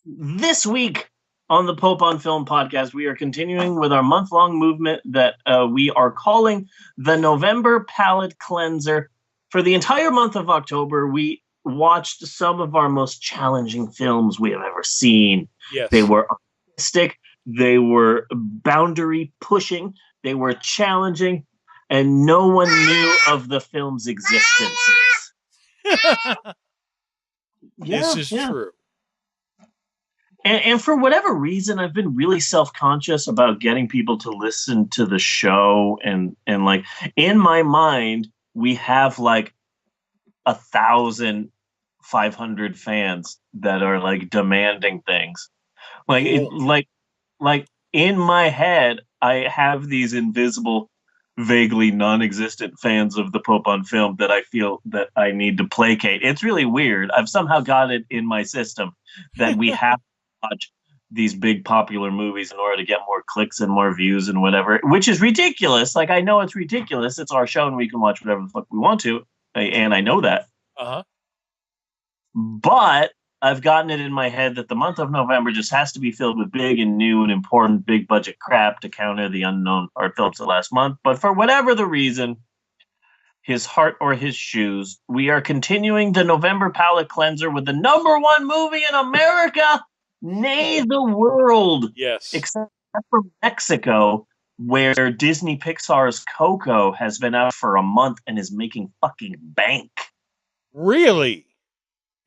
This week on the Pope on Film podcast, we are continuing with our month-long movement that we are calling the November Palate Cleanser. For the entire month of October, we watched some of our most challenging films we have ever seen. Yes. They were artistic, they were boundary-pushing, they were challenging, and no one knew of the film's existences. This is true. And for whatever reason, I've been really self-conscious about getting people to listen to the show. And like, in my mind, we have like 1,500 fans that are like demanding things. Like, like in my head, I have these invisible, vaguely non-existent fans of the Pope on Film that I feel that I need to placate. It's really weird. I've somehow got it in my system that we have watch these big popular movies in order to get more clicks and more views and whatever, which is ridiculous. Like, I know it's ridiculous. It's our show and we can watch whatever the fuck we want to. And I know that. Uh-huh. But I've gotten it in my head that the month of November just has to be filled with big and new and important big budget crap to counter the unknown art films of last month. But for whatever the reason, his heart or his shoes, we are continuing the November Palate Cleanser with the #1 movie in America, nay, the world. Yes. Except for Mexico, where Disney Pixar's Coco has been out for a month and is making fucking bank. Really?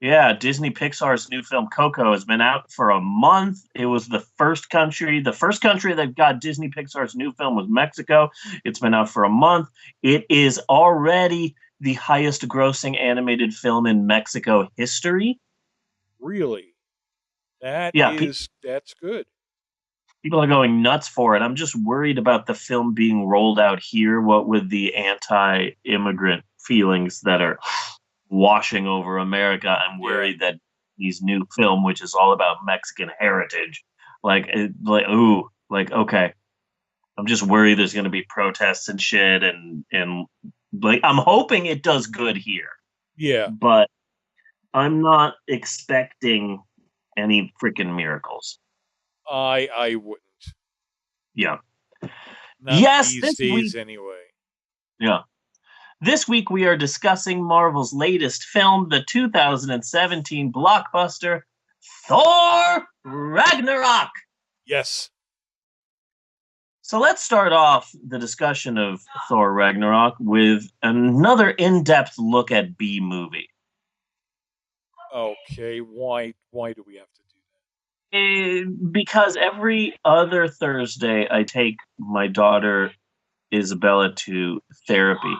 Yeah, Disney Pixar's new film Coco has been out for a month. It was the first country that got Disney Pixar's new film was Mexico. It's been out for a month. It is already the highest grossing animated film in Mexico history. Really? That's good. People are going nuts for it. I'm just worried about the film being rolled out here. What with the anti-immigrant feelings that are washing over America, I'm worried that his new film, which is all about Mexican heritage, okay. I'm just worried there's going to be protests and shit, and like I'm hoping it does good here. Yeah, but I'm not expecting any freaking miracles. I wouldn't. Yeah. Not yes, these this days week. Anyway. Yeah. This week we are discussing Marvel's latest film, the 2017 blockbuster Thor Ragnarok. Yes. So let's start off the discussion of Thor Ragnarok with another in-depth look at B-movie. Okay, why do we have to do that? Because every other Thursday I take my daughter Isabella to therapy.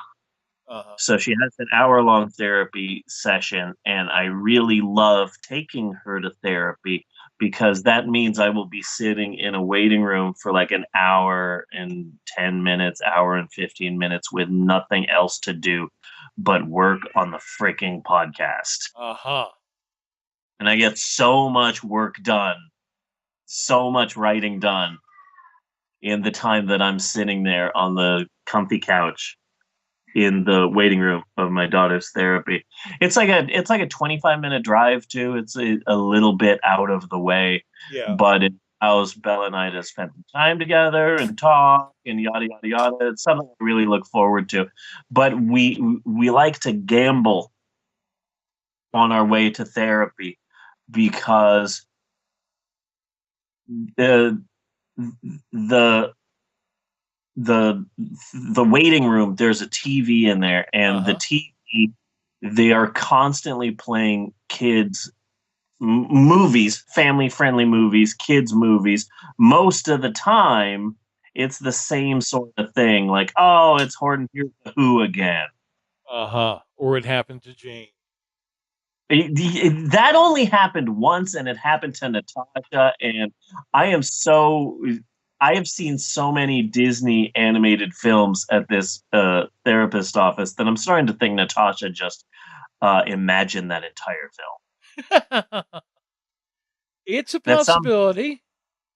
Uh-huh. So she has an hour-long therapy session, and I really love taking her to therapy because that means I will be sitting in a waiting room for like an hour and 10 minutes, hour and 15 minutes with nothing else to do but work on the freaking podcast. Uh-huh. And I get so much work done, so much writing done in the time that I'm sitting there on the comfy couch in the waiting room of my daughter's therapy. It's like a 25-minute drive too. It's a little bit out of the way, but it allows Bella and I to spend time together and talk and yada yada yada. It's something I really look forward to. But we like to gamble on our way to therapy because the waiting room, there's a TV in there, and the TV, they are constantly playing kids movies, family friendly movies, kids movies. Most of the time it's the same sort of thing, like, oh, it's Horton Hears the Who again. Or It Happened to Jane. That only happened once, and it happened to Natasha, and I have seen so many Disney animated films at this therapist office that I'm starting to think Natasha just imagined that entire film. It's a possibility.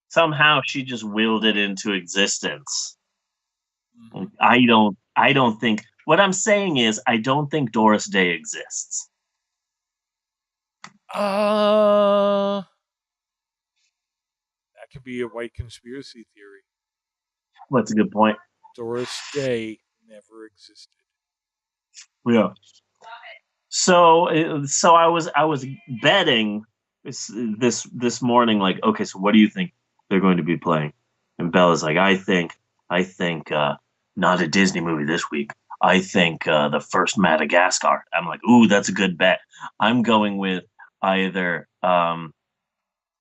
Somehow she just willed it into existence. I don't think. What I'm saying is, I don't think Doris Day exists. That could be a white conspiracy theory. That's a good point. Doris Day never existed. Yeah. So I was betting this morning, like, okay, so what do you think they're going to be playing? And Bella's like, I think not a Disney movie this week. I think the first Madagascar. I'm like, ooh, that's a good bet. I'm going with either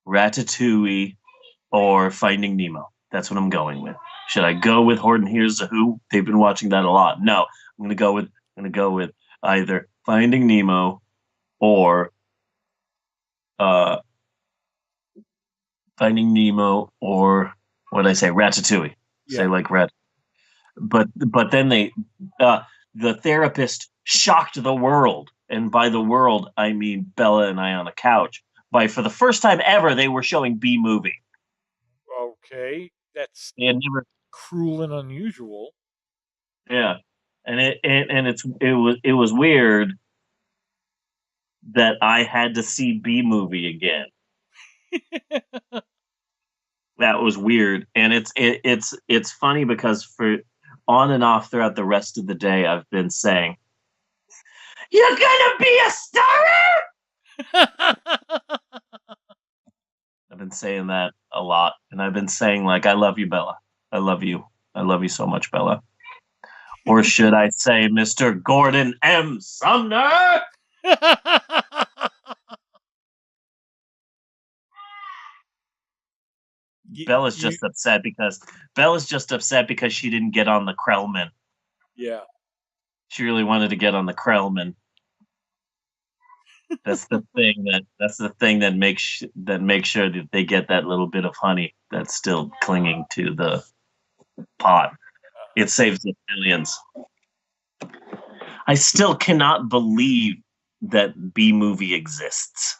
Ratatouille or Finding Nemo. That's what I'm going with. Should I go with Horton Hears the Who? They've been watching that a lot. No, I'm gonna go with either Finding Nemo or Finding Nemo or what did I say? Ratatouille. Yeah. Say like Rat. But then the therapist shocked the world, and by the world I mean Bella and I on a couch. For the first time ever, they were showing B movie. Okay, that's never cruel and unusual. Yeah, and it was weird that I had to see B movie again. That was weird, and it's funny because for on and off throughout the rest of the day, I've been saying, "You're gonna be a star." I've been saying that a lot, and I've been saying, like, I love you, Bella. I love you so much, Bella. Or should I say, Mr. Gordon M. Sumner? Bella's just upset because she didn't get on the Krellman. Yeah. She really wanted to get on the Krellman. That's the thing that makes sure that they get that little bit of honey. that's still clinging to the pot. It saves the millions. I still cannot believe that B movie exists.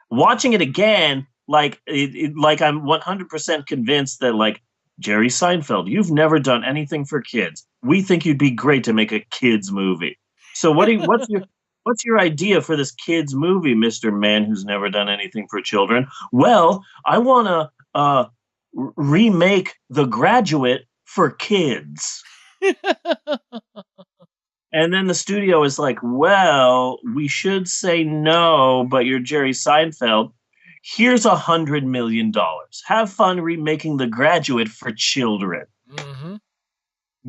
Watching it again, like I'm 100% convinced that like Jerry Seinfeld, you've never done anything for kids. We think you'd be great to make a kids movie. So what's your idea for this kids movie, Mr. Man who's never done anything for children? Well, I want to remake The Graduate for kids. And then the studio is like, well, we should say no, but you're Jerry Seinfeld. Here's $100 million. Have fun remaking The Graduate for children. Mm-hmm.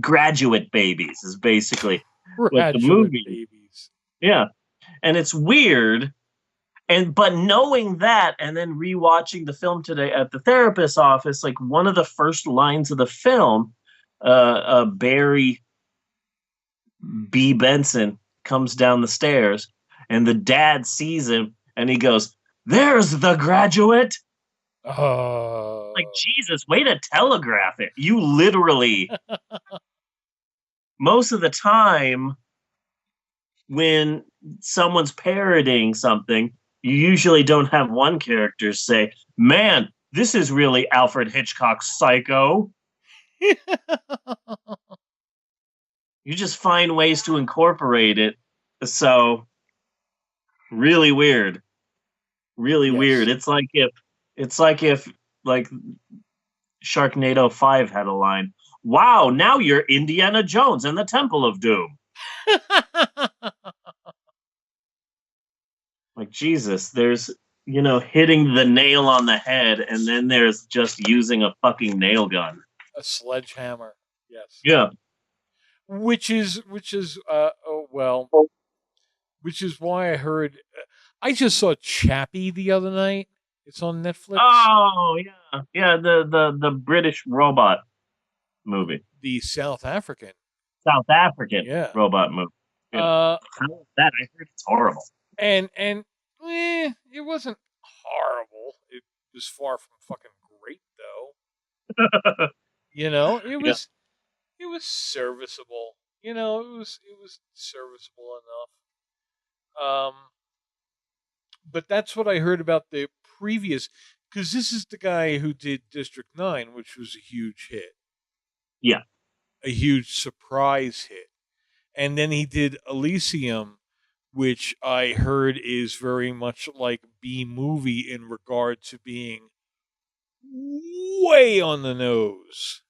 Graduate Babies is basically what the Graduate movie. Babies. Yeah. And it's weird. But knowing that and then rewatching the film today at the therapist's office, like one of the first lines of the film, Barry B. Benson comes down the stairs and the dad sees him and he goes, "There's the graduate." Oh. Like, Jesus, way to telegraph it. You literally, most of the time when someone's parodying something, you usually don't have one character say, "Man, this is really Alfred Hitchcock's Psycho." You just find ways to incorporate it. So, really weird. Really weird. It's like if Sharknado 5 had a line. "Wow, now you're Indiana Jones and the Temple of Doom." Like, Jesus, there's, hitting the nail on the head, and then there's just using a fucking nail gun. A sledgehammer. Yes. Yeah. Which is why I heard. I just saw Chappie the other night. It's on Netflix. Oh yeah, the British robot movie, the South African robot movie. Yeah. That I heard it's horrible. And it wasn't horrible. It was far from fucking great though. It was. It was serviceable. It was serviceable enough. But that's what I heard about the previous, because this is the guy who did District 9, which was a huge hit. Yeah. A huge surprise hit. And then he did Elysium, which I heard is very much like B-movie in regard to being way on the nose.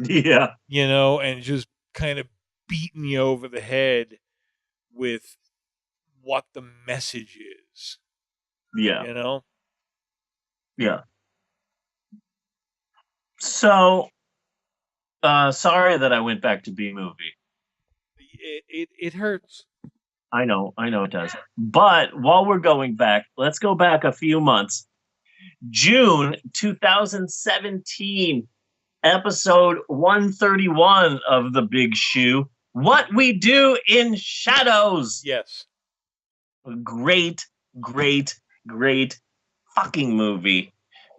Yeah. And just kind of beating you over the head with what the message is. Yeah. Yeah. So, sorry that I went back to B-movie. It hurts. I know it does. But while we're going back, let's go back a few months. June 2017. Episode 131 of The Big Shoe. What We Do in Shadows. Yes. A great fucking movie.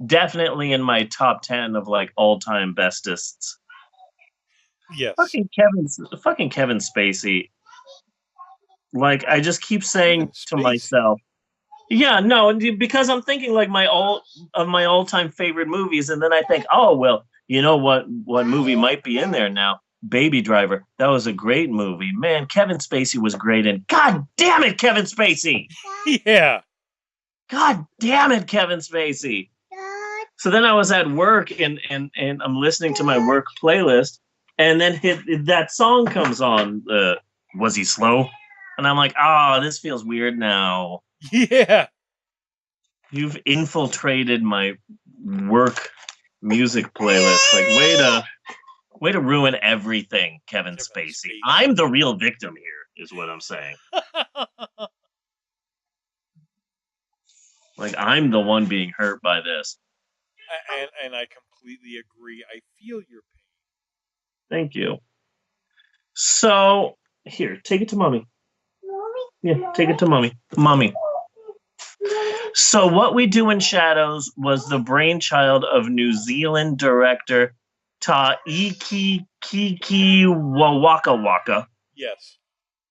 Definitely in my top 10 of like all-time bestests. Yes. Fucking Kevin Spacey. Like, I just keep saying to myself, yeah, no, because I'm thinking like my all-time favorite movies, and then I think, oh well, you know what movie might be in there now? Baby Driver. That was a great movie. Man, Kevin Spacey was great in. God damn it, Kevin Spacey! Yeah. God damn it, Kevin Spacey! So then I was at work and I'm listening to my work playlist, and then that song comes on. Was he slow? And I'm like, this feels weird now. Yeah. You've infiltrated my work music playlist. Like, way to ruin everything, Kevin Spacey. I'm the real victim here, is what I'm saying. Like, I'm the one being hurt by this. And I completely agree. I feel your pain. Thank you. So, here, take it to mommy. Yeah, take it to mommy. Mommy. So What We Do in Shadows was the brainchild of New Zealand director Taiki Kiki Wawaka Waka. Yes.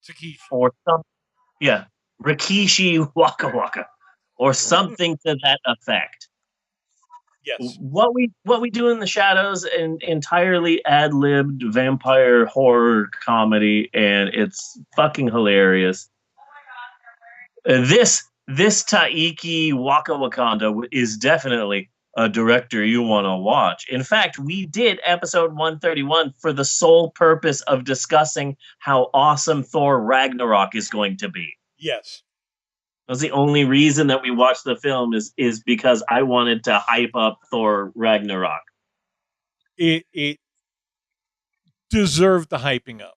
Takishi. Or some, yeah, Rikishi Waka Waka. Or something to that effect. Yes. What we do in the shadows, an entirely ad-libbed vampire horror comedy, and it's fucking hilarious. This Taiki Waka Wakanda is definitely a director you want to watch. In fact, we did episode 131 for the sole purpose of discussing how awesome Thor Ragnarok is going to be. Yes. That was the only reason that we watched the film is because I wanted to hype up Thor Ragnarok. It deserved the hyping up.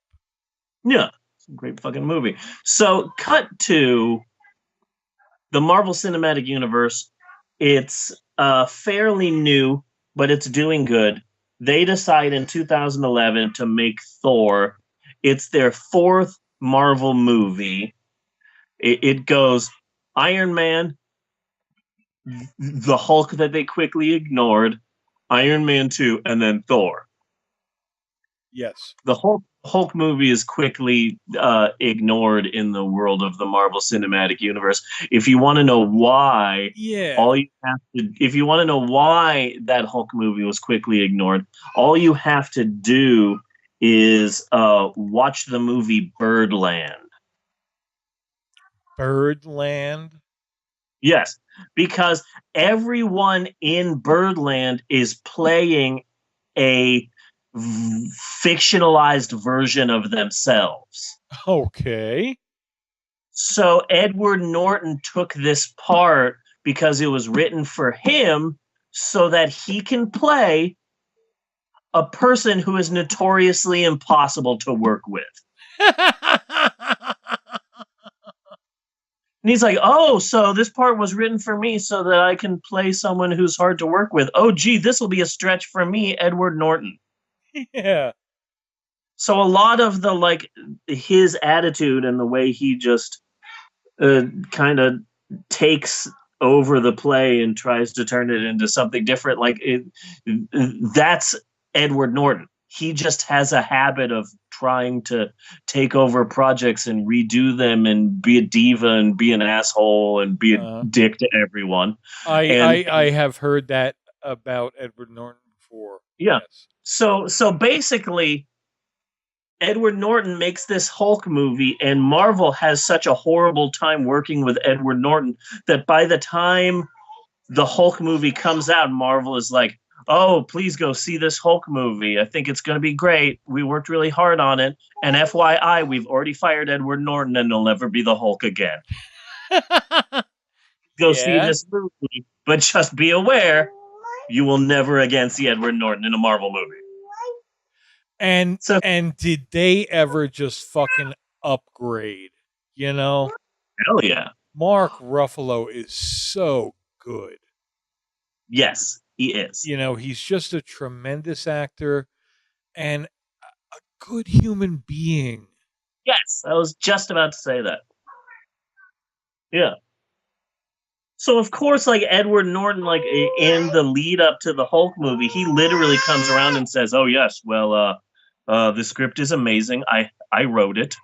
Yeah, it's a great fucking movie. So, cut to the Marvel Cinematic Universe. It's fairly new, but it's doing good. They decide in 2011 to make Thor. It's their fourth Marvel movie. It goes Iron Man, the Hulk that they quickly ignored, Iron Man 2, and then Thor. Yes. The Hulk movie is quickly ignored in the world of the Marvel Cinematic Universe. If you want to know why, if you want to know why that Hulk movie was quickly ignored, all you have to do is watch the movie Birdland. Birdland? Yes, because everyone in Birdland is playing a fictionalized version of themselves. Okay. So Edward Norton took this part because it was written for him so that he can play a person who is notoriously impossible to work with. And he's like, oh, so this part was written for me so that I can play someone who's hard to work with. Oh, gee, this will be a stretch for me, Edward Norton. Yeah. So a lot of the, his attitude and the way he just kind of takes over the play and tries to turn it into something different, that's Edward Norton. He just has a habit of trying to take over projects and redo them and be a diva and be an asshole and be a dick to everyone. I have heard that about Edward Norton before. Yeah. Yes. So basically, Edward Norton makes this Hulk movie, and Marvel has such a horrible time working with Edward Norton that by the time the Hulk movie comes out, Marvel is like, oh, please go see this Hulk movie. I think it's going to be great. We worked really hard on it. And FYI, we've already fired Edward Norton and he'll never be the Hulk again. Go see this movie, but just be aware, you will never again see Edward Norton in a Marvel movie. And did they ever just fucking upgrade? You know? Hell yeah. Mark Ruffalo is so good. Yes, he is. You know, he's just a tremendous actor and a good human being. Yes, I was just about to say that. Yeah. So of course, Edward Norton, in the lead up to the Hulk movie, he literally comes around and says, "Oh yes, well, the script is amazing. I wrote it."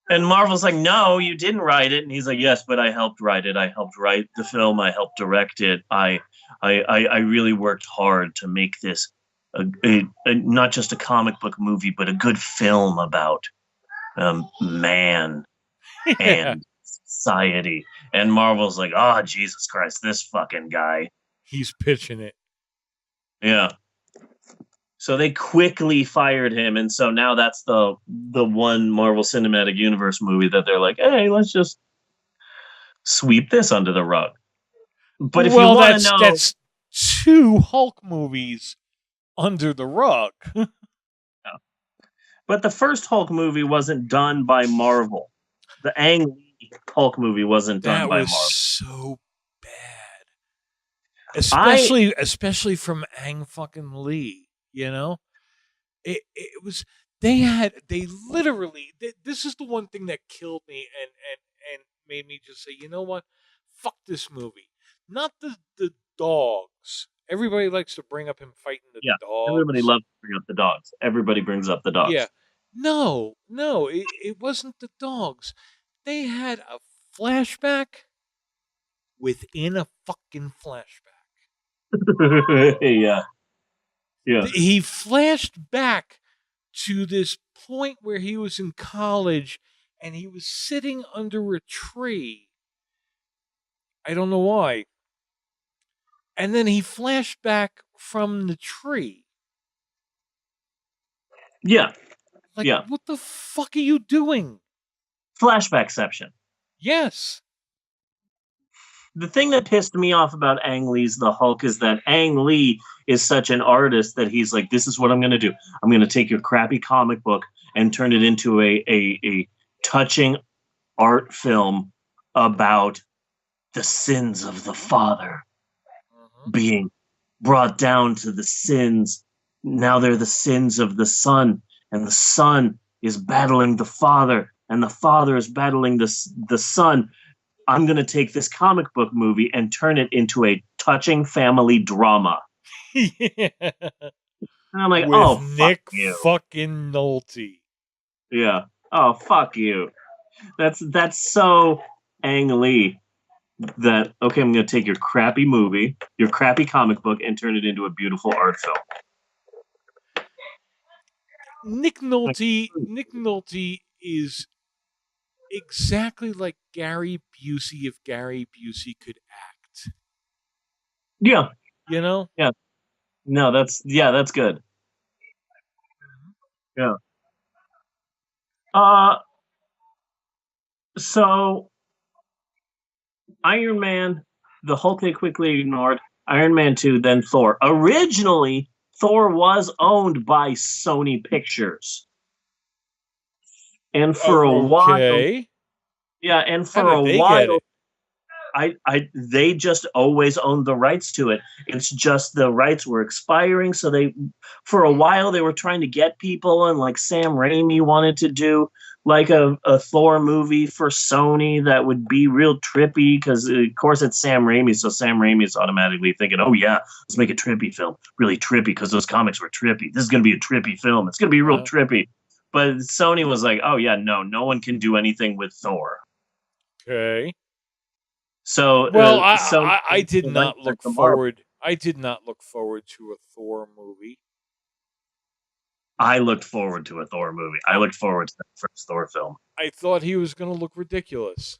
And Marvel's like, "No, you didn't write it." And he's like, "Yes, but I helped write it. I helped write the film. I helped direct it. I really worked hard to make this a not just a comic book movie, but a good film about man and society." And Marvel's like, "Oh, Jesus Christ, this fucking guy." He's pitching it. Yeah. So they quickly fired him, and so now that's the one Marvel Cinematic Universe movie that they're like, hey, let's just sweep this under the rug. But if you want to know, that's two Hulk movies under the rug. Yeah. But the first Hulk movie wasn't done by Marvel. The Ang Lee Hulk movie wasn't done by Marvel. That was so bad, especially from Ang fucking Lee. You know, it was they literally this is the one thing that killed me and made me just say, you know what, fuck this movie. Not the dogs. Everybody likes to bring up him fighting the dogs. Everybody loves to bring up the dogs. Everybody brings up the dogs. Yeah. No, it wasn't the dogs. They had a flashback within a fucking flashback. Yeah. He flashed back to this point where he was in college and he was sitting under a tree. I don't know why. And then he flashed back from the tree. Yeah. Like, what the fuck are you doing? Flashbackception. Yes. The thing that pissed me off about Ang Lee's The Hulk is that Ang Lee is such an artist that he's like, this is what I'm going to do. I'm going to take your crappy comic book and turn it into a touching art film about the sins of the father being brought down to the sins. Now they're the sins of the son, and the son is battling the father, and the father is battling the son. I'm going to take this comic book movie and turn it into a touching family drama. Yeah. And I'm like, with oh, Nick fuck you. fucking Nolte. Yeah. Oh, fuck you. That's so Ang Lee that, okay, I'm going to take your crappy movie, your crappy comic book, and turn it into a beautiful art film. Nick Nolte is exactly like Gary Busey if Gary Busey could act. Yeah. You know? Yeah. No, that's good. Yeah. So Iron Man, the Hulk they quickly ignored. Iron Man 2, then Thor. Originally, Thor was owned by Sony Pictures. And for a while, yeah, and for a while, they just always owned the rights to it. It's just the rights were expiring, so for a while they were trying to get people, and like Sam Raimi wanted to do like a Thor movie for Sony that would be real trippy because of course it's Sam Raimi, so Sam Raimi is automatically thinking, oh yeah, let's make a trippy film, really trippy because those comics were trippy. This is going to be a trippy film. It's going to be real trippy. But Sony was like, oh yeah, no one can do anything with Thor. Okay. So I did not look forward. I did not look forward to a Thor movie. I looked forward to a Thor movie. I looked forward to the first Thor film. I thought he was going to look ridiculous.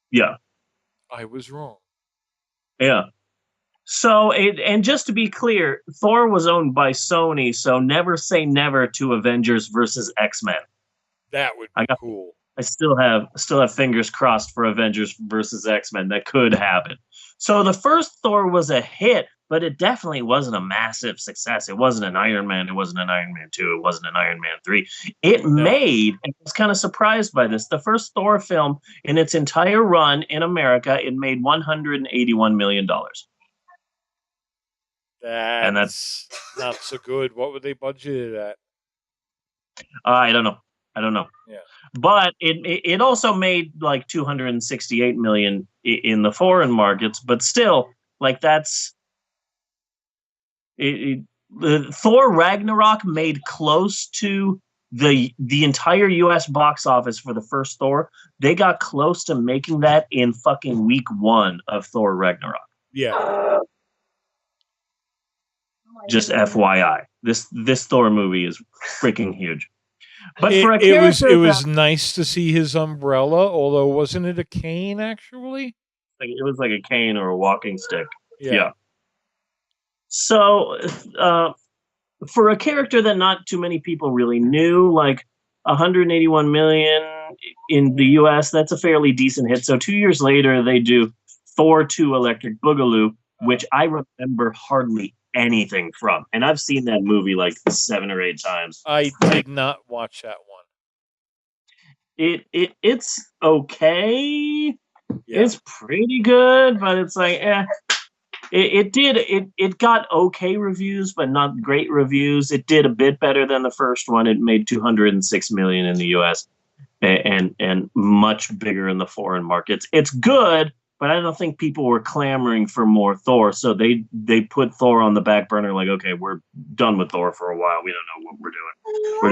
Yeah. I was wrong. Yeah. So, and just to be clear, Thor was owned by Sony, so never say never to Avengers versus X-Men. That would be cool. I still have fingers crossed for Avengers versus X-Men. That could happen. So the first Thor was a hit, but it definitely wasn't a massive success. It wasn't an Iron Man. It wasn't an Iron Man 2. It wasn't an Iron Man 3. It made, and I was kind of surprised by this, the first Thor film in its entire run in America, it made $181 million. That's not so good. What were they budgeted at? I don't know. Yeah. But it also made like $268 million in the foreign markets, but still, like that's Thor Ragnarok made close to the entire US box office for the first Thor. They got close to making that in fucking week 1 of Thor Ragnarok. Yeah. Just FYI. This Thor movie is freaking huge. But for a character, it was nice to see his umbrella, although wasn't it a cane actually? It was like a cane or a walking stick. Yeah. So, for a character that not too many people really knew, like 181 million in the US, that's a fairly decent hit. So 2 years later, they do Thor 2 Electric Boogaloo, which I remember hardly anything from. And I've seen that movie like 7 or 8 times. I did not watch that one. It's okay. Yeah. It's pretty good, but it's like, It got okay reviews, but not great reviews. It did a bit better than the first one. It made $206 million in the US and much bigger in the foreign markets. It's good, but I don't think people were clamoring for more Thor. So they put Thor on the back burner. Like, okay, we're done with Thor for a while. We don't know what we're doing. We're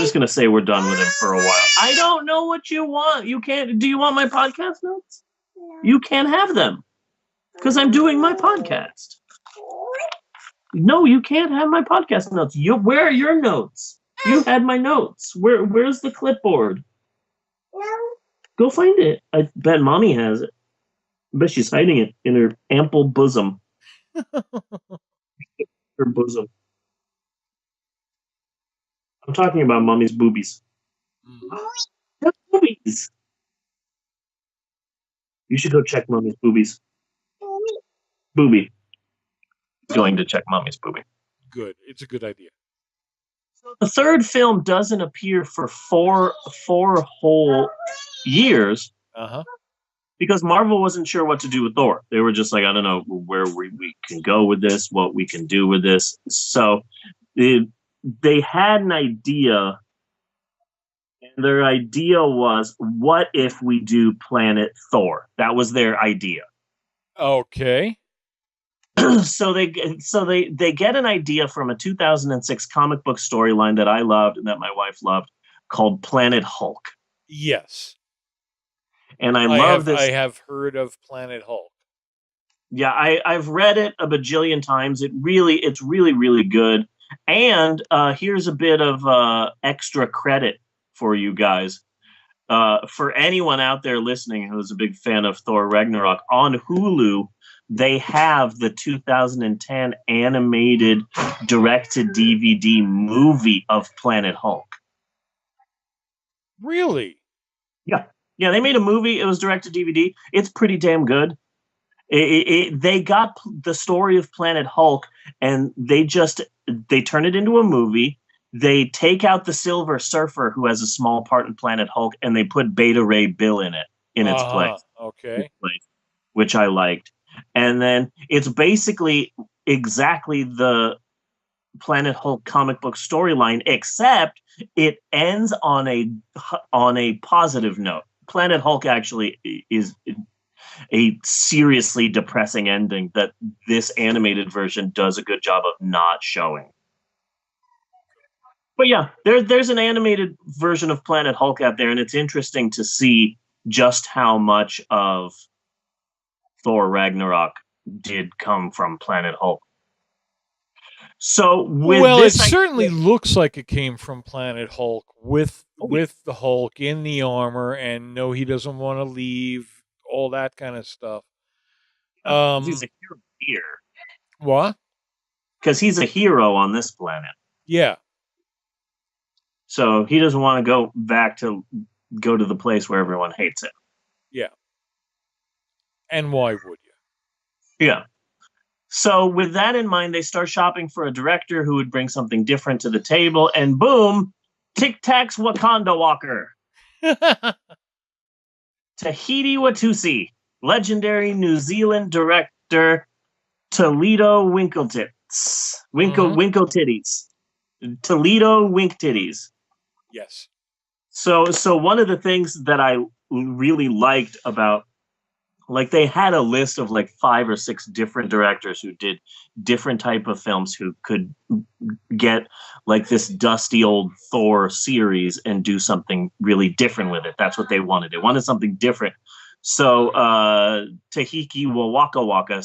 just gonna say we're done with him for a while. I don't know what you want. You can't. Do you want my podcast notes? You can't have them because I'm doing my podcast. No, you can't have my podcast notes. Where are your notes? You had my notes. Where's the clipboard? Go find it. I bet mommy has it. I bet she's hiding it in her ample bosom. Her bosom. I'm talking about mommy's boobies. Her boobies. You should go check mommy's boobies. Booby. Going to check mommy's booby. Good. It's a good idea. The third film doesn't appear for four whole years. Because Marvel wasn't sure what to do with Thor. They were just like, I don't know where we can go with this, what we can do with this. So they had an idea, and their idea was, what if we do Planet Thor? That was their idea. Okay. So they get an idea from a 2006 comic book storyline that I loved and that my wife loved, called Planet Hulk. Yes. And I love this. I have heard of Planet Hulk. Yeah, I've read it a bajillion times. It's really, really good. And here's a bit of extra credit for you guys. For anyone out there listening who's a big fan of Thor Ragnarok, on Hulu, they have the 2010 animated direct-to-DVD movie of Planet Hulk. Really? Yeah. Yeah, they made a movie. It was direct-to-DVD. It's pretty damn good. They got the story of Planet Hulk, and they turn it into a movie. They take out the Silver Surfer, who has a small part in Planet Hulk, and they put Beta Ray Bill in its place. Okay. Which I liked. And then it's basically exactly the Planet Hulk comic book storyline, except it ends on a positive note. Planet Hulk actually is a seriously depressing ending that this animated version does a good job of not showing. But yeah, there's an animated version of Planet Hulk out there, and it's interesting to see just how much of Thor Ragnarok did come from Planet Hulk. So it certainly looks like it came from Planet Hulk with the Hulk in the armor, and no, he doesn't want to leave, all that kind of stuff. He's a hero here. What? Because he's a hero on this planet. Yeah. So he doesn't want to go back to go to the place where everyone hates him. Yeah. And why would you? Yeah. So with that in mind, they start shopping for a director who would bring something different to the table, and boom, Tic Tac's Wakanda Walker. Tahiti Watusi, legendary New Zealand director Toledo Winkletits. Winkle Titties. Toledo Wink Titties. Yes. So one of the things that I really liked about, like, they had a list of like 5 or 6 different directors who did different type of films who could get like this dusty old Thor series and do something really different with it. That's what they wanted. They wanted something different. So Tahiki Waka Waka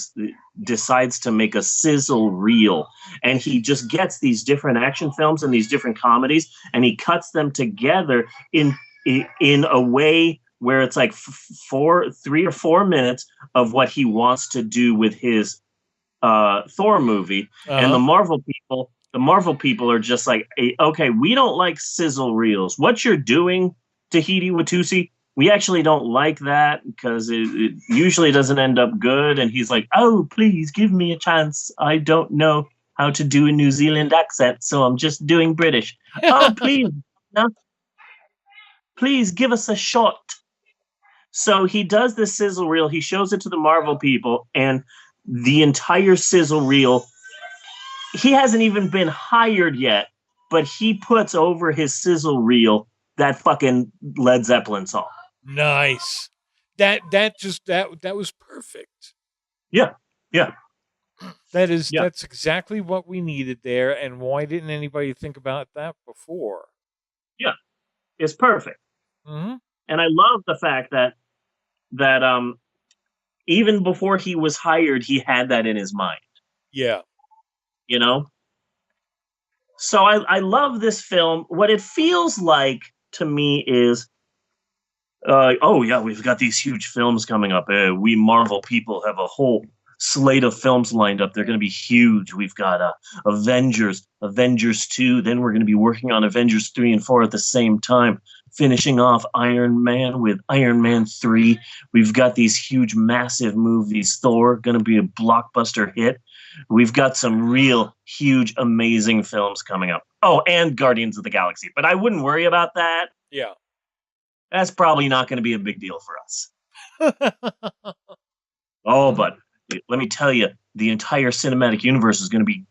decides to make a sizzle reel, and he just gets these different action films and these different comedies, and he cuts them together in a way where it's like 3 or 4 minutes of what he wants to do with his Thor movie. And the Marvel people are just like, okay, we don't like sizzle reels. What you're doing, Tahiti Watusi, we actually don't like that because it usually doesn't end up good. And he's like, oh, please give me a chance. I don't know how to do a New Zealand accent, so I'm just doing British. Oh, please, no, please give us a shot. So he does the sizzle reel. He shows it to the Marvel people, and the entire sizzle reel, he hasn't even been hired yet, but he puts over his sizzle reel that fucking Led Zeppelin song. Nice. That was perfect. Yeah. That's exactly what we needed there, and why didn't anybody think about that before? Yeah, it's perfect. Mm-hmm. And I love the fact that even before he was hired, he had that in his mind. Yeah. You know? So I love this film. What it feels like to me is, oh yeah, we've got these huge films coming up. We Marvel people have a whole slate of films lined up. They're going to be huge. We've got Avengers 2. Then we're going to be working on Avengers 3 and 4 at the same time, finishing off Iron Man with Iron Man 3. We've got these huge, massive movies. Thor, going to be a blockbuster hit. We've got some real, huge, amazing films coming up. Oh, and Guardians of the Galaxy. But I wouldn't worry about that. Yeah. That's probably not going to be a big deal for us. Oh, but let me tell you, the entire cinematic universe is going to be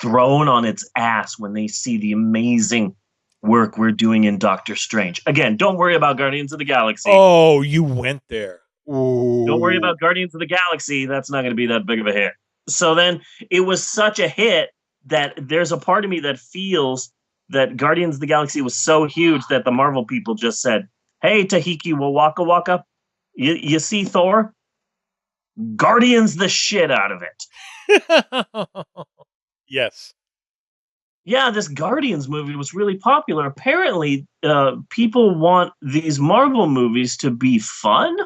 thrown on its ass when they see the amazing work we're doing in Doctor Strange. Again, don't worry about Guardians of the Galaxy. Oh, you went there. Ooh. Don't worry about Guardians of the Galaxy. That's not going to be that big of a hit. So then it was such a hit that there's a part of me that feels that Guardians of the Galaxy was so huge that the Marvel people just said, hey, Tahiki Waka Waka, you see Thor? Guardians the shit out of it. Yes. Yeah, this Guardians movie was really popular. Apparently, people want these Marvel movies to be fun.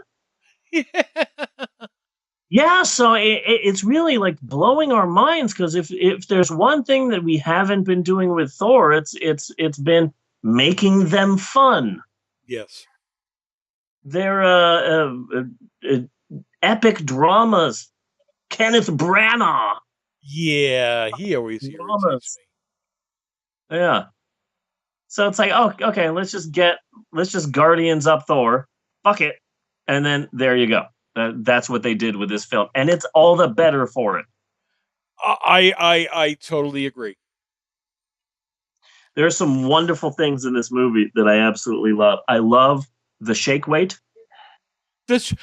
Yeah, so it's really like blowing our minds, because if there's one thing that we haven't been doing with Thor, it's been making them fun. Yes. They're epic dramas. Kenneth Branagh. Yeah, he always irritates me. Yeah. So it's like, oh, okay, let's just Guardians up Thor. Fuck it. And then there you go. That's what they did with this film. And it's all the better for it. I totally agree. There are some wonderful things in this movie that I absolutely love. I love the shake weight. This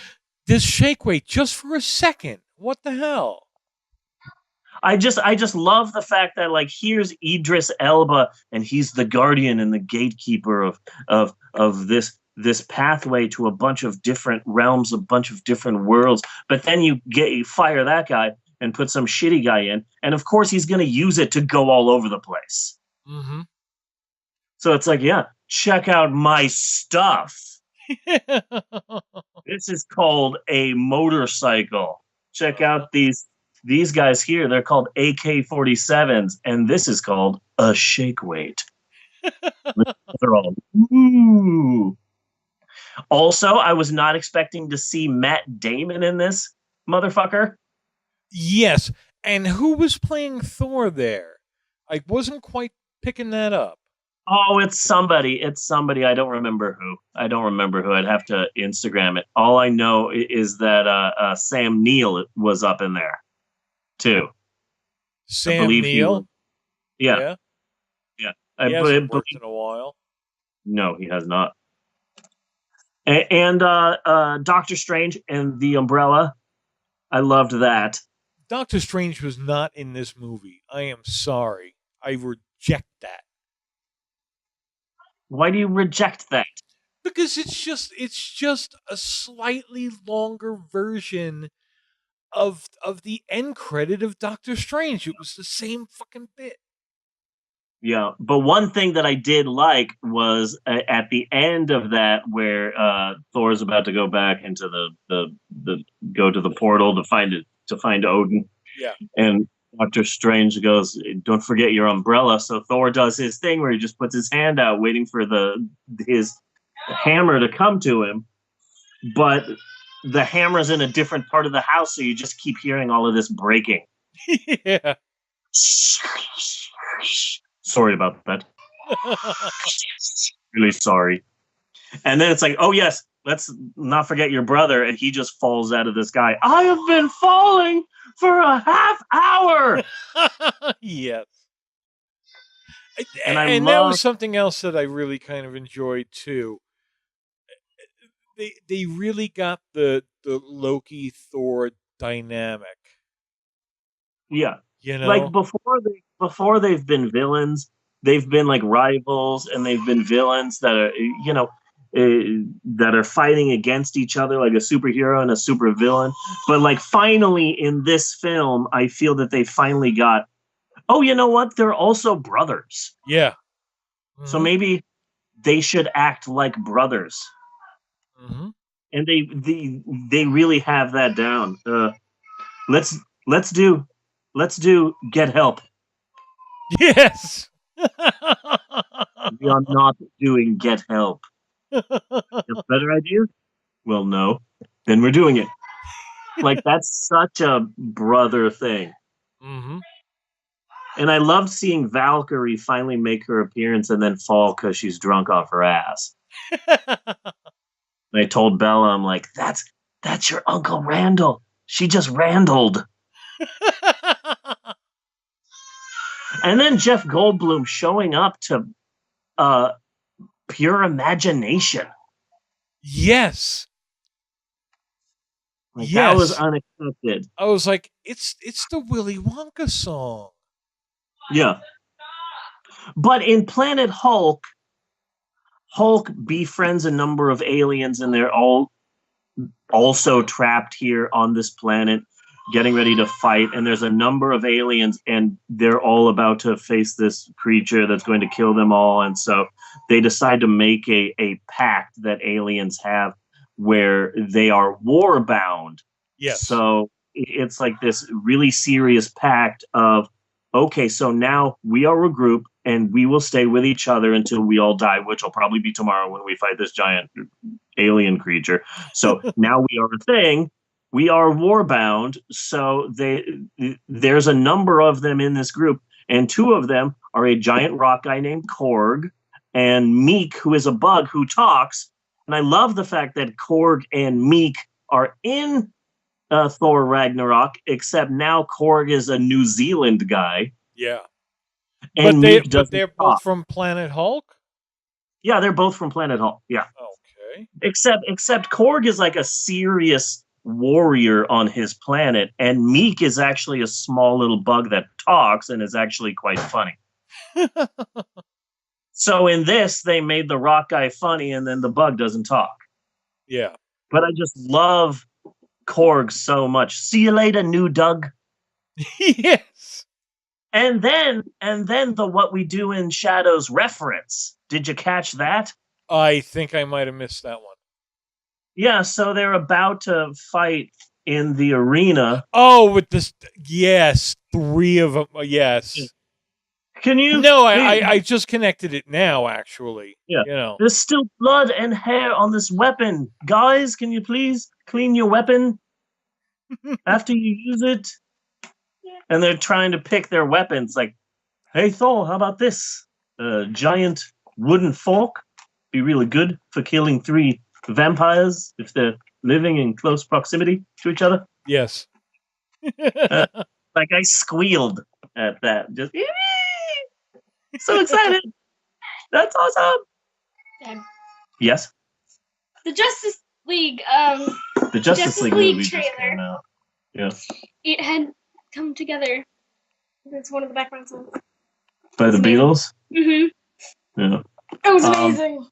shake weight just for a second. What the hell? I just love the fact that, like, here's Idris Elba and he's the guardian and the gatekeeper of this pathway to a bunch of different realms, a bunch of different worlds. But then you fire that guy and put some shitty guy in, and of course he's going to use it to go all over the place. Mm-hmm. So it's like, yeah, check out my stuff. This is called a motorcycle. Check out these guys here. They're called AK-47s, and this is called a shake weight. They're all, ooh. Also, I was not expecting to see Matt Damon in this motherfucker. Yes, and who was playing Thor there? I wasn't quite picking that up. Oh, it's somebody. I don't remember who. I'd have to Instagram it. All I know is that Sam Neill was up in there too. Sam Neill? Yeah. He hasn't worked in a while. No, he has not. And Doctor Strange and the Umbrella. I loved that. Doctor Strange was not in this movie. I am sorry. I reject that. Why do you reject that? Because it's just a slightly longer version of the end credit of Doctor Strange. It was the same fucking bit. Yeah, but one thing that I did like was at the end of that, where Thor's about to go back into the go to the portal to find Odin. Yeah. And Doctor Strange goes, "Don't forget your umbrella." So Thor does his thing where he just puts his hand out, waiting for his hammer to come to him, but the hammer's in a different part of the house, so you just keep hearing all of this breaking. Yeah. Sorry about that. Really sorry. And then it's like, oh yes, let's not forget your brother, and he just falls out of the sky. I have been falling for a half hour. Yes. And that was something else that I really kind of enjoyed too. they really got the Loki Thor dynamic. Yeah. You know, like before they've been villains, they've been like rivals, and they've been villains that are that are fighting against each other, like a superhero and a supervillain. But like finally in this film, I feel that they finally got. Oh, you know what? They're also brothers. Yeah. So maybe they should act like brothers. Mm-hmm. And they really have that down. Let's do Get Help. Yes. We are not doing Get Help. A better idea? Well, no. Then we're doing it. Like that's such a brother thing. Mm-hmm. And I loved seeing Valkyrie finally make her appearance and then fall because she's drunk off her ass. I told Bella, I'm like, that's your Uncle Randall. She just Randalled. And then Jeff Goldblum showing up to Pure Imagination. Yes. Like, that was unexpected. I was like, it's the Willy Wonka song. Yeah. But in Planet Hulk befriends a number of aliens, and they're all also trapped here on this planet, getting ready to fight. And there's a number of aliens, and they're all about to face this creature that's going to kill them all. And so they decide to make a pact that aliens have where they are war bound. Yes. So it's like this really serious pact of, okay, so now we are a group and we will stay with each other until we all die, which will probably be tomorrow when we fight this giant alien creature. So now we are a thing. We are warbound. So there's a number of them in this group, and two of them are a giant rock guy named Korg and Meek, who is a bug who talks. And I love the fact that Korg and Meek are in Thor Ragnarok, except now Korg is a New Zealand guy. Yeah. And but they're both from Planet Hulk? Yeah, they're both from Planet Hulk. Yeah. Okay. Except Korg is like a serious warrior on his planet, and Meek is actually a small little bug that talks and is actually quite funny. So in this, they made the rock guy funny, and then the bug doesn't talk. Yeah. But I just love Korg so much. See you later, new Doug. Yes. And then the What We Do in Shadows reference. Did you catch that? I think I might have missed that one. Yeah, so they're about to fight in the arena. Oh, with this, yes, three of them. Yes. Can you? No, I just connected it now. Actually, yeah. You know, there's still blood and hair on this weapon, guys. Can you please clean your weapon after you use it? And they're trying to pick their weapons. Like, hey Thor, how about this? A giant wooden fork. Be really good for killing 3 vampires if they're living in close proximity to each other. Yes. Like I squealed at that. Just so excited. That's awesome. Dad. Yes. The Justice League. The Justice League movie trailer. just came out. Yeah. It had come together. It's one of the background songs. By the Beatles. Mm-hmm. Yeah. It was amazing.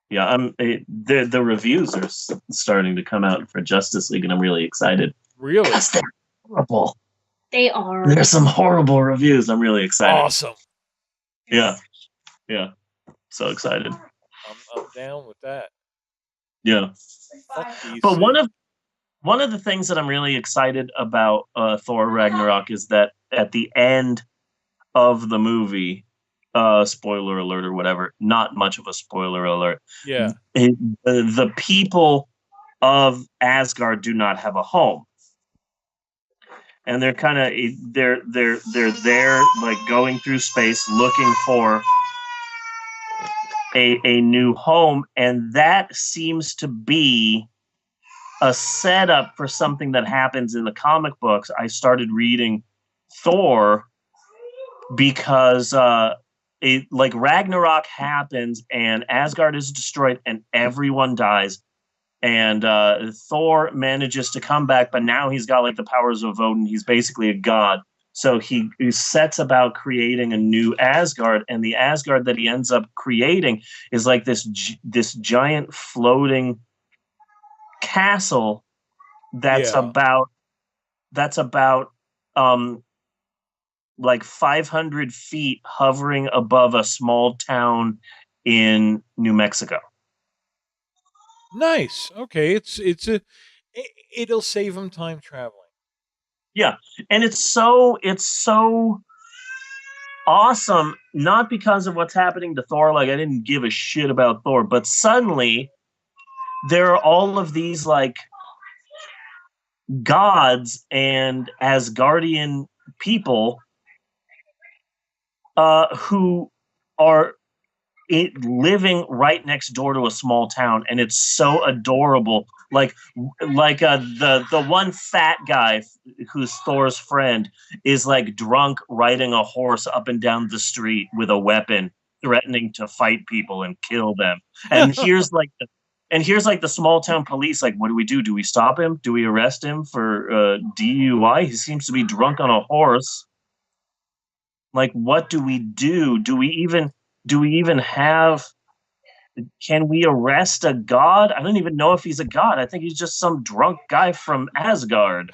Yeah, the reviews are starting to come out for Justice League, and I'm really excited. Really? Because they're horrible. They are. There's some horrible reviews. I'm really excited. Awesome. Yeah. Yeah. So excited. I'm down with that. Yeah. But one of the things that I'm really excited about Thor Ragnarok is that at the end of the movie, spoiler alert or whatever, not much of a spoiler alert. Yeah. The people of Asgard do not have a home. And they're kind of they're there like going through space looking for a new home, and that seems to be a setup for something that happens in the comic books. I started reading Thor because like Ragnarok happens and Asgard is destroyed and everyone dies And Thor manages to come back, but now he's got like the powers of Odin. He's basically a god. So he sets about creating a new Asgard, and the Asgard that he ends up creating is like this giant floating castle that's about like 500 feet hovering above a small town in New Mexico. Nice. Okay, it'll save him time traveling. Yeah, and it's so awesome, not because of what's happening to Thor. Like, I didn't give a shit about Thor, but suddenly there are all of these like gods and Asgardian people who are living right next door to a small town, and it's so adorable. Like the one fat guy who's Thor's friend is like drunk riding a horse up and down the street with a weapon, threatening to fight people and kill them. And here's the small town police. Like, what do we do? Do we stop him? Do we arrest him for DUI? He seems to be drunk on a horse. Like, what do we do? Do we even have? Can we arrest a god? I don't even know if he's a god. I think he's just some drunk guy from Asgard.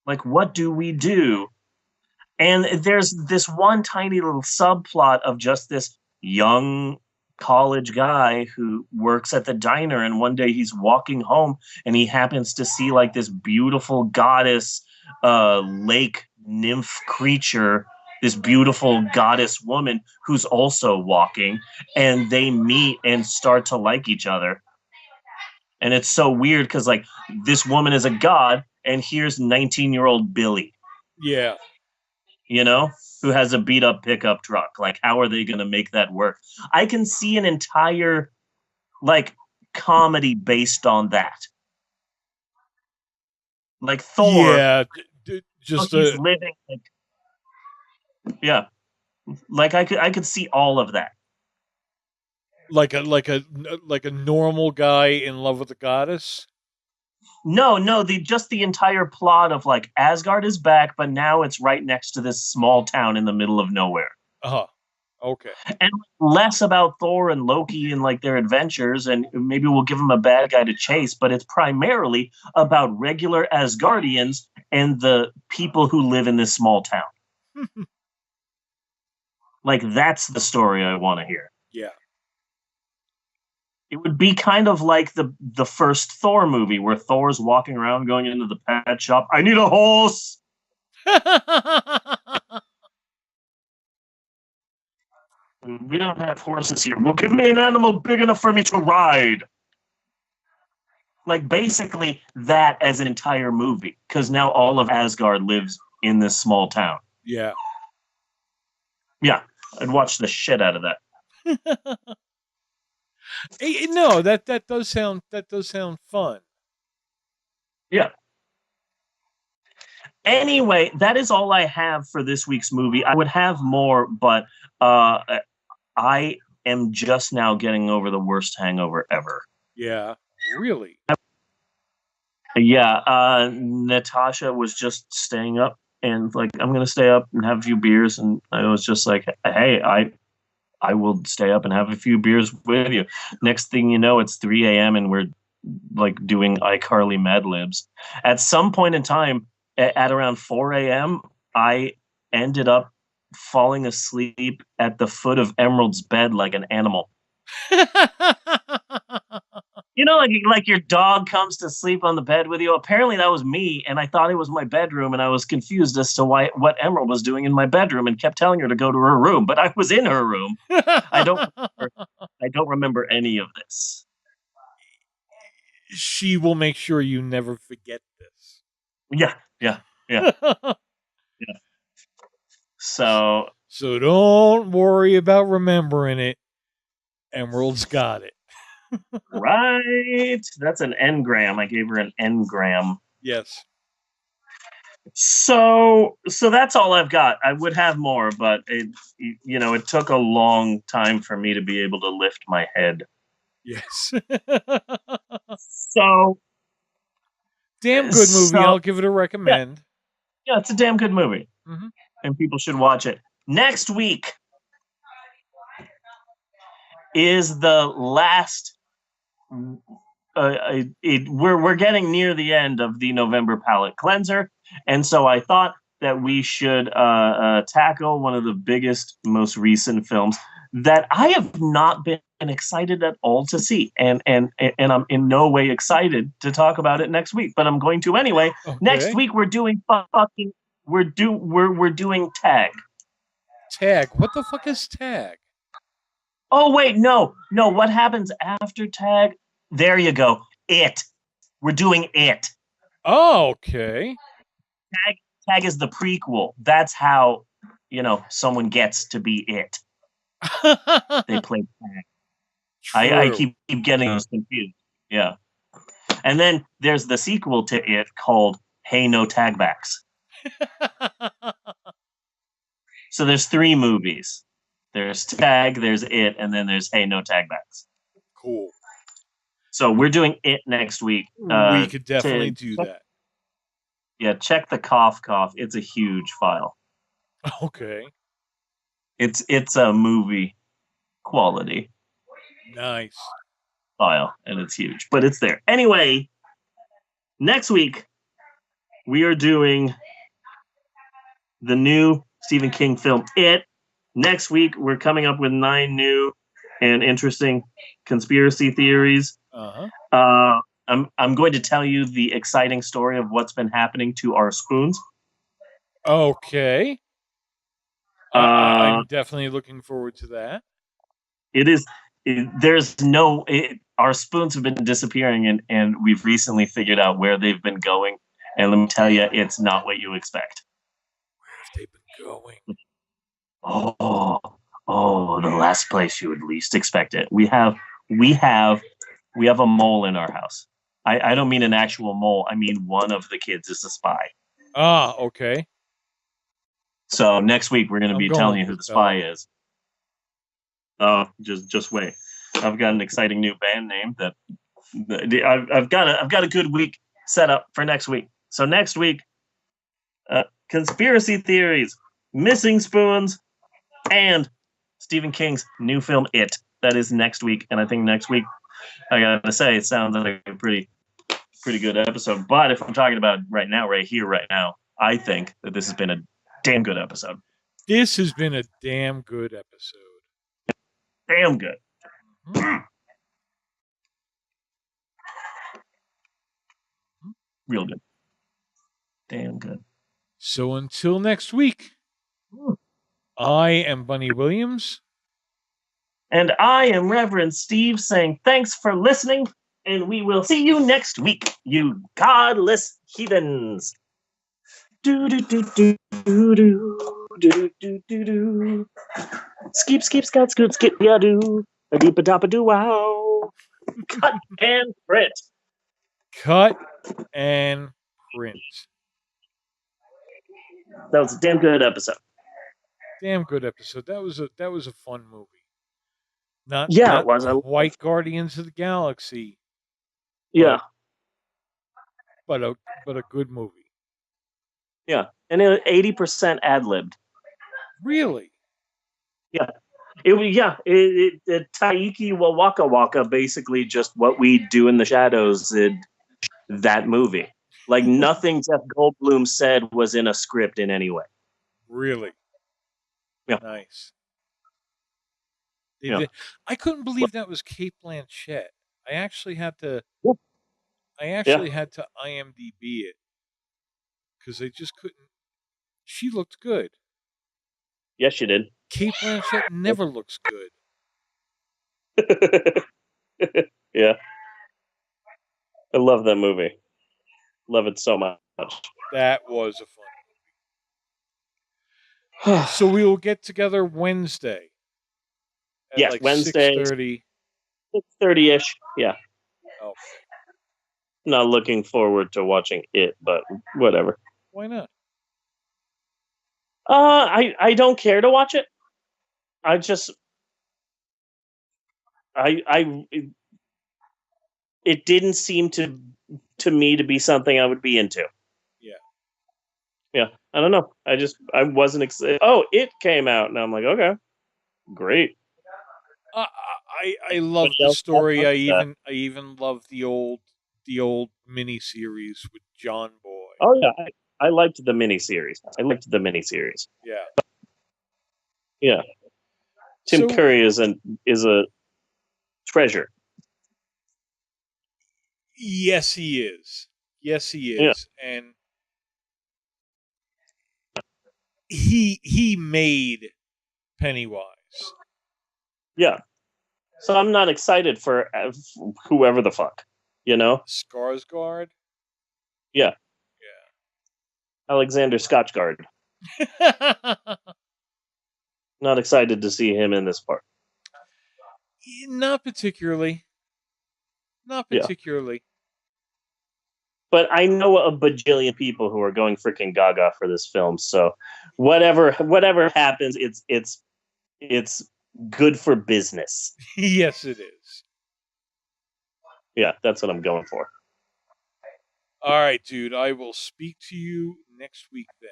Like, what do we do? And there's this one tiny little subplot of just this young college guy who works at the diner, and one day he's walking home and he happens to see like this beautiful goddess lake nymph creature, this beautiful goddess woman who's also walking, and they meet and start to like each other. And it's so weird because like this woman is a god, and here's 19-year-old Billy. Yeah. You know, who has a beat up pickup truck. Like, how are they going to make that work? I can see an entire like comedy based on that. Like Thor. Yeah. Just he's living like, yeah, like I could see all of that. Like a normal guy in love with a goddess. No, the entire plot of like Asgard is back, but now it's right next to this small town in the middle of nowhere. Okay. And less about Thor and Loki and like their adventures, and maybe we'll give them a bad guy to chase, but it's primarily about regular Asgardians and the people who live in this small town. Like, that's the story I want to hear. Yeah. It would be kind of like the first Thor movie where Thor's walking around going into the pet shop. I need a horse. We don't have horses here. Well, give me an animal big enough for me to ride. Like, basically that as an entire movie, because now all of Asgard lives in this small town. Yeah. Yeah, I'd watch the shit out of that. No, that does sound fun. Yeah. Anyway, that is all I have for this week's movie. I would have more, but I am just now getting over the worst hangover ever. Yeah, really? Yeah, Natasha was just staying up and like, I'm going to stay up and have a few beers. And I was just like, hey, I will stay up and have a few beers with you. Next thing you know, it's 3 a.m. and we're like doing iCarly Mad Libs. At some point in time, at around 4 a.m., I ended up falling asleep at the foot of Emerald's bed like an animal. You know, like your dog comes to sleep on the bed with you. Apparently that was me, and I thought it was my bedroom, and I was confused as to what Emerald was doing in my bedroom, and kept telling her to go to her room. But I was in her room. I don't remember any of this. She will make sure you never forget this. Yeah. Yeah. So don't worry about remembering it. Emerald's got it. Right. That's an engram. I gave her an engram. Yes. So that's all I've got. I would have more, but it took a long time for me to be able to lift my head. Yes. So damn good movie. I'll give it a recommend. Yeah, it's a damn good movie. Mhm. And people should watch it. Next week is the last. We're getting near the end of the November palate cleanser, and so I thought that we should tackle one of the biggest, most recent films that I have not been excited at all to see, and I'm in no way excited to talk about it next week, but I'm going to anyway. Okay. Next week we're doing we're doing Tag. Tag. What the fuck is Tag? Oh wait, no. What happens after Tag? There you go. It. We're doing It. Oh, okay. Tag is the prequel. That's how someone gets to be It. They play Tag. I keep getting those confused. Yeah. And then there's the sequel to It called Hey No Tagbacks. So there's 3 movies. There's Tag, there's It, and then there's Hey No Tagbacks. Cool. So we're doing It next week. We could definitely do that. Yeah, check the cough. It's a huge file. Okay. It's a movie quality Nice file, and it's huge, but it's there. Anyway, next week we are doing the new Stephen King film It. Next week we're coming up with 9 new and interesting conspiracy theories. Uh-huh. I'm going to tell you the exciting story of what's been happening to our spoons. Okay. I'm definitely looking forward to that. Our spoons have been disappearing, and we've recently figured out where they've been going. And let me tell you, it's not what you expect. Where have they been going? Oh, the last place you would least expect it. We have a mole in our house. I don't mean an actual mole. I mean one of the kids is a spy. Ah, okay. So next week we're going to be telling you who the spy is. Oh, just wait. I've got an exciting new band name that I've got a good week set up for next week. So next week, conspiracy theories, missing spoons, and Stephen King's new film It. That is next week, and I think next week, I gotta say, it sounds like a pretty good episode. But if I'm talking about right now, I think that this has been a damn good episode. This has been a damn good episode. Damn good. Real good. Damn good. So until next week, I am Bunny Williams. And I am Reverend Steve saying thanks for listening, and we will see you next week, you godless heathens. Do do do do do do do do do. Skeep skeep scott scoot skip ya do. A doop a dop a do wow. Cut and print. Cut and print. That was a damn good episode. Damn good episode. That was a fun movie. Not it was quite Guardians of the Galaxy. Yeah. But a good movie. Yeah. And 80% ad-libbed. Really? Yeah. Taiki Waka Waka basically just what we do in the shadows did that movie. Like nothing Jeff Goldblum said was in a script in any way. Really? Yeah. Nice. Yeah. I couldn't believe that was Kate Blanchett. I actually had to IMDb it because I just couldn't. She looked good. Yes, she did. Kate Blanchett never looks good. Yeah. I love that movie. Love it so much. That was a fun movie. So we will get together Wednesday. Yes, like Wednesday. 6:30. 6:30-ish. Yeah. Okay. Not looking forward to watching it, but whatever. Why not? I don't care to watch it. it didn't seem to me to be something I would be into. Yeah, I don't know. I wasn't excited. Oh, it came out, and I'm like, okay, great. I love the story. I even love the old miniseries with John Boy. Oh yeah, I liked the miniseries. Yeah. Tim Curry is a treasure. Yes, he is. Yeah. And he made Pennywise. Yeah. So I'm not excited for whoever the fuck, Skarsgård? Yeah. Alexander Scotchgard. Not excited to see him in this part. Not particularly. But I know a bajillion people who are going freaking gaga for this film. So whatever happens, it's good for business. Yes, it is. Yeah, that's what I'm going for. All right, dude. I will speak to you next week then.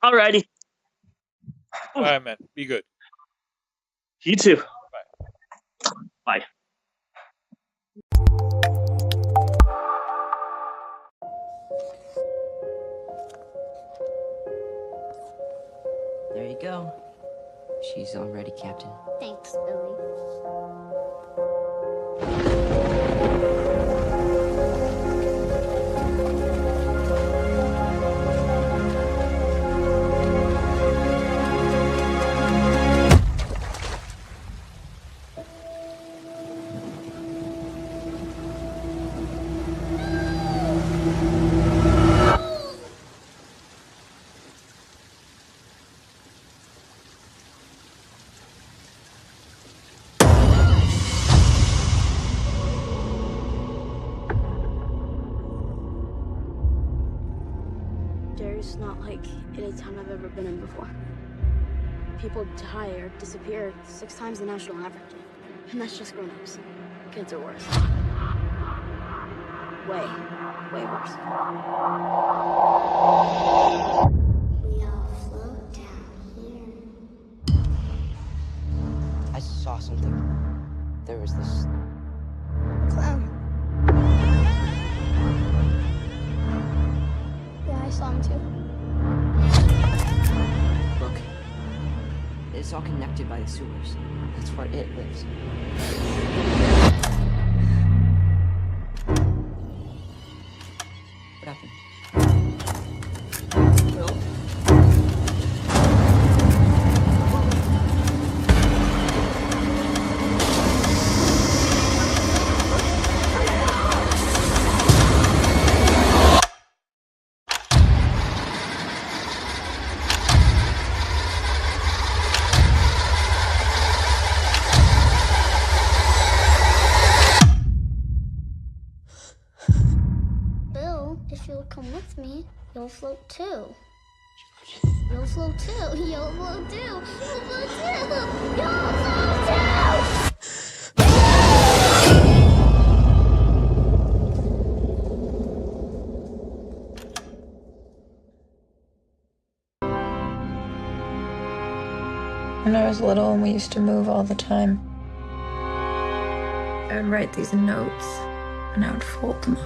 Alrighty. All right, man. Be good. You too. Bye. Bye. There you go. She's all ready, Captain. Thanks, Billy. It's not like any time I've ever been in before. People die or disappear 6 times the national average. And that's just grown-ups. Kids are worse. Way worse. We all float down here. I saw something. There was this Clown. Yeah, I saw him too. Look. It's all connected by the sewers. That's where it lives. What happened? Bill, if you'll come with me, you'll float too. You'll float too. You'll float too. You'll float too. You'll float too. When I was little and we used to move all the time, I would write these notes and I would fold them up.